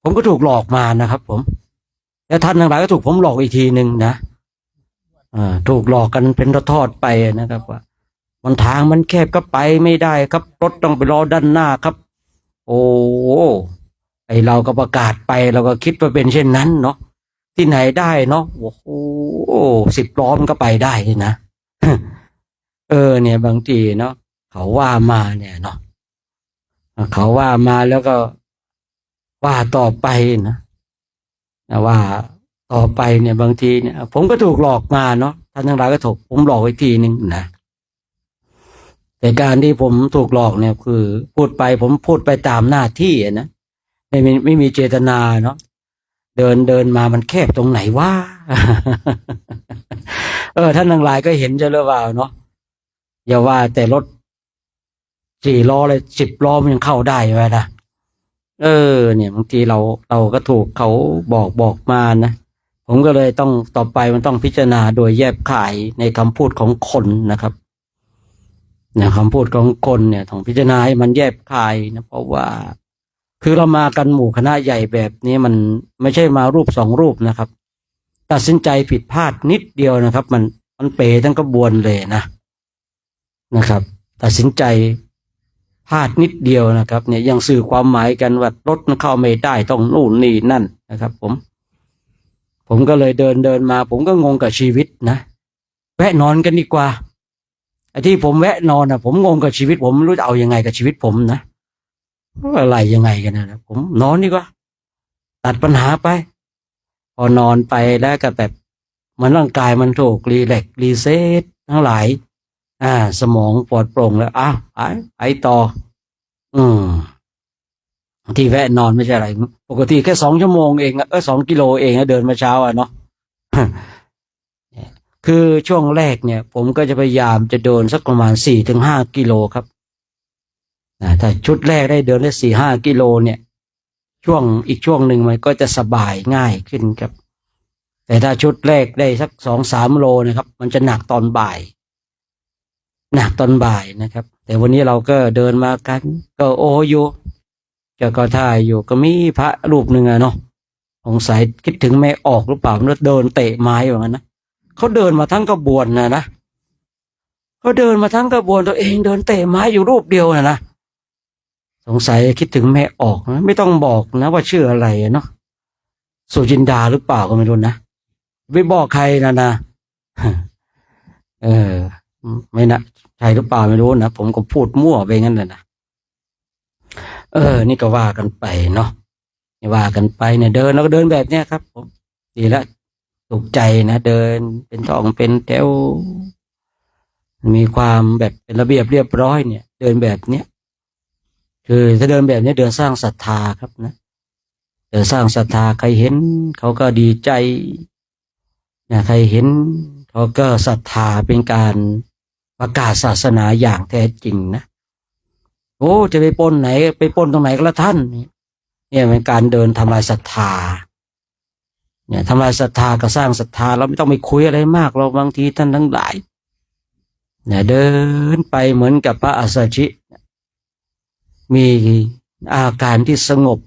ผมก็ถูกหลอกมานะครับผมแล้วท่านทั้งหลายก็ถูกผมหลอกอีกทีหนึ่งนะถูกหลอกกันเป็นทอดๆไปนะครับว่า มันทางมันแคบก็ไปไม่ได้ครับรถต้องไปรอด้านหน้าครับ โอ้ไอเราก็ประกาศไปเราก็คิดว่าเป็นเช่นนั้นเนาะที่ไหนได้เนาะโอ้โห10 ล้อมันก็ไปได้นะ เนี่ยบางทีเนาะเขาว่ามาเนี่ยเนาะเขาว่ามาแล้วก็ว่าต่อไปนะว่าต่อไปเนี่ยบางทีเนี่ยผมก็ถูกหลอกมาเนาะท่านทั้งหลายก็ถูกผมหลอกไว้ทีนึงนะแต่การที่ผมถูกหลอกเนี่ยคือพูดไปผมพูดไปตามหน้าที่นะไม่มีเจตนาเนาะเดินมามันแคบตรงไหนวะ ท่านทั้งหลายก็เห็นจะหรือเปล่าเนาะอย่าว่าแต่รถ4 ล้อเลย10 ล้อมันยังเข้าได้ไหมนะเนี่ยบางทีเราก็ถูกเขาบอกมานะผมก็เลยต้องต่อไปมันต้องพิจารณาโดยแยบคายในคำพูดของคนนะครับเนี่ยคำพูดของคนเนี่ยต้องพิจารณาให้มันแยบคายนะเพราะว่าคือเรามากันหมู่คณะใหญ่แบบนี้มันไม่ใช่มารูป2 รูปนะครับตัดสินใจผิดพลาดนิดเดียวนะครับมันเป๋ทั้งกระบวนเลยนะครับตัดสินใจพลาดนิดเดียวนะครับเนี่ยยังสื่อความหมายกันว่ารถมันเข้าไม่ได้ต้องนู่นนี่นั่นนะครับผมก็เลยเดินมาผมก็งงกับชีวิตนะแวะนอนกันดีกว่าไอ้ที่ผมแวะนอนผมงงกับชีวิตผมไม่รู้จะเอายังไงกับชีวิตผมนะอะไรยังไงกันนะผมนอนดีกว่าตัดปัญหาไปพอนอนไปแล้วก็แบบมันร่างกายมันถูกรีแลกซ์รีเซ็ตทั้งหลายสมองปลอดโปร่งแล้วไปต่อที่แวะนอนไม่ใช่อะไรปกติแค่2 ชั่วโมงเอง2 กิโลเองเดินมาเช้าเนาะ คือช่วงแรกเนี่ยผมก็จะพยายามจะเดินสักประมาณ4-5 กิโลครับถ้าชุดแรกได้เดินได้4-5 กิโลเนี่ยอีกช่วงหนึ่งมันก็จะสบายง่ายขึ้นครับแต่ถ้าชุดแรกได้สัก2-3 โลนะครับมันจะหนักตอนบ่ายนะครับแต่วันนี้เราก็เดินมากันก็อยู่จะก็ท่าอยู่ก็มีพระรูปหนึ่งเนาะสงสัยคิดถึงไม่ออกหรือเปล่าแล้วเดินเตะไม้อย่างนั้นนะเขาเดินมาทั้งกระบวนนะเขาเดินมาทั้งกระบวนตัวเองเดินเตะไม้อยู่รูปเดียวนะสงสัยคิดถึงแม่ออกนะไม่ต้องบอกนะว่าชื่ออะไรเนาะสุจินดาหรือเปล่าก็ไม่รู้นะไปบอกใครนะไม่นะใช่หรือเปล่าไม่รู้นะผมก็พูดมั่วไปงั้นเลยนะนี่ก็ว่ากันไปเนาะว่ากันไปเนี่ยเดินแล้วก็เดินแบบเนี้ยครับผมดีแล้วถูกใจนะเดินเป็นทองเป็นแถวมีความแบบเป็นระเบียบเรียบร้อยเนี่ยเดินแบบเนี้ยคือถ้าเดินแบบนี้เดินสร้างศรัทธาครับนะเดินสร้างศรัทธาใครเห็นเขาก็ดีใจนะใครเห็นเขาก็ศรัทธาเป็นการประกาศศาสนาอย่างแท้จริงนะจะไปปล้นไหนไปปล้นตรงไหนก็ละท่านเนี่ยเป็นการเดินทำลายศรัทธาเนี่ยทำลายศรัทธาก็สร้างศรัทธาเราไม่ต้องไปคุยอะไรมากเราบางทีท่านทั้งหลายเนี่ยเดินไปเหมือนกับพระอัสสชิมีอาการที่สงบ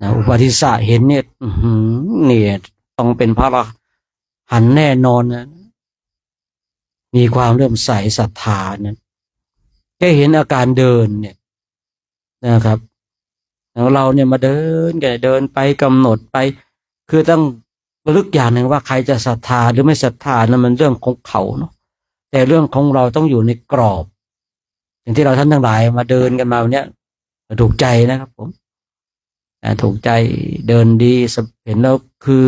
นะอุปาทิสะเห็นเนี่ยต้องเป็นพระอรหันต์แน่นอนนะมีความเริ่มใสศรัทธานั้นแค่เห็นอาการเดินเนี่ยนะครับแล้วเราเนี่ยมาเดินไปกำหนดไปคือต้องระลึกอย่างหนึ่งว่าใครจะศรัทธาหรือไม่ศรัทธานั้นมันเรื่องของเขาเนาะแต่เรื่องของเราต้องอยู่ในกรอบอย่างที่เราท่านทั้งหลายมาเดินกันมาวันนี้ถูกใจนะครับผมถูกใจเดินดีเห็นแล้วคือ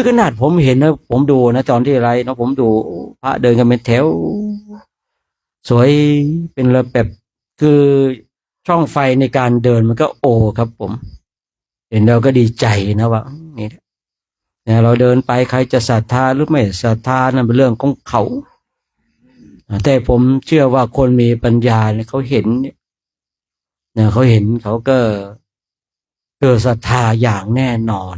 ขนาดผมเห็นนะผมดูนะตอนที่ไรเนาะผมดูพระเดินกันเป็นแถวสวยเป็นระแบบคือช่องไฟในการเดินมันก็ครับผมเห็นเราก็ดีใจนะว่านี่เนี่ยเราเดินไปใครจะศรัทธาหรือไม่ศรัทธานั่นเป็นเรื่องของเขาแต่ผมเชื่อว่าคนมีปัญญาเนี่ยเขาเห็นเนี่ยเขาเห็นเขาก็เกิดศรัทธาอย่างแน่นอน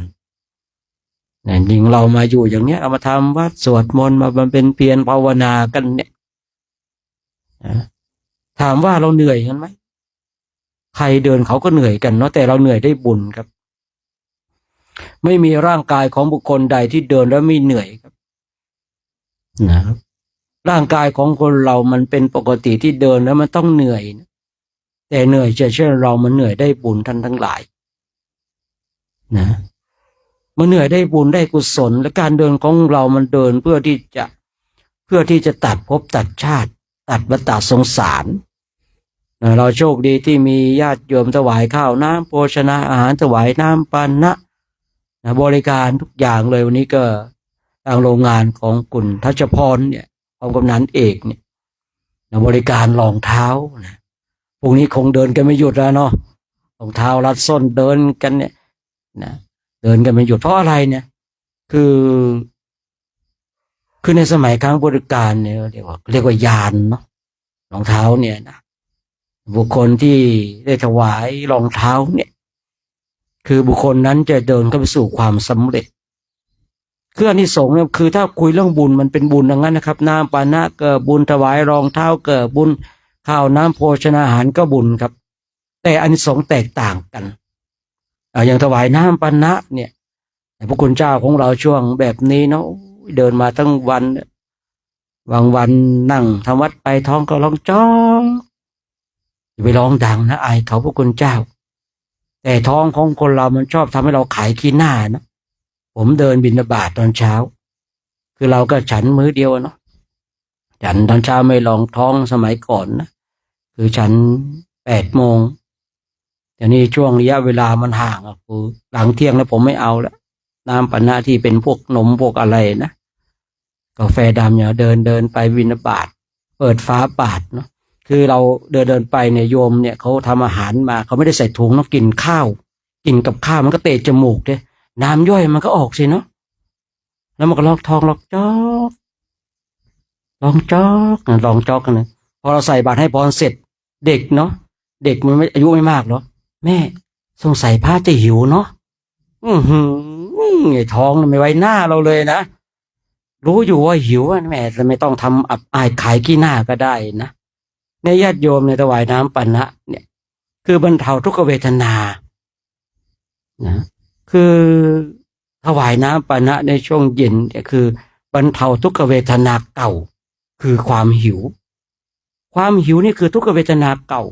เนี่ยยิ่งเรามาอยู่อย่างเนี้ยเอามาทำวัดสวดมนต์มาเป็นเพียรภาวนากันเนี่ยถามว่าเราเหนื่อยกันไหมใครเดินเขาก็เหนื่อยกันเนาะแต่เราเหนื่อยได้บุญครับไม่มีร่างกายของบุคคลใดที่เดินแล้วไม่เหนื่อยครับนะครับ ร่างกายของคนเรามันเป็นปกติที่เดินแล้วมันต้องเหนื่อยนะแต่เหนื่อยจะเช่นเรามันเหนื่อยได้บุญท่านทั้งหลายนะมันเหนื่อยได้บุญได้กุศลและการเดินของเรามันเดินเพื่อที่จะตัดภพตัดชาติตัดวัฏสงสารนะเราโชคดีที่มีญาติโยมถวายข้าวน้ำโภชนาอาหารถวายน้ำปานะบริการทุกอย่างเลยวันนี้ก็ทางโรงงานของคุณทัชพรเนี่ยของกำนันเอกเนี่ยบริการรองเท้านะพวกนี้คงเดินกันไม่หยุดแล้วเนาะรองเท้ารัดส้นเดินกันเนี่ยนะเดินกันไม่หยุดเพราะอะไรเนี่ยคือในสมัยครั้งพุทธกาลเนี่ยเรียกว่ายานเนาะรองเท้าเนี่ยนะบุคคลที่ได้ถวายรองเท้าเนี่ยคือบุคคลนั้นจะเดินเข้าไปสู่ความสำเร็จคืออานิสงส์เนี่ยคือถ้าคุยเรื่องบุญมันเป็นบุญอย่างนั้นนะครับน้ำปานะก็บุญถวายรองเท้าก็บุญข้าวน้ำโภชนาอาหารก็บุญครับแต่อานิสงส์แตกต่างกันอย่างถวายน้ำปานะเนี่ยพระคุณเจ้าของเราช่วงแบบนี้เนาะเดินมาทั้งวันบางวันนั่งทำวัดไปท้องก็ร้องจ้องอย่าไปร้องดังนะอายเขาพระคุณเจ้าแต่ท้องของคนเรามันชอบทำให้เราขายขี้หน้านะผมเดินบิณฑบาตตอนเช้าคือเราก็ฉันมื้อเดียวเนาะฉันตอนเช้าไม่รองท้องสมัยก่อนนะคือฉัน8 โมงแต่นี่ช่วงระยะเวลามันห่างคือหลังเที่ยงแล้วผมไม่เอาแล้วน้ำปานะที่เป็นพวกนมพวกอะไรนะกาแฟดำเนี่ยเดินไปบิณฑบาตเปิดฟ้าบาทเนาะคือเราเดินไปเนี่ยโยมเนี่ยเขาทำอาหารมาเขาไม่ได้ใส่ถุงเนาะกินข้าวกินกับข้าวมันก็เตะจมูกเลยน้ำย่อยมันก็ออกสิเนาะแล้วมันก็ลอกทองลอกจอกลองจอกลองจอกกันเลยพอเราใส่บาตรให้พรเสร็จเด็กเนาะเด็กมันไม่อายุไม่มากหรอกแม่สงสัยพระจะหิวเนาะไอ้ท้องไม่ไว้หน้าเราเลยนะรู้อยู่ว่าหิวแม่จะไม่ต้องทำอับอายขายขี้หน้าก็ได้นะในญาติโยมในถวายน้ำปานะเนี่ยคือบรรเทาทุกขเวทนานะคือถวายน้ำปานะในช่วงเย็นเนี่ยคือบรรเทาทุกขเวทนาเก่าคือความหิวนี่คือทุกขเวทนาเก่า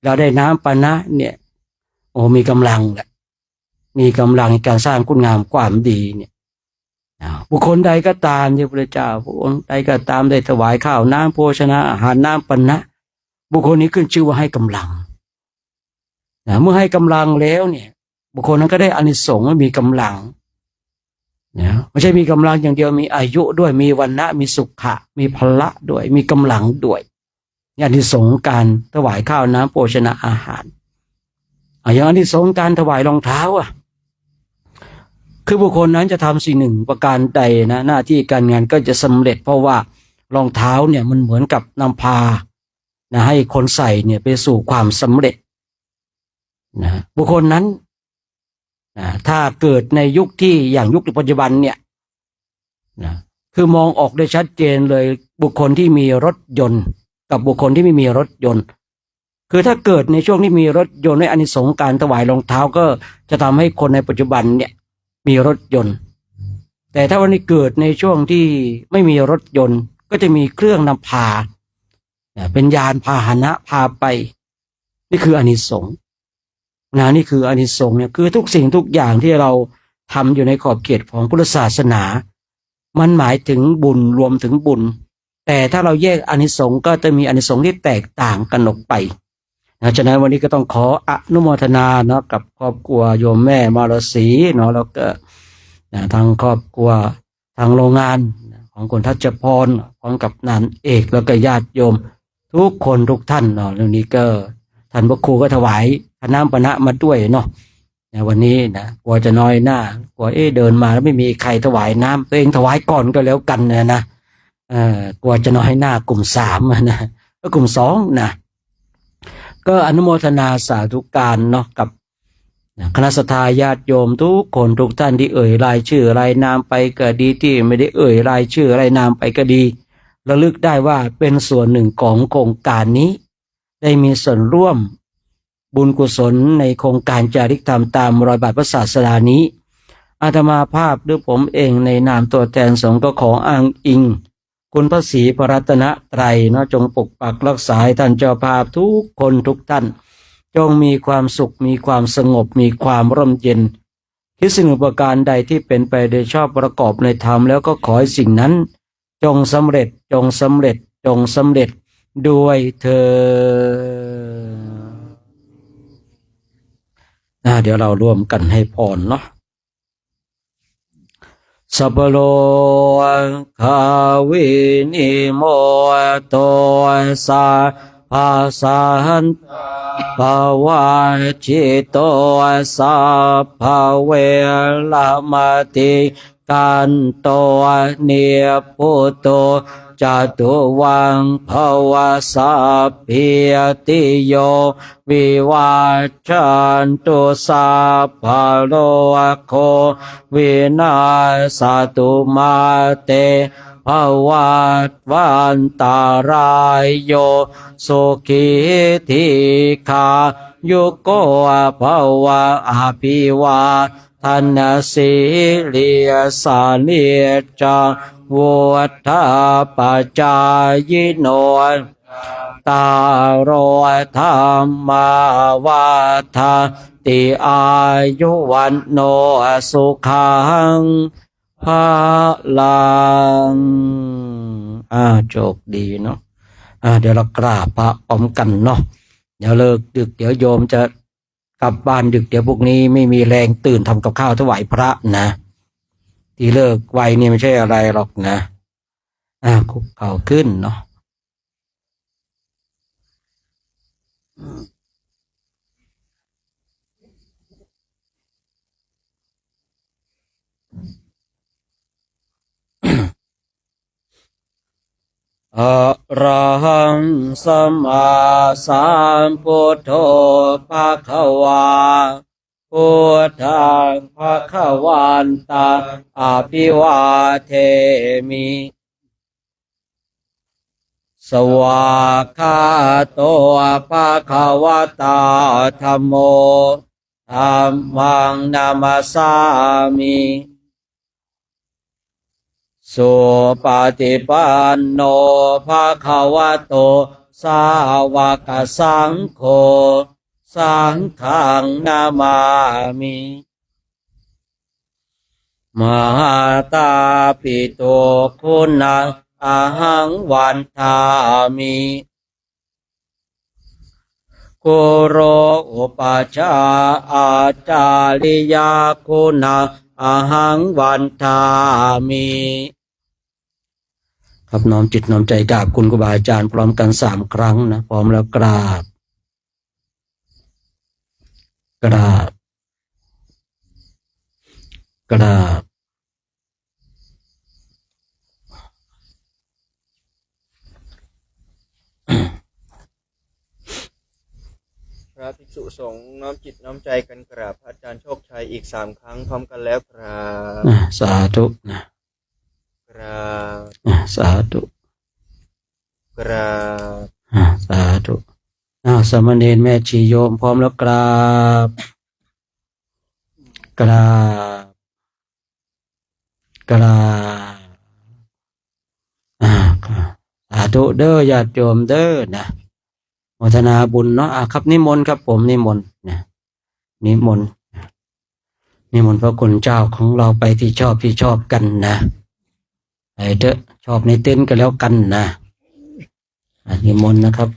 เราได้น้ำปานะเนี่ยโอ้มีกำลังแหละมีกำลังในการสร้างคุณงามความดีเนี่ยบุคคลใดก็ตามที่พระเจ้าบุคคลใดก็ตามได้ถวายข้าวน้ำโภชนาอาหารน้ำปานะบุคคลนี้ขึ้นชื่อว่าให้กำลังเมื่อให้กำลังแล้วเนี่ยบุคคลนั้นก็ได้อานิสงส์มีกำลังไม่ใช่มีกำลังอย่างเดียวมีอายุด้วยมีวรรณะมีสุขะมีพละด้วยมีกำลังด้วยอานิสงส์การถวายข้าวน้ำโภชนาอาหารอย่างอานิสงส์การถวายรองเท้าคือบุคคลนั้นจะทำสิ่งหนึ่งประการใดนะหน้าที่การงานก็จะสำเร็จเพราะว่ารองเท้าเนี่ยมันเหมือนกับนำพาให้คนใส่เนี่ยไปสู่ความสำเร็จบุคคลนั้นถ้าเกิดในยุคที่อย่างยุคปัจจุบันเนี่ยคือมองออกได้ชัดเจนเลยบุคคลที่มีรถยนต์กับบุคคลที่ไม่มีรถยนต์คือถ้าเกิดในช่วงที่มีรถยนต์ในอานิสงส์การถวายรองเท้าก็จะทำให้คนในปัจจุบันเนี่ยมีรถยนต์แต่ถ้าวันนี้เกิดในช่วงที่ไม่มีรถยนต์ก็จะมีเครื่องนำพาเป็นยานพาหนะพาไปนี่คืออานิสงส์นี่คืออานิสงส์เนี่ยคือทุกสิ่งทุกอย่างที่เราทำอยู่ในขอบเขตของพุทธศาสนามันหมายถึงบุญรวมถึงบุญแต่ถ้าเราแยกอานิสงส์ก็จะมีอานิสงส์ที่แตกต่างกันออกไปฉะนั้นวันนี้ก็ต้องขออนุโมทนาเนาะกับครอบครัวโยมแม่มารสีเนาะแล้วก็ทางครอบครัวทางโรงงานของคุณทัชพรของกับนันเอกแล้วก็ญาติโยมทุกคนทุกท่านเนาะเรื่องนี้ก็ท่านพระครูก็ถวายน้ำปานะมาด้วยเนาะวันนี้นะกลัวจะน้อยหน้ากลัวเดินมาแล้วไม่มีใครถวายน้ำตัวเองถวายก่อนก็แล้วกันนะกลัวจะน้อยหน้ากลุ่ม3นะก็กลุ่ม2นะก็อนุโมทนาสาธุการเนาะกับคณะสัตยาญาติโยมทุกคนทุกท่านที่เอ่ยรายชื่อรายนามไปก็ดีที่ไม่ได้เอ่ยรายชื่อรายนามไปก็ดีระลึกได้ว่าเป็นส่วนหนึ่งของโครงการนี้ได้มีส่วนร่วมบุญกุศลในโครงการจาริกธรรมตามรอยบาทพระศาสดานี้อาตมาภาพด้วยผมเองในนามตัวแทนสงฆ์ก็ขออ้างอิง คุณพระศรีพระรัตนตรัยเนาะจงปกปักรักษาให้ท่านเจ้าภาพทุกคนทุกท่านจงมีความสุขมีความสงบมีความร่มเย็นคิดสิ่งประการใดที่เป็นไปโดยชอบประกอบในธรรมแล้วก็ขอให้สิ่งนั้นจงสำเร็จจงสำเร็จจงสำเร็จด้วยเธอเดี๋ยวเราร่วมกันให้พรเนาะสัพพโลกาวินิโมโตสาภาสันภาวะจิตโตสัพพเวลามติกันโตเนียพุตโตจตุวังภวสัพพิติโยวิวัชชันตุสัพพะโลกโควินาศตุมาเตภวัตวันตารายโยสุขิธิคายุโกภวะอภิวาทนาสิริสานิจาวุฒาปัจจายโนตารโรธรรมาวาทาติอายุวันโนสุขังภาลังโชคดีเนาะเดี๋ยวเรากราบพระพร้อมกันเนาะเดี๋ยวเลิกดึกเดี๋ยวโยมจะกลับบ้านดึกเดี๋ยวพวกนี้ไม่มีแรงตื่นทำกับข้าวถวายพระนะที่เลิกไวนี่ไม่ใช่อะไรหรอกนะคุกเข่าขึ้นเนาะอะระหังสัมมาสัมพุทโธภะคะวาพุทธังภะคะวันตังอภิวาเทมิสวากขาโตภะคะวะตาธัมโมธัมมังนามัสสามิสุปฏิปันโนภะคะวะโตสาวกสังโฆสังฆังนามามิมหาตาปิโตคุณังอะหังวันทามิกุโรอุปชาอาจาริยาคุณังอะหังวันทามิครับน้อมจิตน้อมใจกราบคุณครูบาอาจารย์พร้อมกัน3 ครั้งนะพร้อมแล้วกราบกราบกราบพระภิกษุสงฆ์น้อมจิตน้อมใจกันกราบพระอาจารย์โชคชัยอีก3 ครั้งพร้อมกันแล้วครับสาธุนะกราบสาธุกราบสาธุสามเณรแม่ชีโยมพร้อมแล้วกราบกราบกราบสาธุเด้อญาติโยมเด้อนะโมทนาบุญเนาะครับนิมนต์ครับผมนิมนต์นะนิมนต์พระคุณเจ้าของเราไปที่ชอบกันนะไอ้เถอะชอบในเต็นท์ก็แล้วกันนะนิมนต์นะครับ